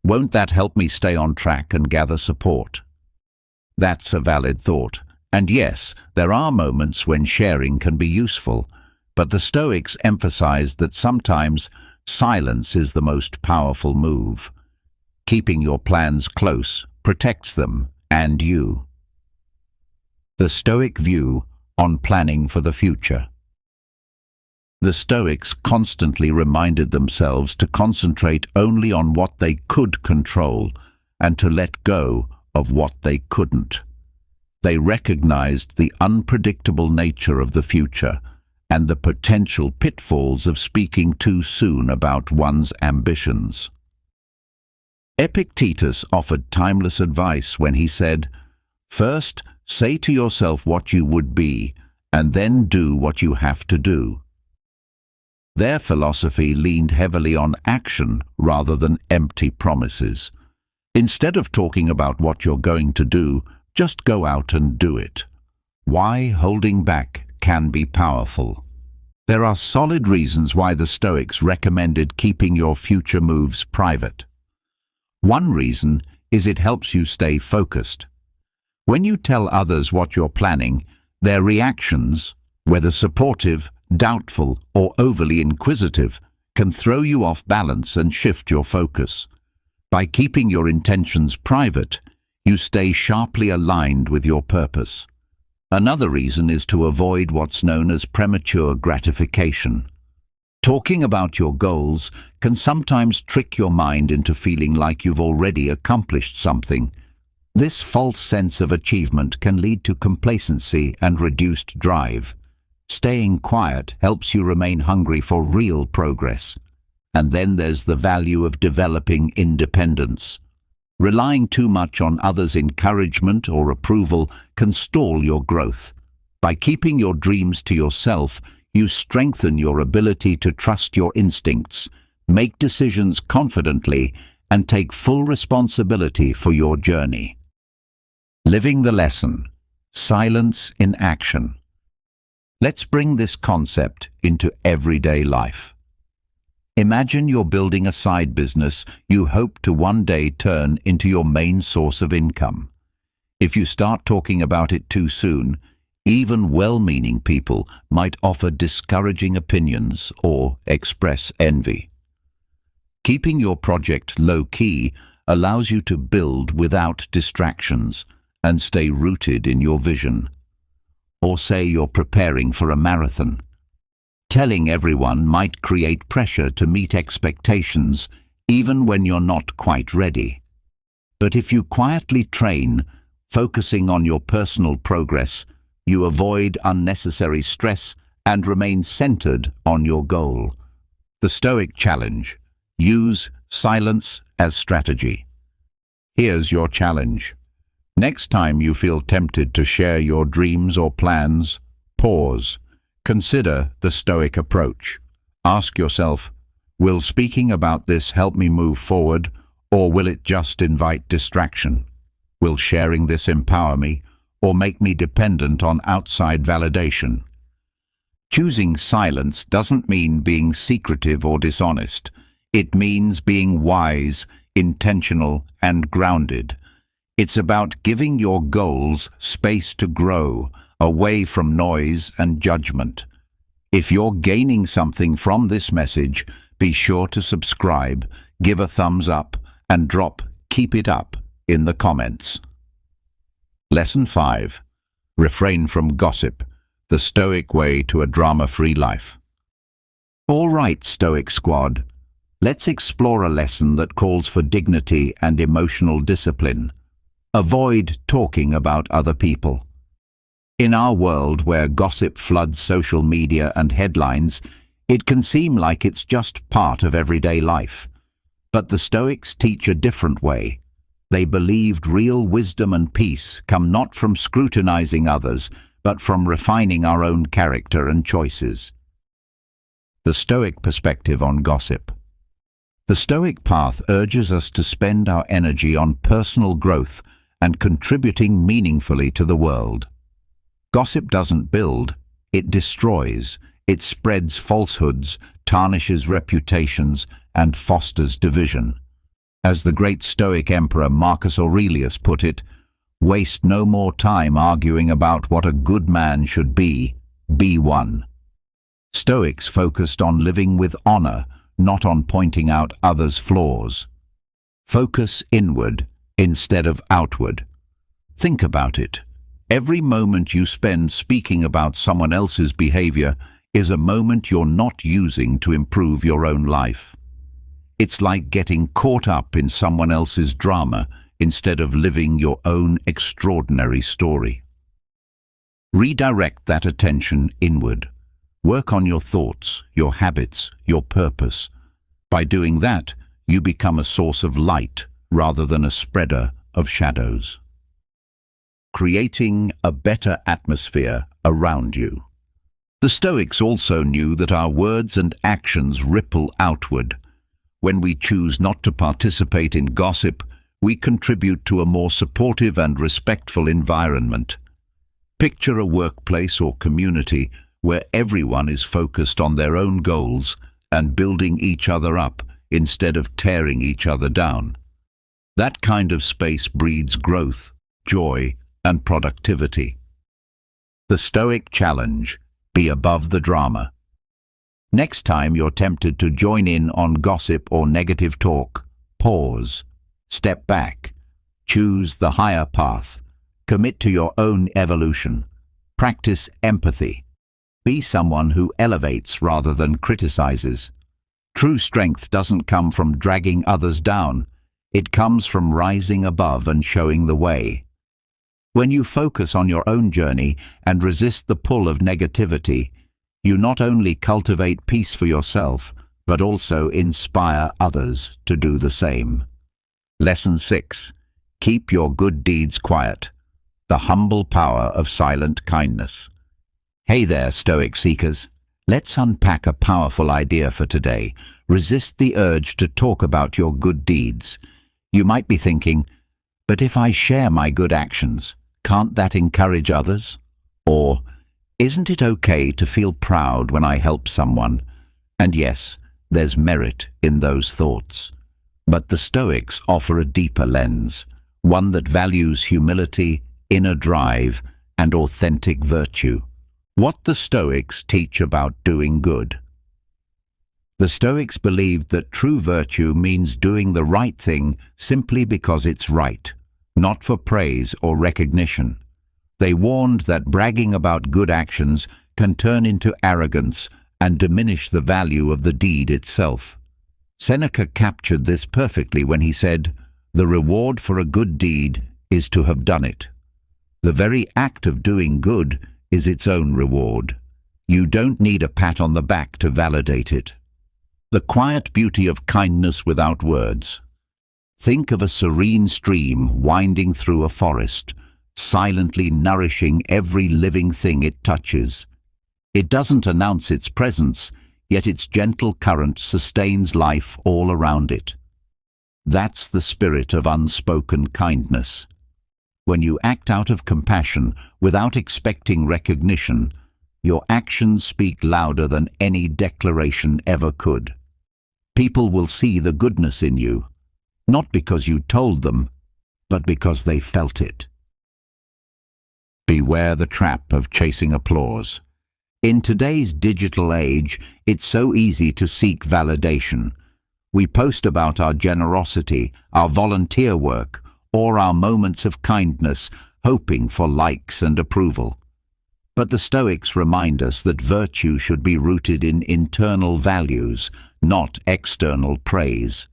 Won't that help me stay on track and gather support? That's a valid thought. And yes, there are moments when sharing can be useful, but the Stoics emphasize that sometimes silence is the most powerful move. Keeping your plans close protects them and you. The Stoic view on planning for the future. The Stoics constantly reminded themselves to concentrate only on what they could control and to let go of what they couldn't. They recognized the unpredictable nature of the future and the potential pitfalls of speaking too soon about one's ambitions. Epictetus offered timeless advice when he said, "First, say to yourself what you would be, and then do what you have to do." Their philosophy leaned heavily on action rather than empty promises. Instead of talking about what you're going to do, just go out and do it. Why holding back can be powerful. There are solid reasons why the Stoics recommended keeping your future moves private. One reason is it helps you stay focused. When you tell others what you're planning, their reactions, whether supportive, doubtful, or overly inquisitive, can throw you off balance and shift your focus. By keeping your intentions private, you stay sharply aligned with your purpose. Another reason is to avoid what's known as premature gratification. Talking about your goals can sometimes trick your mind into feeling like you've already accomplished something. This false sense of achievement can lead to complacency and reduced drive. Staying quiet helps you remain hungry for real progress. And then there's the value of developing independence. Relying too much on others' encouragement or approval can stall your growth. By keeping your dreams to yourself, you strengthen your ability to trust your instincts, make decisions confidently, and take full responsibility for your journey. Living the lesson. Silence in action. Let's bring this concept into everyday life. Imagine you're building a side business you hope to one day turn into your main source of income. If you start talking about it too soon, even well-meaning people might offer discouraging opinions or express envy. Keeping your project low-key allows you to build without distractions and stay rooted in your vision. Or say you're preparing for a marathon. Telling everyone might create pressure to meet expectations even when you're not quite ready. But if you quietly train, focusing on your personal progress, you avoid unnecessary stress and remain centered on your goal. The Stoic challenge. Use silence as strategy. Here's your challenge. Next time you feel tempted to share your dreams or plans, pause. Consider the Stoic approach. Ask yourself, will speaking about this help me move forward, or will it just invite distraction? Will sharing this empower me, or make me dependent on outside validation? Choosing silence doesn't mean being secretive or dishonest. It means being wise, intentional, and grounded. It's about giving your goals space to grow, away from noise and judgment. If you're gaining something from this message, be sure to subscribe, give a thumbs up, and drop "Keep it up" in the comments. Lesson 5. Refrain from gossip, the Stoic way to a drama-free life. All right, Stoic squad, let's explore a lesson that calls for dignity and emotional discipline. Avoid talking about other people. In our world where gossip floods social media and headlines, it can seem like it's just part of everyday life. But the Stoics teach a different way. They believed real wisdom and peace come not from scrutinizing others, but from refining our own character and choices. The Stoic perspective on gossip. The Stoic path urges us to spend our energy on personal growth and contributing meaningfully to the world. Gossip doesn't build, it destroys. It spreads falsehoods, tarnishes reputations, and fosters division. As the great Stoic emperor Marcus Aurelius put it, "Waste no more time arguing about what a good man should be one." Stoics focused on living with honor, not on pointing out others' flaws. Focus inward instead of outward. Think about it. Every moment you spend speaking about someone else's behavior is a moment you're not using to improve your own life. It's like getting caught up in someone else's drama instead of living your own extraordinary story. Redirect that attention inward. Work on your thoughts, your habits, your purpose. By doing that, you become a source of light rather than a spreader of shadows. Creating a better atmosphere around you. The Stoics also knew that our words and actions ripple outward. When we choose not to participate in gossip, we contribute to a more supportive and respectful environment. Picture a workplace or community where everyone is focused on their own goals and building each other up instead of tearing each other down. That kind of space breeds growth, joy, and productivity. The Stoic challenge: be above the drama. Next time you're tempted to join in on gossip or negative talk, pause, step back, choose the higher path, commit to your own evolution, practice empathy, be someone who elevates rather than criticizes. True strength doesn't come from dragging others down, it comes from rising above and showing the way. When you focus on your own journey and resist the pull of negativity, you not only cultivate peace for yourself, but also inspire others to do the same. Lesson 6. Keep your good deeds quiet. The humble power of silent kindness. Hey there, Stoic seekers. Let's unpack a powerful idea for today. Resist the urge to talk about your good deeds. You might be thinking, but if I share my good actions, can't that encourage others? Or, isn't it okay to feel proud when I help someone? And yes, there's merit in those thoughts. But the Stoics offer a deeper lens, one that values humility, inner drive, and authentic virtue. What the Stoics teach about doing good. The Stoics believed that true virtue means doing the right thing simply because it's right, not for praise or recognition. They warned that bragging about good actions can turn into arrogance and diminish the value of the deed itself. Seneca captured this perfectly when he said, "The reward for a good deed is to have done it." The very act of doing good is its own reward. You don't need a pat on the back to validate it. The quiet beauty of kindness without words. Think of a serene stream winding through a forest, silently nourishing every living thing it touches. It doesn't announce its presence, yet its gentle current sustains life all around it. That's the spirit of unspoken kindness. When you act out of compassion without expecting recognition, your actions speak louder than any declaration ever could. People will see the goodness in you, not because you told them, but because they felt it. Beware the trap of chasing applause. In today's digital age, it's so easy to seek validation. We post about our generosity, our volunteer work, or our moments of kindness, hoping for likes and approval. But the Stoics remind us that virtue should be rooted in internal values, not external praise.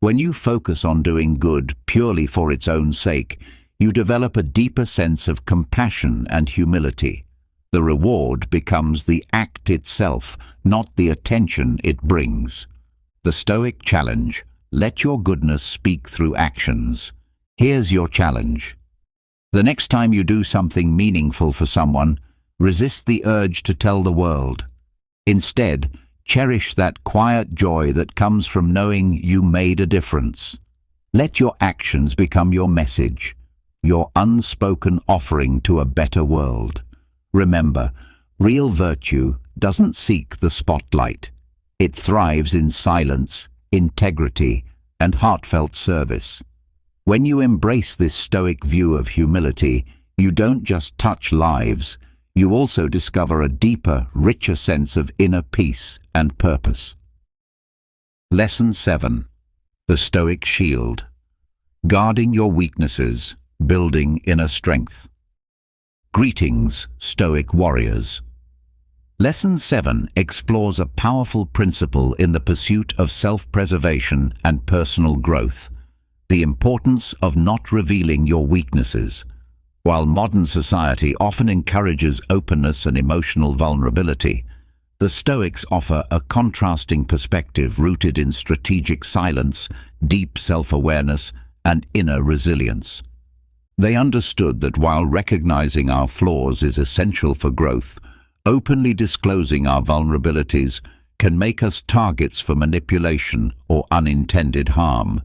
When you focus on doing good purely for its own sake, you develop a deeper sense of compassion and humility. The reward becomes the act itself, not the attention it brings. The Stoic challenge: let your goodness speak through actions. Here's your challenge. The next time you do something meaningful for someone, resist the urge to tell the world. Instead, cherish that quiet joy that comes from knowing you made a difference. Let your actions become your message, your unspoken offering to a better world. Remember, real virtue doesn't seek the spotlight. It thrives in silence, integrity, and heartfelt service. When you embrace this Stoic view of humility, you don't just touch lives, you also discover a deeper, richer sense of inner peace and purpose. Lesson 7. The Stoic Shield. Guarding your weaknesses, building inner strength. Greetings, Stoic warriors. Lesson 7 explores a powerful principle in the pursuit of self-preservation and personal growth: the importance of not revealing your weaknesses. While modern society often encourages openness and emotional vulnerability, the Stoics offer a contrasting perspective rooted in strategic silence, deep self-awareness, and inner resilience. They understood that while recognizing our flaws is essential for growth, openly disclosing our vulnerabilities can make us targets for manipulation or unintended harm.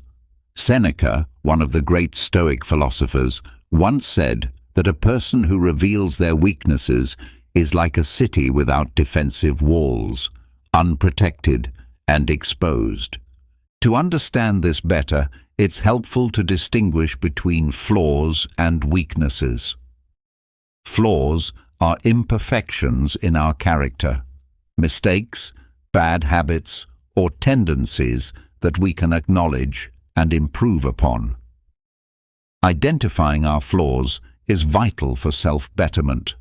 Seneca, one of the great Stoic philosophers, once said that a person who reveals their weaknesses is like a city without defensive walls, unprotected and exposed. To understand this better, it's helpful to distinguish between flaws and weaknesses. Flaws are imperfections in our character, mistakes, bad habits, or tendencies that we can acknowledge and improve upon. Identifying our flaws is vital for self-betterment.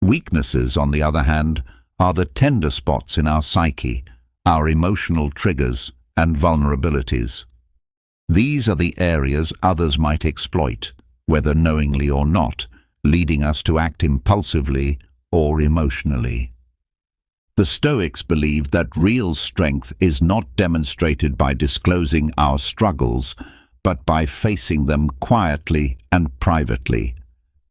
Weaknesses, on the other hand, are the tender spots in our psyche, our emotional triggers and vulnerabilities. These are the areas others might exploit, whether knowingly or not, leading us to act impulsively or emotionally. The Stoics believed that real strength is not demonstrated by disclosing our struggles, but by facing them quietly and privately.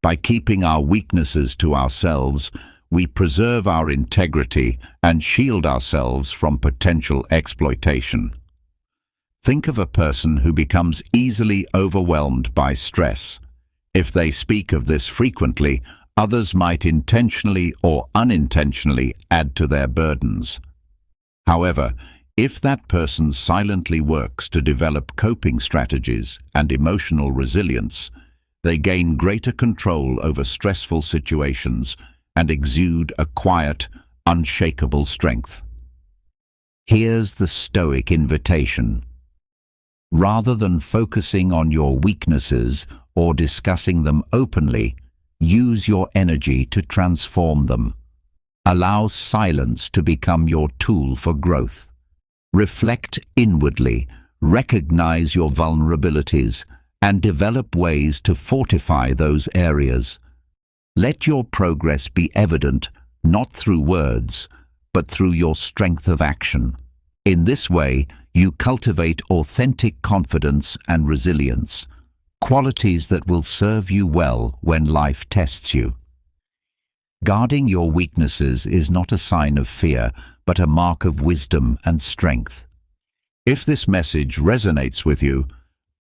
By keeping our weaknesses to ourselves, we preserve our integrity and shield ourselves from potential exploitation. Think of a person who becomes easily overwhelmed by stress. If they speak of this frequently, others might intentionally or unintentionally add to their burdens. However, if that person silently works to develop coping strategies and emotional resilience, they gain greater control over stressful situations and exude a quiet, unshakable strength. Here's the Stoic invitation. Rather than focusing on your weaknesses or discussing them openly, use your energy to transform them. Allow silence to become your tool for growth. Reflect inwardly, recognize your vulnerabilities, and develop ways to fortify those areas. Let your progress be evident, not through words, but through your strength of action. In this way, you cultivate authentic confidence and resilience, qualities that will serve you well when life tests you. Guarding your weaknesses is not a sign of fear, but a mark of wisdom and strength. If this message resonates with you,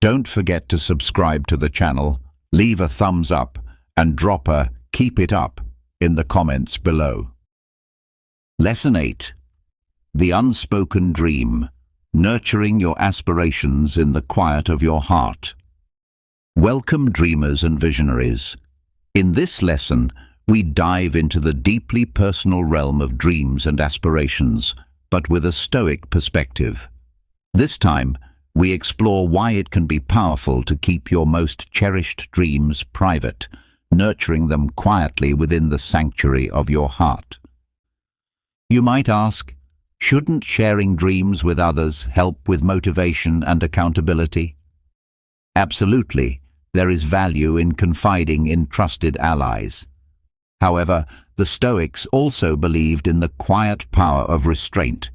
don't forget to subscribe to the channel, leave a thumbs up, and drop a "keep it up" in the comments below. Lesson 8. The Unspoken Dream. Nurturing your aspirations in the quiet of your heart. Welcome, dreamers and visionaries. In this lesson, we dive into the deeply personal realm of dreams and aspirations, but with a Stoic perspective. This time, we explore why it can be powerful to keep your most cherished dreams private, nurturing them quietly within the sanctuary of your heart. You might ask, shouldn't sharing dreams with others help with motivation and accountability? Absolutely, there is value in confiding in trusted allies. However, the Stoics also believed in the quiet power of restraint.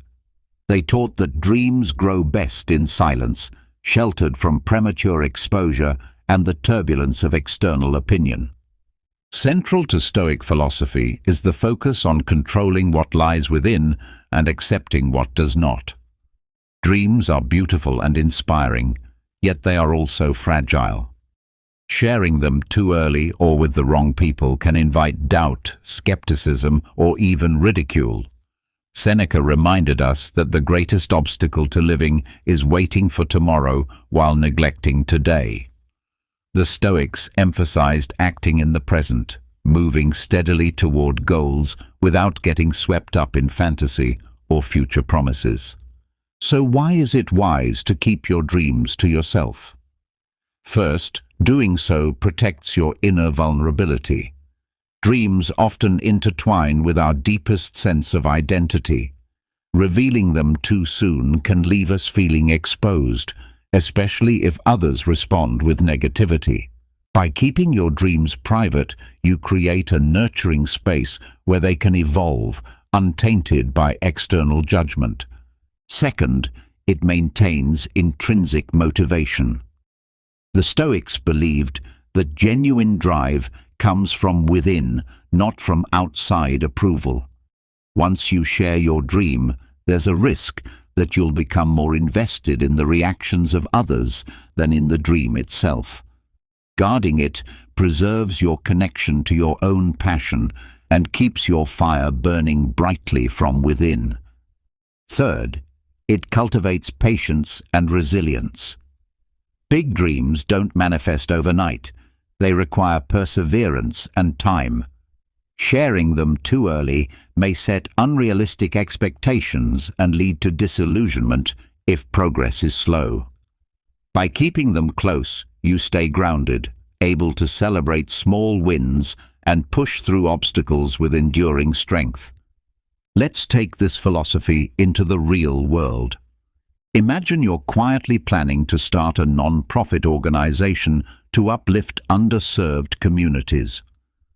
They taught that dreams grow best in silence, sheltered from premature exposure and the turbulence of external opinion. Central to Stoic philosophy is the focus on controlling what lies within and accepting what does not. Dreams are beautiful and inspiring, yet they are also fragile. Sharing them too early or with the wrong people can invite doubt, skepticism, or even ridicule. Seneca reminded us that the greatest obstacle to living is waiting for tomorrow while neglecting today. The Stoics emphasized acting in the present, moving steadily toward goals without getting swept up in fantasy or future promises. So why is it wise to keep your dreams to yourself? First, doing so protects your inner vulnerability. Dreams often intertwine with our deepest sense of identity. Revealing them too soon can leave us feeling exposed, especially if others respond with negativity. By keeping your dreams private, you create a nurturing space where they can evolve, untainted by external judgment. Second, it maintains intrinsic motivation. The Stoics believed that genuine drive comes from within, not from outside approval. Once you share your dream, there's a risk that you'll become more invested in the reactions of others than in the dream itself. Guarding it preserves your connection to your own passion and keeps your fire burning brightly from within. Third, it cultivates patience and resilience. Big dreams don't manifest overnight. They require perseverance and time. Sharing them too early may set unrealistic expectations and lead to disillusionment if progress is slow. By keeping them close, you stay grounded, able to celebrate small wins and push through obstacles with enduring strength. Let's take this philosophy into the real world. Imagine you're quietly planning to start a non-profit organization to uplift underserved communities.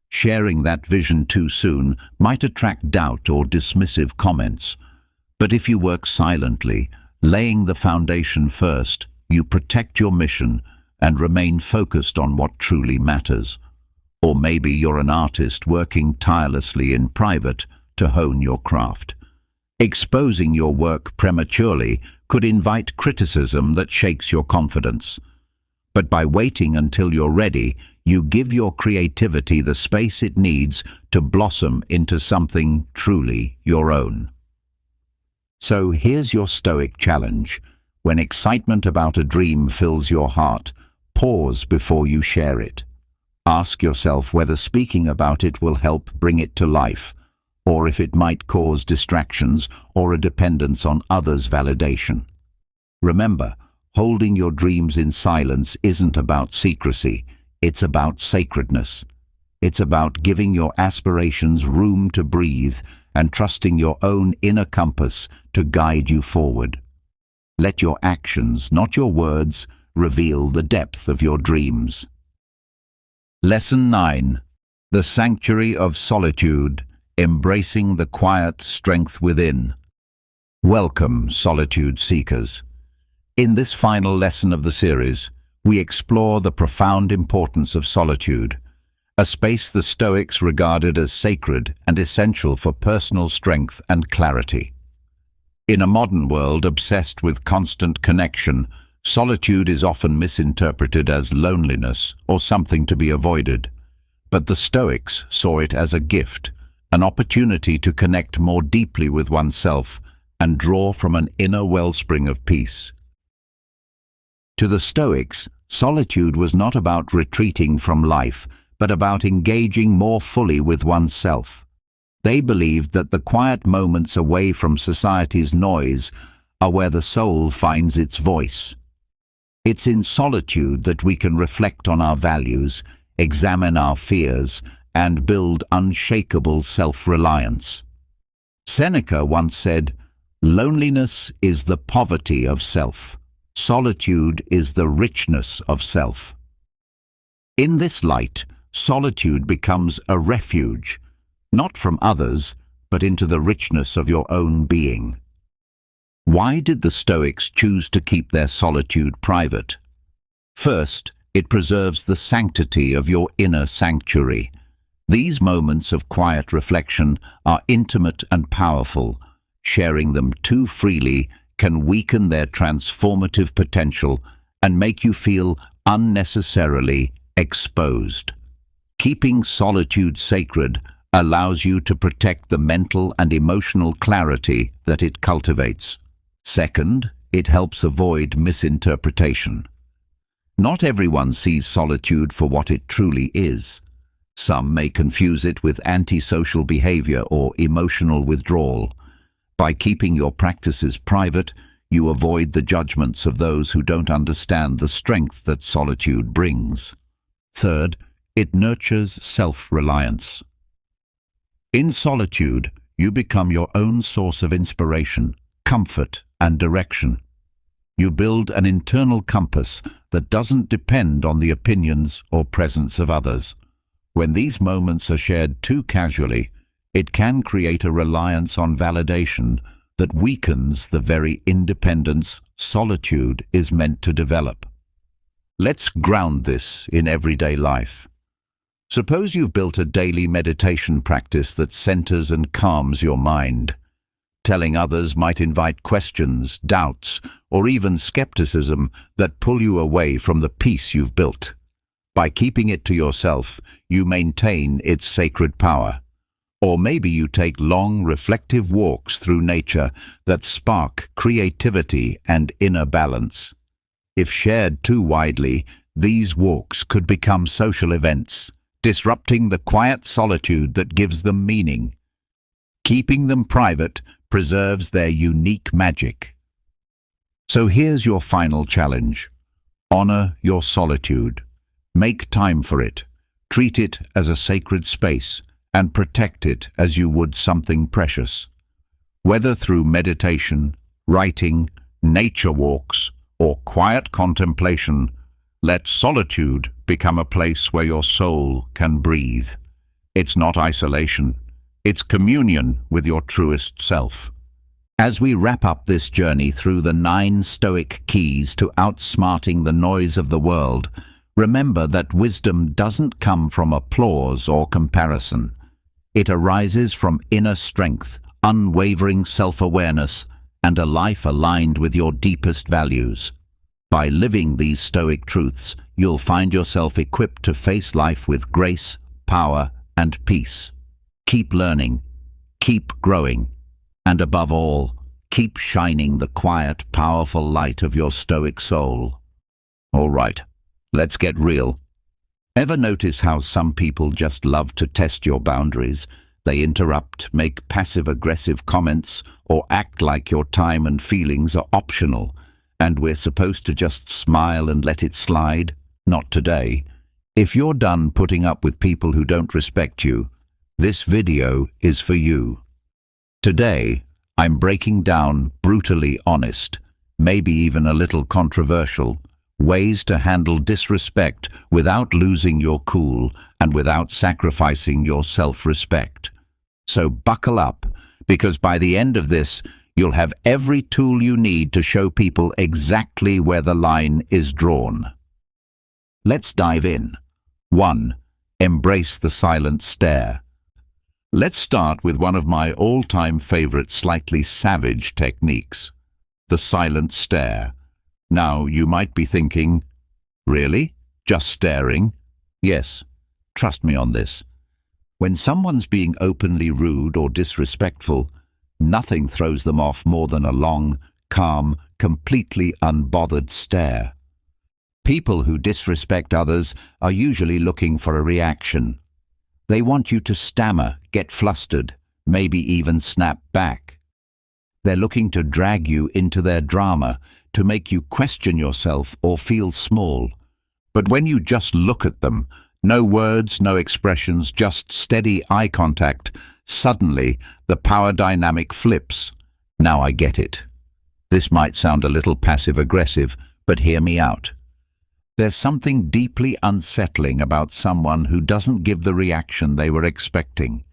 Sharing that vision too soon might attract doubt or dismissive comments. But if you work silently, laying the foundation first, you protect your mission and remain focused on what truly matters. Or maybe you're an artist working tirelessly in private to hone your craft. Exposing your work prematurely could invite criticism that shakes your confidence. But by waiting until you're ready, you give your creativity the space it needs to blossom into something truly your own. So here's your Stoic challenge. When excitement about a dream fills your heart, pause before you share it. Ask yourself whether speaking about it will help bring it to life, or if it might cause distractions or a dependence on others' validation. Remember, holding your dreams in silence isn't about secrecy, it's about sacredness. It's about giving your aspirations room to breathe and trusting your own inner compass to guide you forward. Let your actions, not your words, reveal the depth of your dreams. Lesson 9. The Sanctuary of Solitude, Embracing the Quiet Strength Within. Welcome, Solitude Seekers. In this final lesson of the series, we explore the profound importance of solitude, a space the Stoics regarded as sacred and essential for personal strength and clarity. In a modern world obsessed with constant connection, solitude is often misinterpreted as loneliness or something to be avoided. But the Stoics saw it as a gift, an opportunity to connect more deeply with oneself and draw from an inner wellspring of peace. To the Stoics, solitude was not about retreating from life, but about engaging more fully with oneself. They believed that the quiet moments away from society's noise are where the soul finds its voice. It's in solitude that we can reflect on our values, examine our fears, and build unshakable self-reliance. Seneca once said, "Loneliness is the poverty of self. Solitude is the richness of self." In this light, solitude becomes a refuge, not from others, but into the richness of your own being. Why did the Stoics choose to keep their solitude private? First, it preserves the sanctity of your inner sanctuary. These moments of quiet reflection are intimate and powerful. Sharing them too freely can weaken their transformative potential and make you feel unnecessarily exposed. Keeping solitude sacred allows you to protect the mental and emotional clarity that it cultivates. Second, it helps avoid misinterpretation. Not everyone sees solitude for what it truly is. Some may confuse it with antisocial behavior or emotional withdrawal. By keeping your practices private, you avoid the judgments of those who don't understand the strength that solitude brings. Third, it nurtures self-reliance. In solitude, you become your own source of inspiration, comfort, and direction. You build an internal compass that doesn't depend on the opinions or presence of others. When these moments are shared too casually, it can create a reliance on validation that weakens the very independence solitude is meant to develop. Let's ground this in everyday life. Suppose you've built a daily meditation practice that centers and calms your mind. Telling others might invite questions, doubts, or even skepticism that pull you away from the peace you've built. By keeping it to yourself, you maintain its sacred power. Or maybe you take long, reflective walks through nature that spark creativity and inner balance. If shared too widely, these walks could become social events, disrupting the quiet solitude that gives them meaning. Keeping them private preserves their unique magic. So here's your final challenge. Honor your solitude. Make time for it. Treat it as a sacred space and protect it as you would something precious. Whether through meditation, writing, nature walks, or quiet contemplation, let solitude become a place where your soul can breathe. It's not isolation. It's communion with your truest self. As we wrap up this journey through the 9 Stoic keys to outsmarting the noise of the world, remember that wisdom doesn't come from applause or comparison. It arises from inner strength, unwavering self-awareness, and a life aligned with your deepest values. By living these Stoic truths, you'll find yourself equipped to face life with grace, power, and peace. Keep learning, keep growing, and above all, keep shining the quiet, powerful light of your Stoic soul. All right, let's get real. Ever notice how some people just love to test your boundaries? They interrupt, make passive-aggressive comments, or act like your time and feelings are optional, and we're supposed to just smile and let it slide? Not today. If you're done putting up with people who don't respect you, this video is for you. Today, I'm breaking down brutally honest, maybe even a little controversial, ways to handle disrespect without losing your cool and without sacrificing your self-respect. So buckle up, because by the end of this, you'll have every tool you need to show people exactly where the line is drawn. Let's dive in. 1. Embrace the silent stare. Let's start with one of my all-time favorite slightly savage techniques, the silent stare. Now, you might be thinking, really? Just staring? Yes, trust me on this. When someone's being openly rude or disrespectful, nothing throws them off more than a long, calm, completely unbothered stare. People who disrespect others are usually looking for a reaction. They want you to stammer, get flustered, maybe even snap back. They're looking to drag you into their drama, to make you question yourself or feel small. But when you just look at them, no words, no expressions, just steady eye contact, suddenly the power dynamic flips. Now I get it. This might sound a little passive-aggressive, but hear me out. There's something deeply unsettling about someone who doesn't give the reaction they were expecting.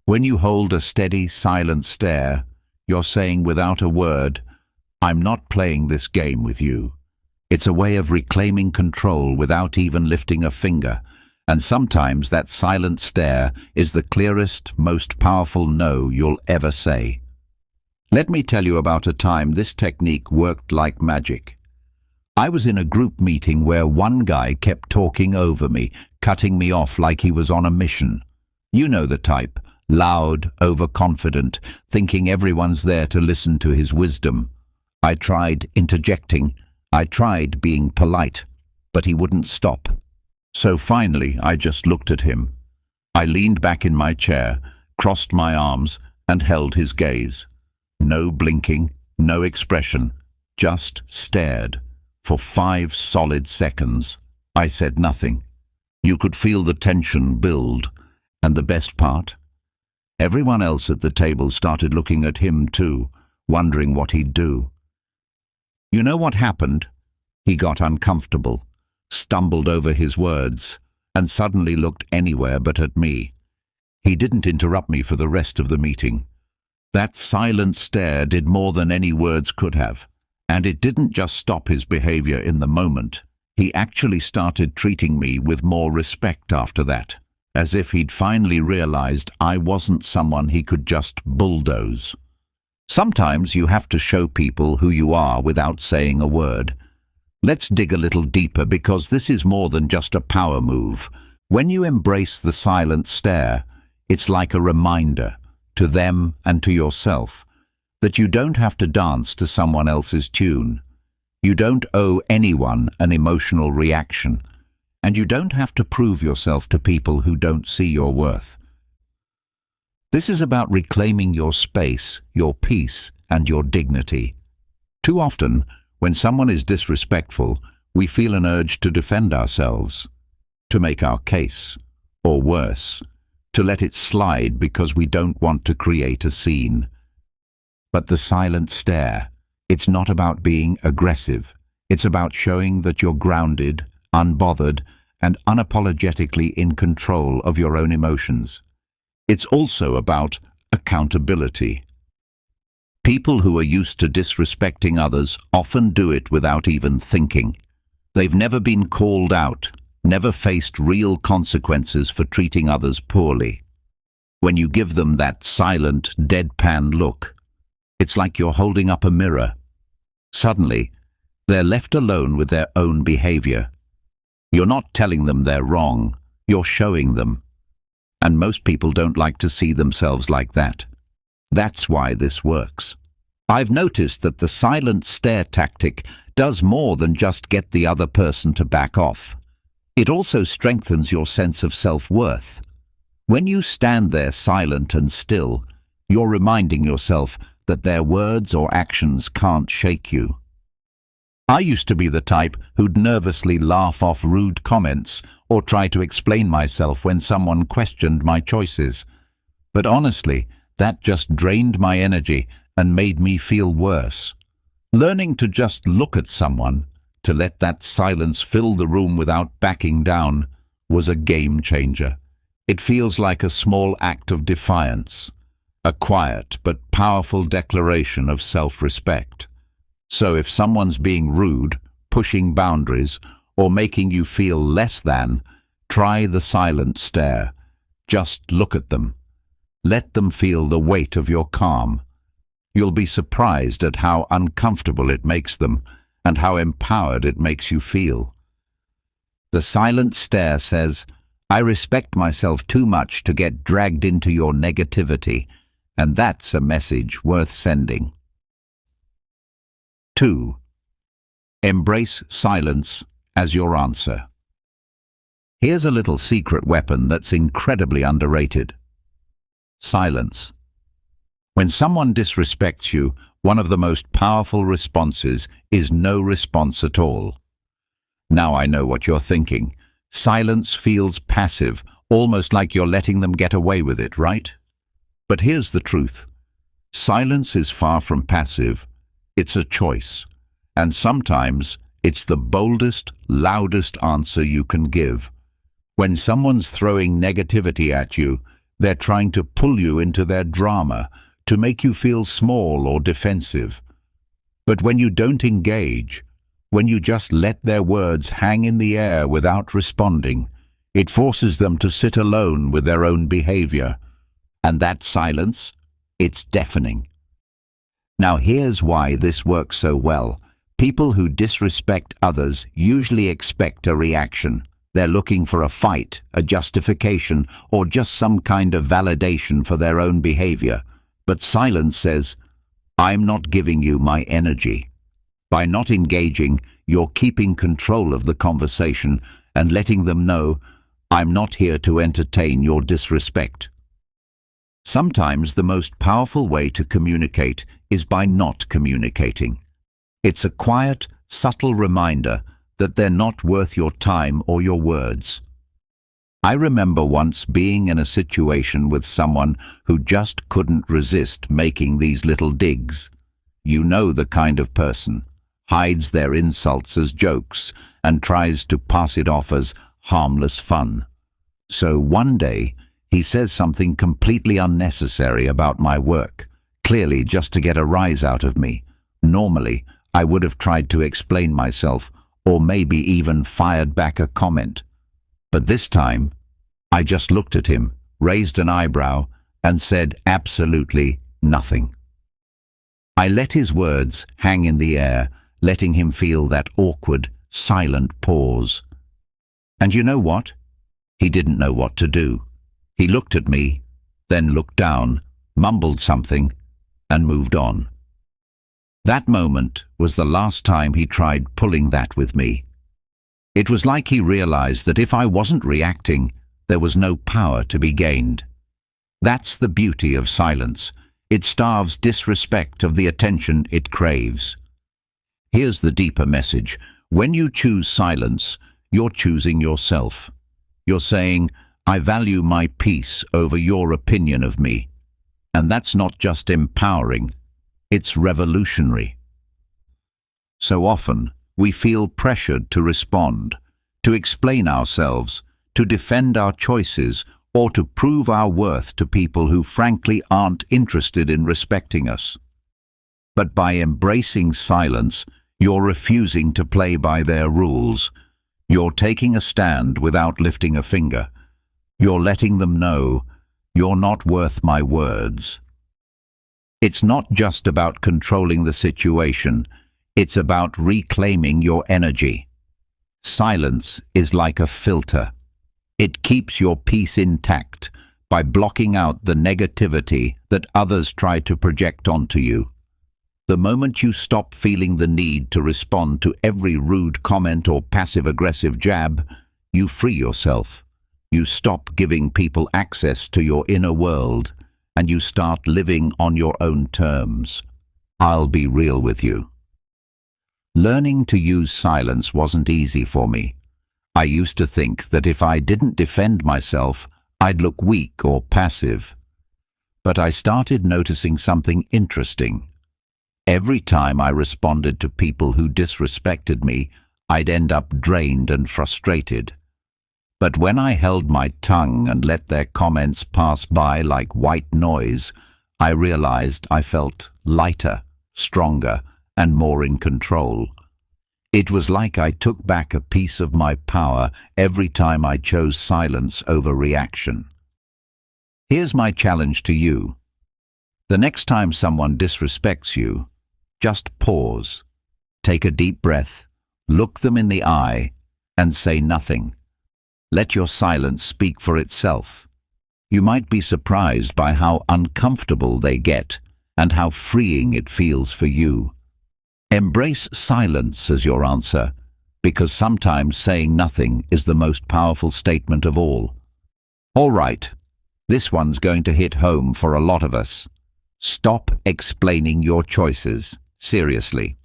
When you hold a steady, silent stare, you're saying without a word, "I'm not playing this game with you." It's a way of reclaiming control without even lifting a finger, and sometimes that silent stare is the clearest, most powerful no you'll ever say. Let me tell you about a time this technique worked like magic. I was in a group meeting where one guy kept talking over me, cutting me off like he was on a mission. You know the type, loud, overconfident, thinking everyone's there to listen to his wisdom. I tried interjecting. I tried being polite, but he wouldn't stop. So finally, I just looked at him. I leaned back in my chair, crossed my arms, and held his gaze. No blinking, no expression, just stared. For 5 solid seconds, I said nothing. You could feel the tension build. And the best part? Everyone else at the table started looking at him too, wondering what he'd do. You know what happened? He got uncomfortable, stumbled over his words, and suddenly looked anywhere but at me. He didn't interrupt me for the rest of the meeting. That silent stare did more than any words could have. And it didn't just stop his behavior in the moment. He actually started treating me with more respect after that, as if he'd finally realized I wasn't someone he could just bulldoze. Sometimes you have to show people who you are without saying a word. Let's dig a little deeper because this is more than just a power move. When you embrace the silent stare, it's like a reminder, to them and to yourself, that you don't have to dance to someone else's tune. You don't owe anyone an emotional reaction, and you don't have to prove yourself to people who don't see your worth. This is about reclaiming your space, your peace, and your dignity. Too often, when someone is disrespectful, we feel an urge to defend ourselves, to make our case, or worse, to let it slide because we don't want to create a scene. But the silent stare, it's not about being aggressive. It's about showing that you're grounded, unbothered, and unapologetically in control of your own emotions. It's also about accountability. People who are used to disrespecting others often do it without even thinking. They've never been called out, never faced real consequences for treating others poorly. When you give them that silent, deadpan look, it's like you're holding up a mirror. Suddenly, they're left alone with their own behavior. You're not telling them they're wrong, you're showing them. And most people don't like to see themselves like that. That's why this works. I've noticed that the silent stare tactic does more than just get the other person to back off. It also strengthens your sense of self-worth. When you stand there silent and still, you're reminding yourself that their words or actions can't shake you. I used to be the type who'd nervously laugh off rude comments or try to explain myself when someone questioned my choices. But honestly, that just drained my energy and made me feel worse. Learning to just look at someone, to let that silence fill the room without backing down, was a game changer. It feels like a small act of defiance. A quiet but powerful declaration of self-respect. So if someone's being rude, pushing boundaries, or making you feel less than, try the silent stare. Just look at them. Let them feel the weight of your calm. You'll be surprised at how uncomfortable it makes them and how empowered it makes you feel. The silent stare says, "I respect myself too much to get dragged into your negativity." And that's a message worth sending. 2. Embrace silence as your answer. Here's a little secret weapon that's incredibly underrated. Silence. When someone disrespects you, one of the most powerful responses is no response at all. Now I know what you're thinking. Silence feels passive, almost like you're letting them get away with it, right? But here's the truth. Silence is far from passive. It's a choice. And sometimes it's the boldest, loudest answer you can give. When someone's throwing negativity at you, they're trying to pull you into their drama, to make you feel small or defensive. But when you don't engage, when you just let their words hang in the air without responding, it forces them to sit alone with their own behavior. And that silence, it's deafening. Now here's why this works so well. People who disrespect others usually expect a reaction. They're looking for a fight, a justification, or just some kind of validation for their own behavior. But silence says, I'm not giving you my energy. By not engaging, you're keeping control of the conversation and letting them know, I'm not here to entertain your disrespect. Sometimes the most powerful way to communicate is by not communicating. It's a quiet, subtle reminder that they're not worth your time or your words. I remember once being in a situation with someone who just couldn't resist making these little digs. You know the kind of person, hides their insults as jokes and tries to pass it off as harmless fun. So one day, he says something completely unnecessary about my work, clearly just to get a rise out of me. Normally, I would have tried to explain myself, or maybe even fired back a comment. But this time, I just looked at him, raised an eyebrow, and said absolutely nothing. I let his words hang in the air, letting him feel that awkward, silent pause. And you know what? He didn't know what to do. He looked at me, then looked down, mumbled something, and moved on. That moment was the last time he tried pulling that with me. It was like he realized that if I wasn't reacting, there was no power to be gained. That's the beauty of silence. It starves disrespect of the attention it craves. Here's the deeper message. When you choose silence, you're choosing yourself. You're saying, I value my peace over your opinion of me. And that's not just empowering, it's revolutionary. So often, we feel pressured to respond, to explain ourselves, to defend our choices, or to prove our worth to people who frankly aren't interested in respecting us. But by embracing silence, you're refusing to play by their rules. You're taking a stand without lifting a finger. You're letting them know, you're not worth my words. It's not just about controlling the situation, it's about reclaiming your energy. Silence is like a filter. It keeps your peace intact by blocking out the negativity that others try to project onto you. The moment you stop feeling the need to respond to every rude comment or passive-aggressive jab, you free yourself. You stop giving people access to your inner world, and you start living on your own terms. I'll be real with you. Learning to use silence wasn't easy for me. I used to think that if I didn't defend myself, I'd look weak or passive. But I started noticing something interesting. Every time I responded to people who disrespected me, I'd end up drained and frustrated. But when I held my tongue and let their comments pass by like white noise, I realized I felt lighter, stronger, and more in control. It was like I took back a piece of my power every time I chose silence over reaction. Here's my challenge to you. The next time someone disrespects you, just pause, take a deep breath, look them in the eye, and say nothing. Let your silence speak for itself. You might be surprised by how uncomfortable they get and how freeing it feels for you. Embrace silence as your answer. because sometimes saying nothing is the most powerful statement of all. All right, this one's going to hit home for a lot of us. Stop explaining your choices. Seriously.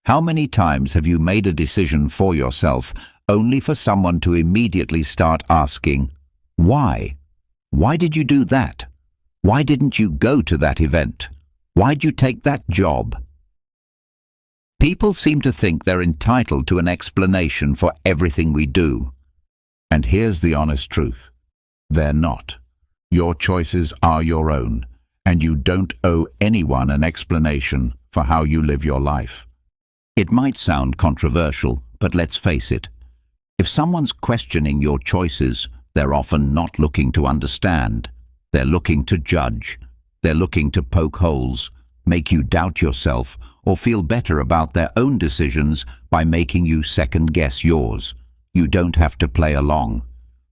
How many times have you made a decision for yourself only for someone to immediately start asking, why? Why did you do that? Why didn't you go to that event? Why'd you take that job? People seem to think they're entitled to an explanation for everything we do. And here's the honest truth. They're not. Your choices are your own, and you don't owe anyone an explanation for how you live your life. It might sound controversial, but let's face it. If someone's questioning your choices, they're often not looking to understand. They're looking to judge. They're looking to poke holes, make you doubt yourself, or feel better about their own decisions by making you second-guess yours. You don't have to play along.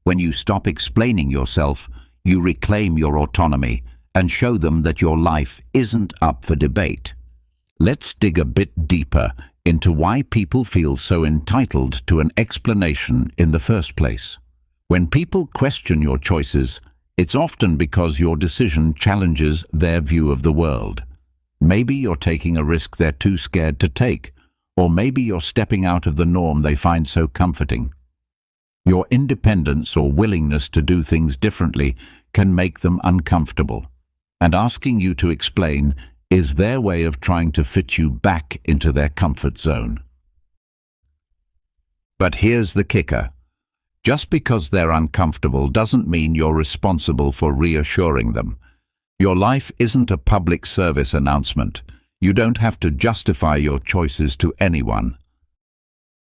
When you stop explaining yourself, you reclaim your autonomy and show them that your life isn't up for debate. Let's dig a bit deeper into why people feel so entitled to an explanation in the first place. When people question your choices, it's often because your decision challenges their view of the world. Maybe you're taking a risk they're too scared to take, or maybe you're stepping out of the norm they find so comforting. Your independence or willingness to do things differently can make them uncomfortable, and asking you to explain is their way of trying to fit you back into their comfort zone. But here's the kicker. Just because they're uncomfortable doesn't mean you're responsible for reassuring them. Your life isn't a public service announcement. You don't have to justify your choices to anyone.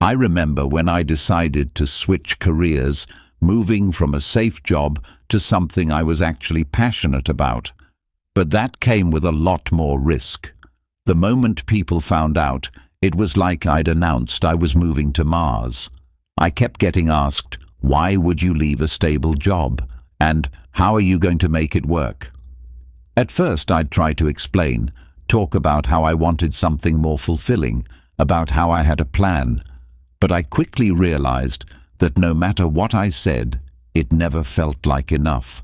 I remember when I decided to switch careers, moving from a safe job to something I was actually passionate about. But that came with a lot more risk. The moment people found out, it was like I'd announced I was moving to Mars. I kept getting asked, why would you leave a stable job? And how are you going to make it work? At first I'd try to explain, talk about how I wanted something more fulfilling, about how I had a plan. But I quickly realized that no matter what I said, it never felt like enough.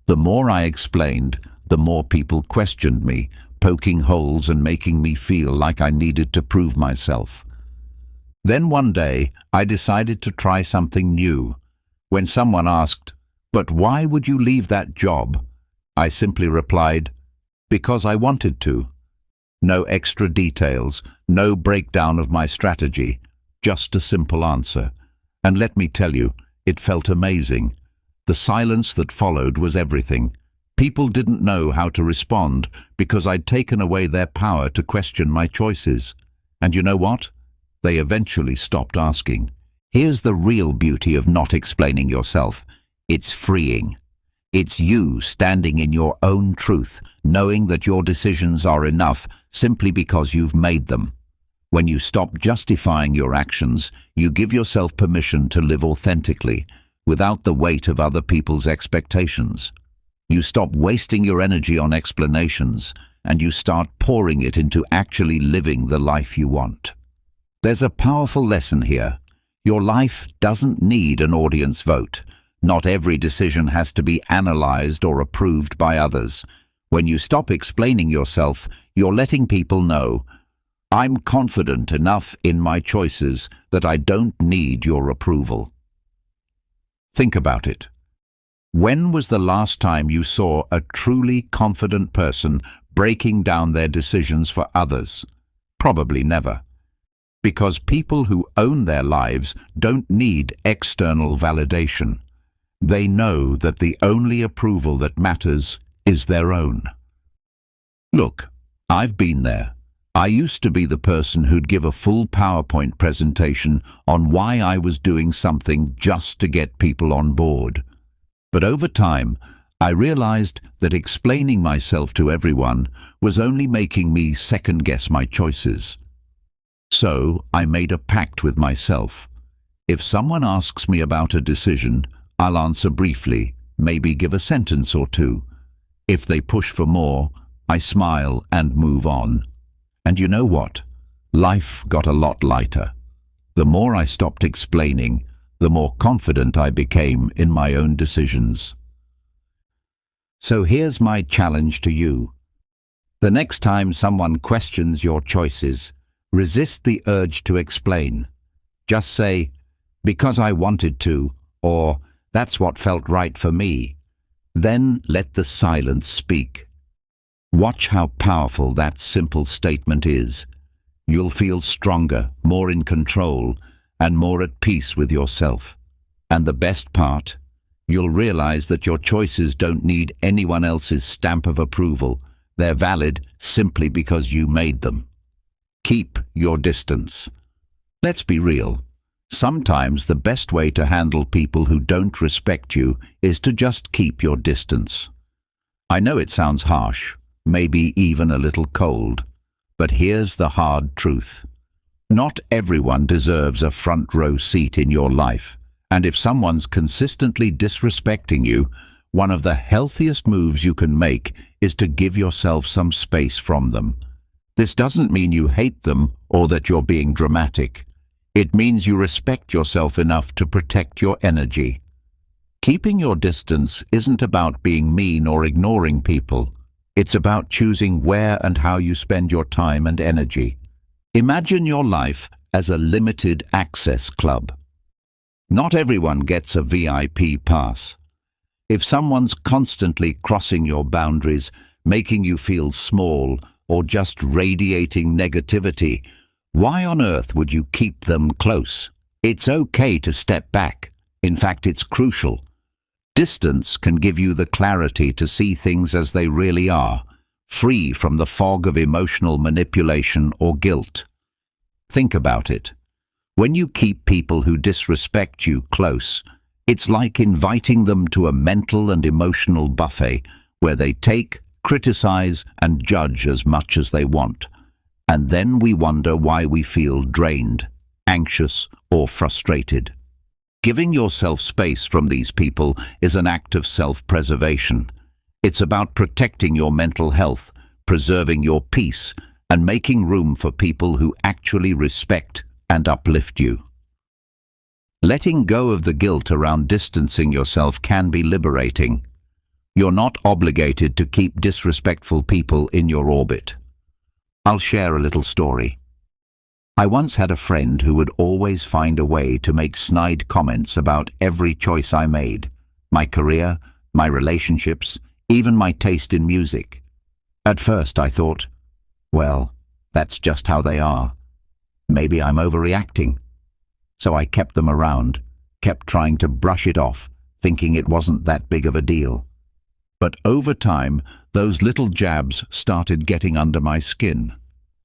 The more I explained, the more people questioned me, poking holes and making me feel like I needed to prove myself. Then one day, I decided to try something new. When someone asked, "But why would you leave that job?" I simply replied, "Because I wanted to." No extra details, no breakdown of my strategy, just a simple answer. And let me tell you, it felt amazing. The silence that followed was everything. People didn't know how to respond because I'd taken away their power to question my choices. And you know what? They eventually stopped asking. Here's the real beauty of not explaining yourself. It's freeing. It's you standing in your own truth, knowing that your decisions are enough simply because you've made them. When you stop justifying your actions, you give yourself permission to live authentically, without the weight of other people's expectations. You stop wasting your energy on explanations, and you start pouring it into actually living the life you want. There's a powerful lesson here. Your life doesn't need an audience vote. Not every decision has to be analyzed or approved by others. When you stop explaining yourself, you're letting people know, I'm confident enough in my choices that I don't need your approval. Think about it. When was the last time you saw a truly confident person breaking down their decisions for others? Probably never. Because people who own their lives don't need external validation. They know that the only approval that matters is their own. Look, I've been there. I used to be the person who'd give a full PowerPoint presentation on why I was doing something just to get people on board. But over time, I realized that explaining myself to everyone was only making me second-guess my choices. So I made a pact with myself. If someone asks me about a decision, I'll answer briefly, maybe give a sentence or two. If they push for more, I smile and move on. And you know what? Life got a lot lighter. The more I stopped explaining, the more confident I became in my own decisions. So here's my challenge to you. The next time someone questions your choices, resist the urge to explain. Just say, "Because I wanted to," or "That's what felt right for me." Then let the silence speak. Watch how powerful that simple statement is. You'll feel stronger, more in control, and more at peace with yourself. And the best part, you'll realize that your choices don't need anyone else's stamp of approval. They're valid simply because you made them. Keep your distance. Let's be real. Sometimes the best way to handle people who don't respect you is to just keep your distance. I know it sounds harsh, maybe even a little cold, but here's the hard truth. Not everyone deserves a front row seat in your life, and if someone's consistently disrespecting you, one of the healthiest moves you can make is to give yourself some space from them. This doesn't mean you hate them or that you're being dramatic. It means you respect yourself enough to protect your energy. Keeping your distance isn't about being mean or ignoring people. It's about choosing where and how you spend your time and energy. Imagine your life as a limited access club. Not everyone gets a VIP pass. If someone's constantly crossing your boundaries, making you feel small, or just radiating negativity, why on earth would you keep them close? It's okay to step back. In fact, it's crucial. Distance can give you the clarity to see things as they really are, free from the fog of emotional manipulation or guilt. Think about it. When you keep people who disrespect you close, it's like inviting them to a mental and emotional buffet where they take, criticize, and judge as much as they want. And then we wonder why we feel drained, anxious, or frustrated. Giving yourself space from these people is an act of self-preservation. It's about protecting your mental health, preserving your peace, and making room for people who actually respect and uplift you. Letting go of the guilt around distancing yourself can be liberating. You're not obligated to keep disrespectful people in your orbit. I'll share a little story. I once had a friend who would always find a way to make snide comments about every choice I made, my career, my relationships, even my taste in music. At first I thought, well, that's just how they are. Maybe I'm overreacting. So I kept them around, kept trying to brush it off, thinking it wasn't that big of a deal. But over time, those little jabs started getting under my skin.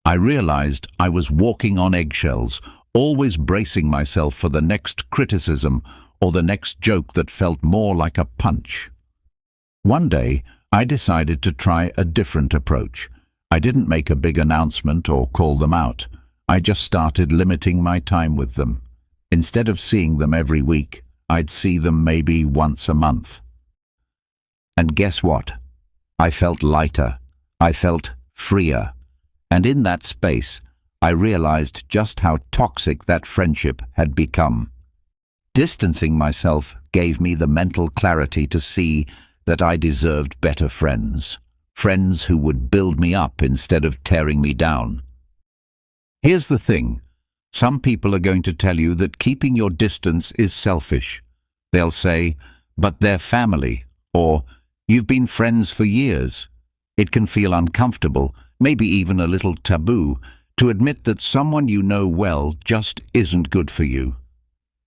I realized I was walking on eggshells, always bracing myself for the next criticism or the next joke that felt more like a punch. One day, I decided to try a different approach. I didn't make a big announcement or call them out. I just started limiting my time with them. Instead of seeing them every week, I'd see them maybe once a month. And guess what? I felt lighter. I felt freer. And in that space, I realized just how toxic that friendship had become. Distancing myself gave me the mental clarity to see that I deserved better friends. Friends who would build me up instead of tearing me down. Here's the thing. Some people are going to tell you that keeping your distance is selfish. They'll say, but they're family, or you've been friends for years. It can feel uncomfortable, maybe even a little taboo, to admit that someone you know well just isn't good for you.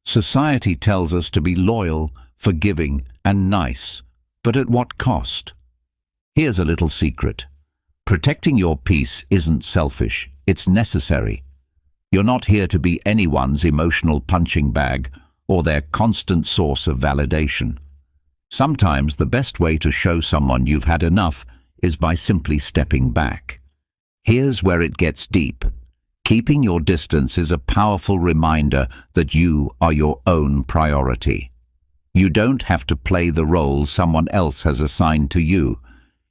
Society tells us to be loyal, forgiving, and nice, but at what cost? Here's a little secret. Protecting your peace isn't selfish, it's necessary. You're not here to be anyone's emotional punching bag or their constant source of validation. Sometimes the best way to show someone you've had enough is by simply stepping back. Here's where it gets deep. Keeping your distance is a powerful reminder that you are your own priority. You don't have to play the role someone else has assigned to you.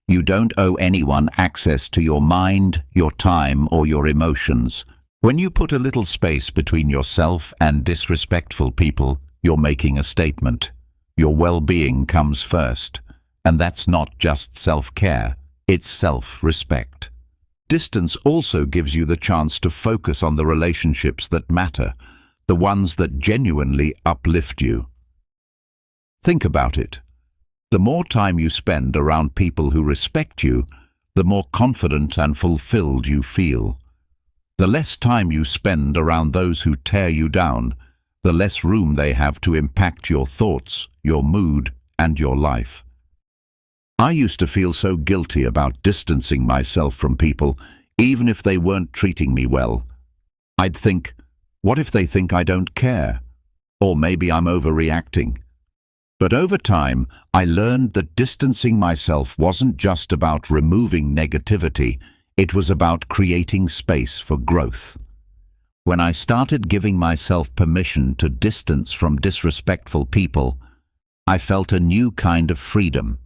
You don't owe anyone access to your mind, your time, or your emotions. When you put a little space between yourself and disrespectful people, you're making a statement. Your well-being comes first, and that's not just self-care, it's self-respect. Distance also gives you the chance to focus on the relationships that matter, the ones that genuinely uplift you. Think about it. The more time you spend around people who respect you, the more confident and fulfilled you feel. The less time you spend around those who tear you down, the less room they have to impact your thoughts, your mood, and your life. I used to feel so guilty about distancing myself from people, even if they weren't treating me well. I'd think, what if they think I don't care? Or maybe I'm overreacting. But over time, I learned that distancing myself wasn't just about removing negativity, it was about creating space for growth. When I started giving myself permission to distance from disrespectful people, I felt a new kind of freedom.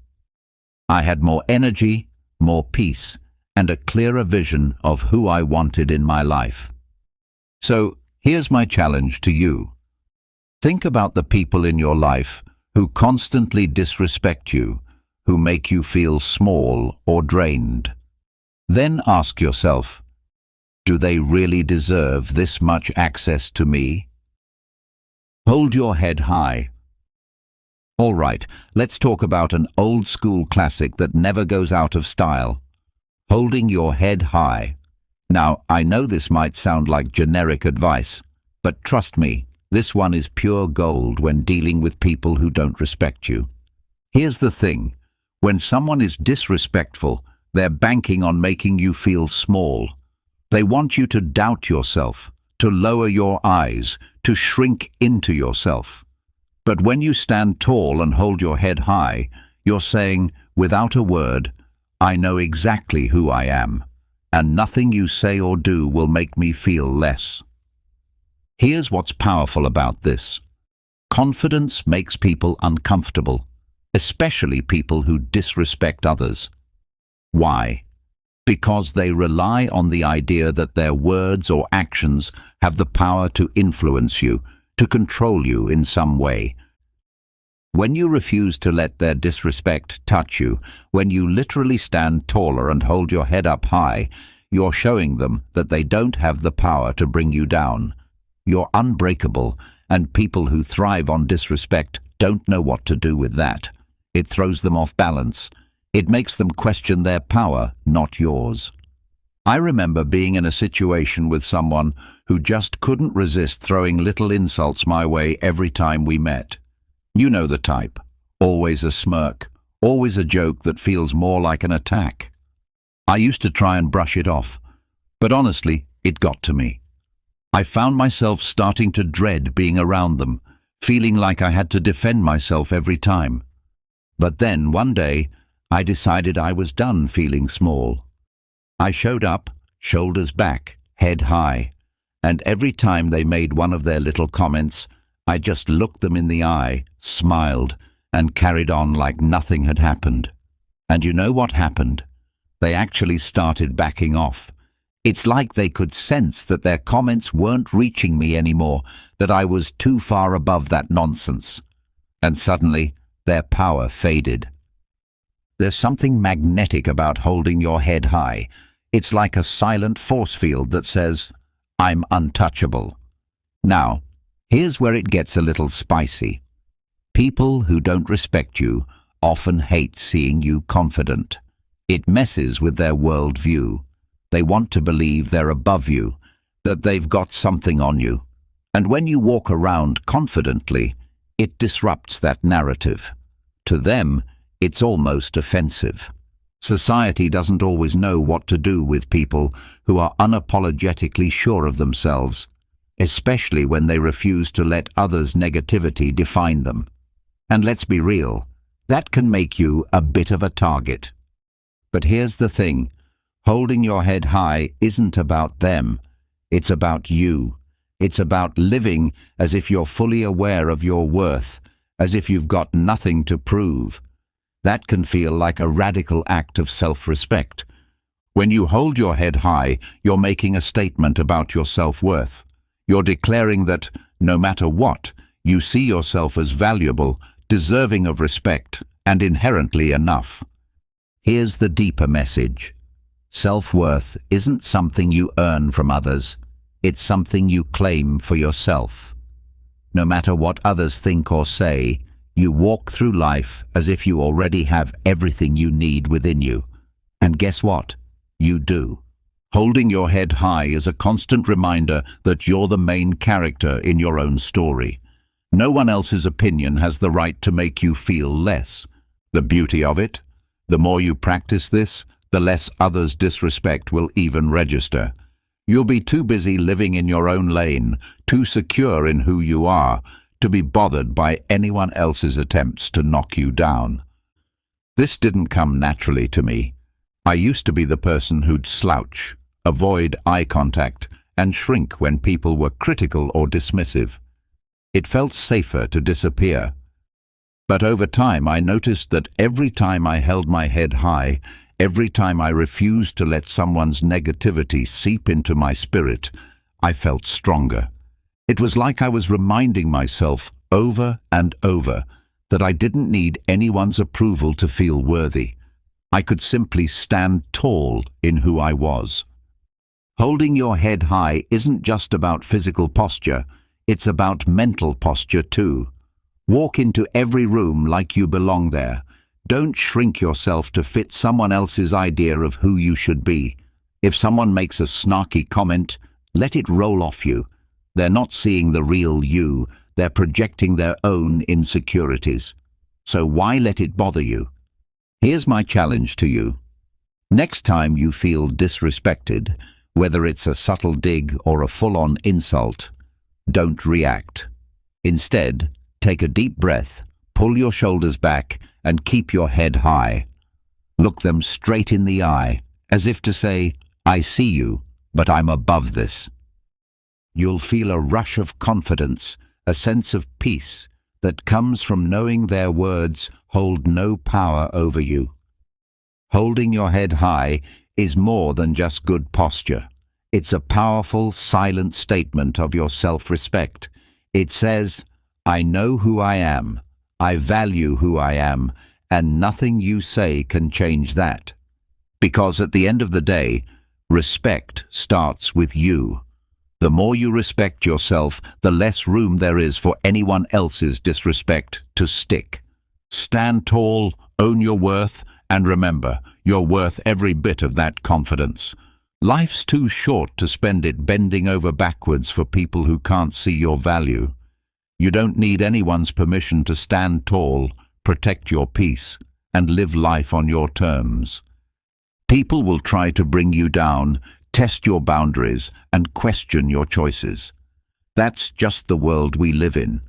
I had more energy, more peace, and a clearer vision of who I wanted in my life. So, here's my challenge to you. Think about the people in your life who constantly disrespect you, who make you feel small or drained. Then ask yourself, do they really deserve this much access to me? Hold your head high. All right, let's talk about an old-school classic that never goes out of style. Holding your head high. Now, I know this might sound like generic advice, but trust me, this one is pure gold when dealing with people who don't respect you. Here's the thing. When someone is disrespectful, they're banking on making you feel small. They want you to doubt yourself, to lower your eyes, to shrink into yourself. But when you stand tall and hold your head high, you're saying, without a word, I know exactly who I am, and nothing you say or do will make me feel less. Here's what's powerful about this. Confidence makes people uncomfortable, especially people who disrespect others. Why? Because they rely on the idea that their words or actions have the power to influence you, to control you in some way. When you refuse to let their disrespect touch you, when you literally stand taller and hold your head up high, you're showing them that they don't have the power to bring you down. You're unbreakable, and people who thrive on disrespect don't know what to do with that. It throws them off balance. It makes them question their power, not yours. I remember being in a situation with someone who just couldn't resist throwing little insults my way every time we met. You know the type. Always a smirk, always a joke that feels more like an attack. I used to try and brush it off, but honestly, it got to me. I found myself starting to dread being around them, feeling like I had to defend myself every time. But then, one day, I decided I was done feeling small. I showed up, shoulders back, head high, and every time they made one of their little comments, I just looked them in the eye, smiled, and carried on like nothing had happened. And you know what happened? They actually started backing off. It's like they could sense that their comments weren't reaching me anymore, that I was too far above that nonsense. And suddenly, their power faded. There's something magnetic about holding your head high. It's like a silent force field that says, I'm untouchable. Now, here's where it gets a little spicy. People who don't respect you often hate seeing you confident. It messes with their worldview. They want to believe they're above you, that they've got something on you. And when you walk around confidently, it disrupts that narrative. To them, it's almost offensive. Society doesn't always know what to do with people who are unapologetically sure of themselves, especially when they refuse to let others' negativity define them. And let's be real, that can make you a bit of a target. But here's the thing. Holding your head high isn't about them. It's about you. It's about living as if you're fully aware of your worth, as if you've got nothing to prove. That can feel like a radical act of self-respect. When you hold your head high, you're making a statement about your self-worth. You're declaring that, no matter what, you see yourself as valuable, deserving of respect, and inherently enough. Here's the deeper message. Self-worth isn't something you earn from others. It's something you claim for yourself. No matter what others think or say, you walk through life as if you already have everything you need within you. And guess what? You do. Holding your head high is a constant reminder that you're the main character in your own story. No one else's opinion has the right to make you feel less. The beauty of it? The more you practice this, the less others' disrespect will even register. You'll be too busy living in your own lane, too secure in who you are, to be bothered by anyone else's attempts to knock you down. This didn't come naturally to me. I used to be the person who'd slouch, avoid eye contact, and shrink when people were critical or dismissive. It felt safer to disappear. But over time I noticed that every time I held my head high, every time I refused to let someone's negativity seep into my spirit, I felt stronger. It was like I was reminding myself over and over that I didn't need anyone's approval to feel worthy. I could simply stand tall in who I was. Holding your head high isn't just about physical posture, it's about mental posture too. Walk into every room like you belong there. Don't shrink yourself to fit someone else's idea of who you should be. If someone makes a snarky comment, let it roll off you. They're not seeing the real you, they're projecting their own insecurities. So why let it bother you? Here's my challenge to you. Next time you feel disrespected, whether it's a subtle dig or a full-on insult, don't react. Instead, take a deep breath, pull your shoulders back, and keep your head high. Look them straight in the eye, as if to say, I see you, but I'm above this. You'll feel a rush of confidence, a sense of peace that comes from knowing their words hold no power over you. Holding your head high is more than just good posture. It's a powerful, silent statement of your self-respect. It says, I know who I am, I value who I am, and nothing you say can change that. Because at the end of the day, respect starts with you. The more you respect yourself, the less room there is for anyone else's disrespect to stick. Stand tall, own your worth, and remember, you're worth every bit of that confidence. Life's too short to spend it bending over backwards for people who can't see your value. You don't need anyone's permission to stand tall, protect your peace, and live life on your terms. People will try to bring you down, test your boundaries, and question your choices. That's just the world we live in.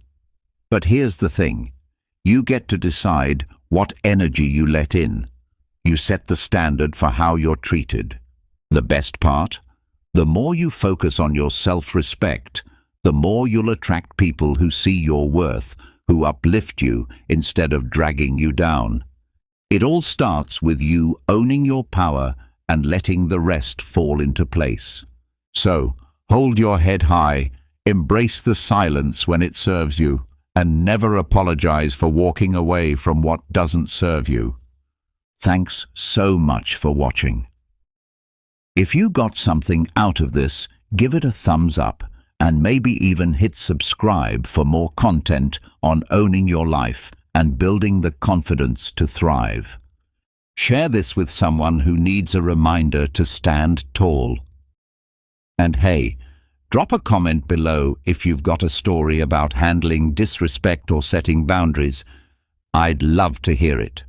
But here's the thing. You get to decide what energy you let in. You set the standard for how you're treated. The best part? The more you focus on your self-respect, the more you'll attract people who see your worth, who uplift you instead of dragging you down. It all starts with you owning your power and letting the rest fall into place. So, hold your head high, embrace the silence when it serves you, and never apologize for walking away from what doesn't serve you. Thanks so much for watching. If you got something out of this, give it a thumbs up and maybe even hit subscribe for more content on owning your life and building the confidence to thrive. Share this with someone who needs a reminder to stand tall. And hey, drop a comment below if you've got a story about handling disrespect or setting boundaries. I'd love to hear it.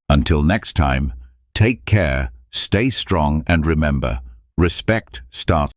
Until next time, take care, stay strong, and remember, respect starts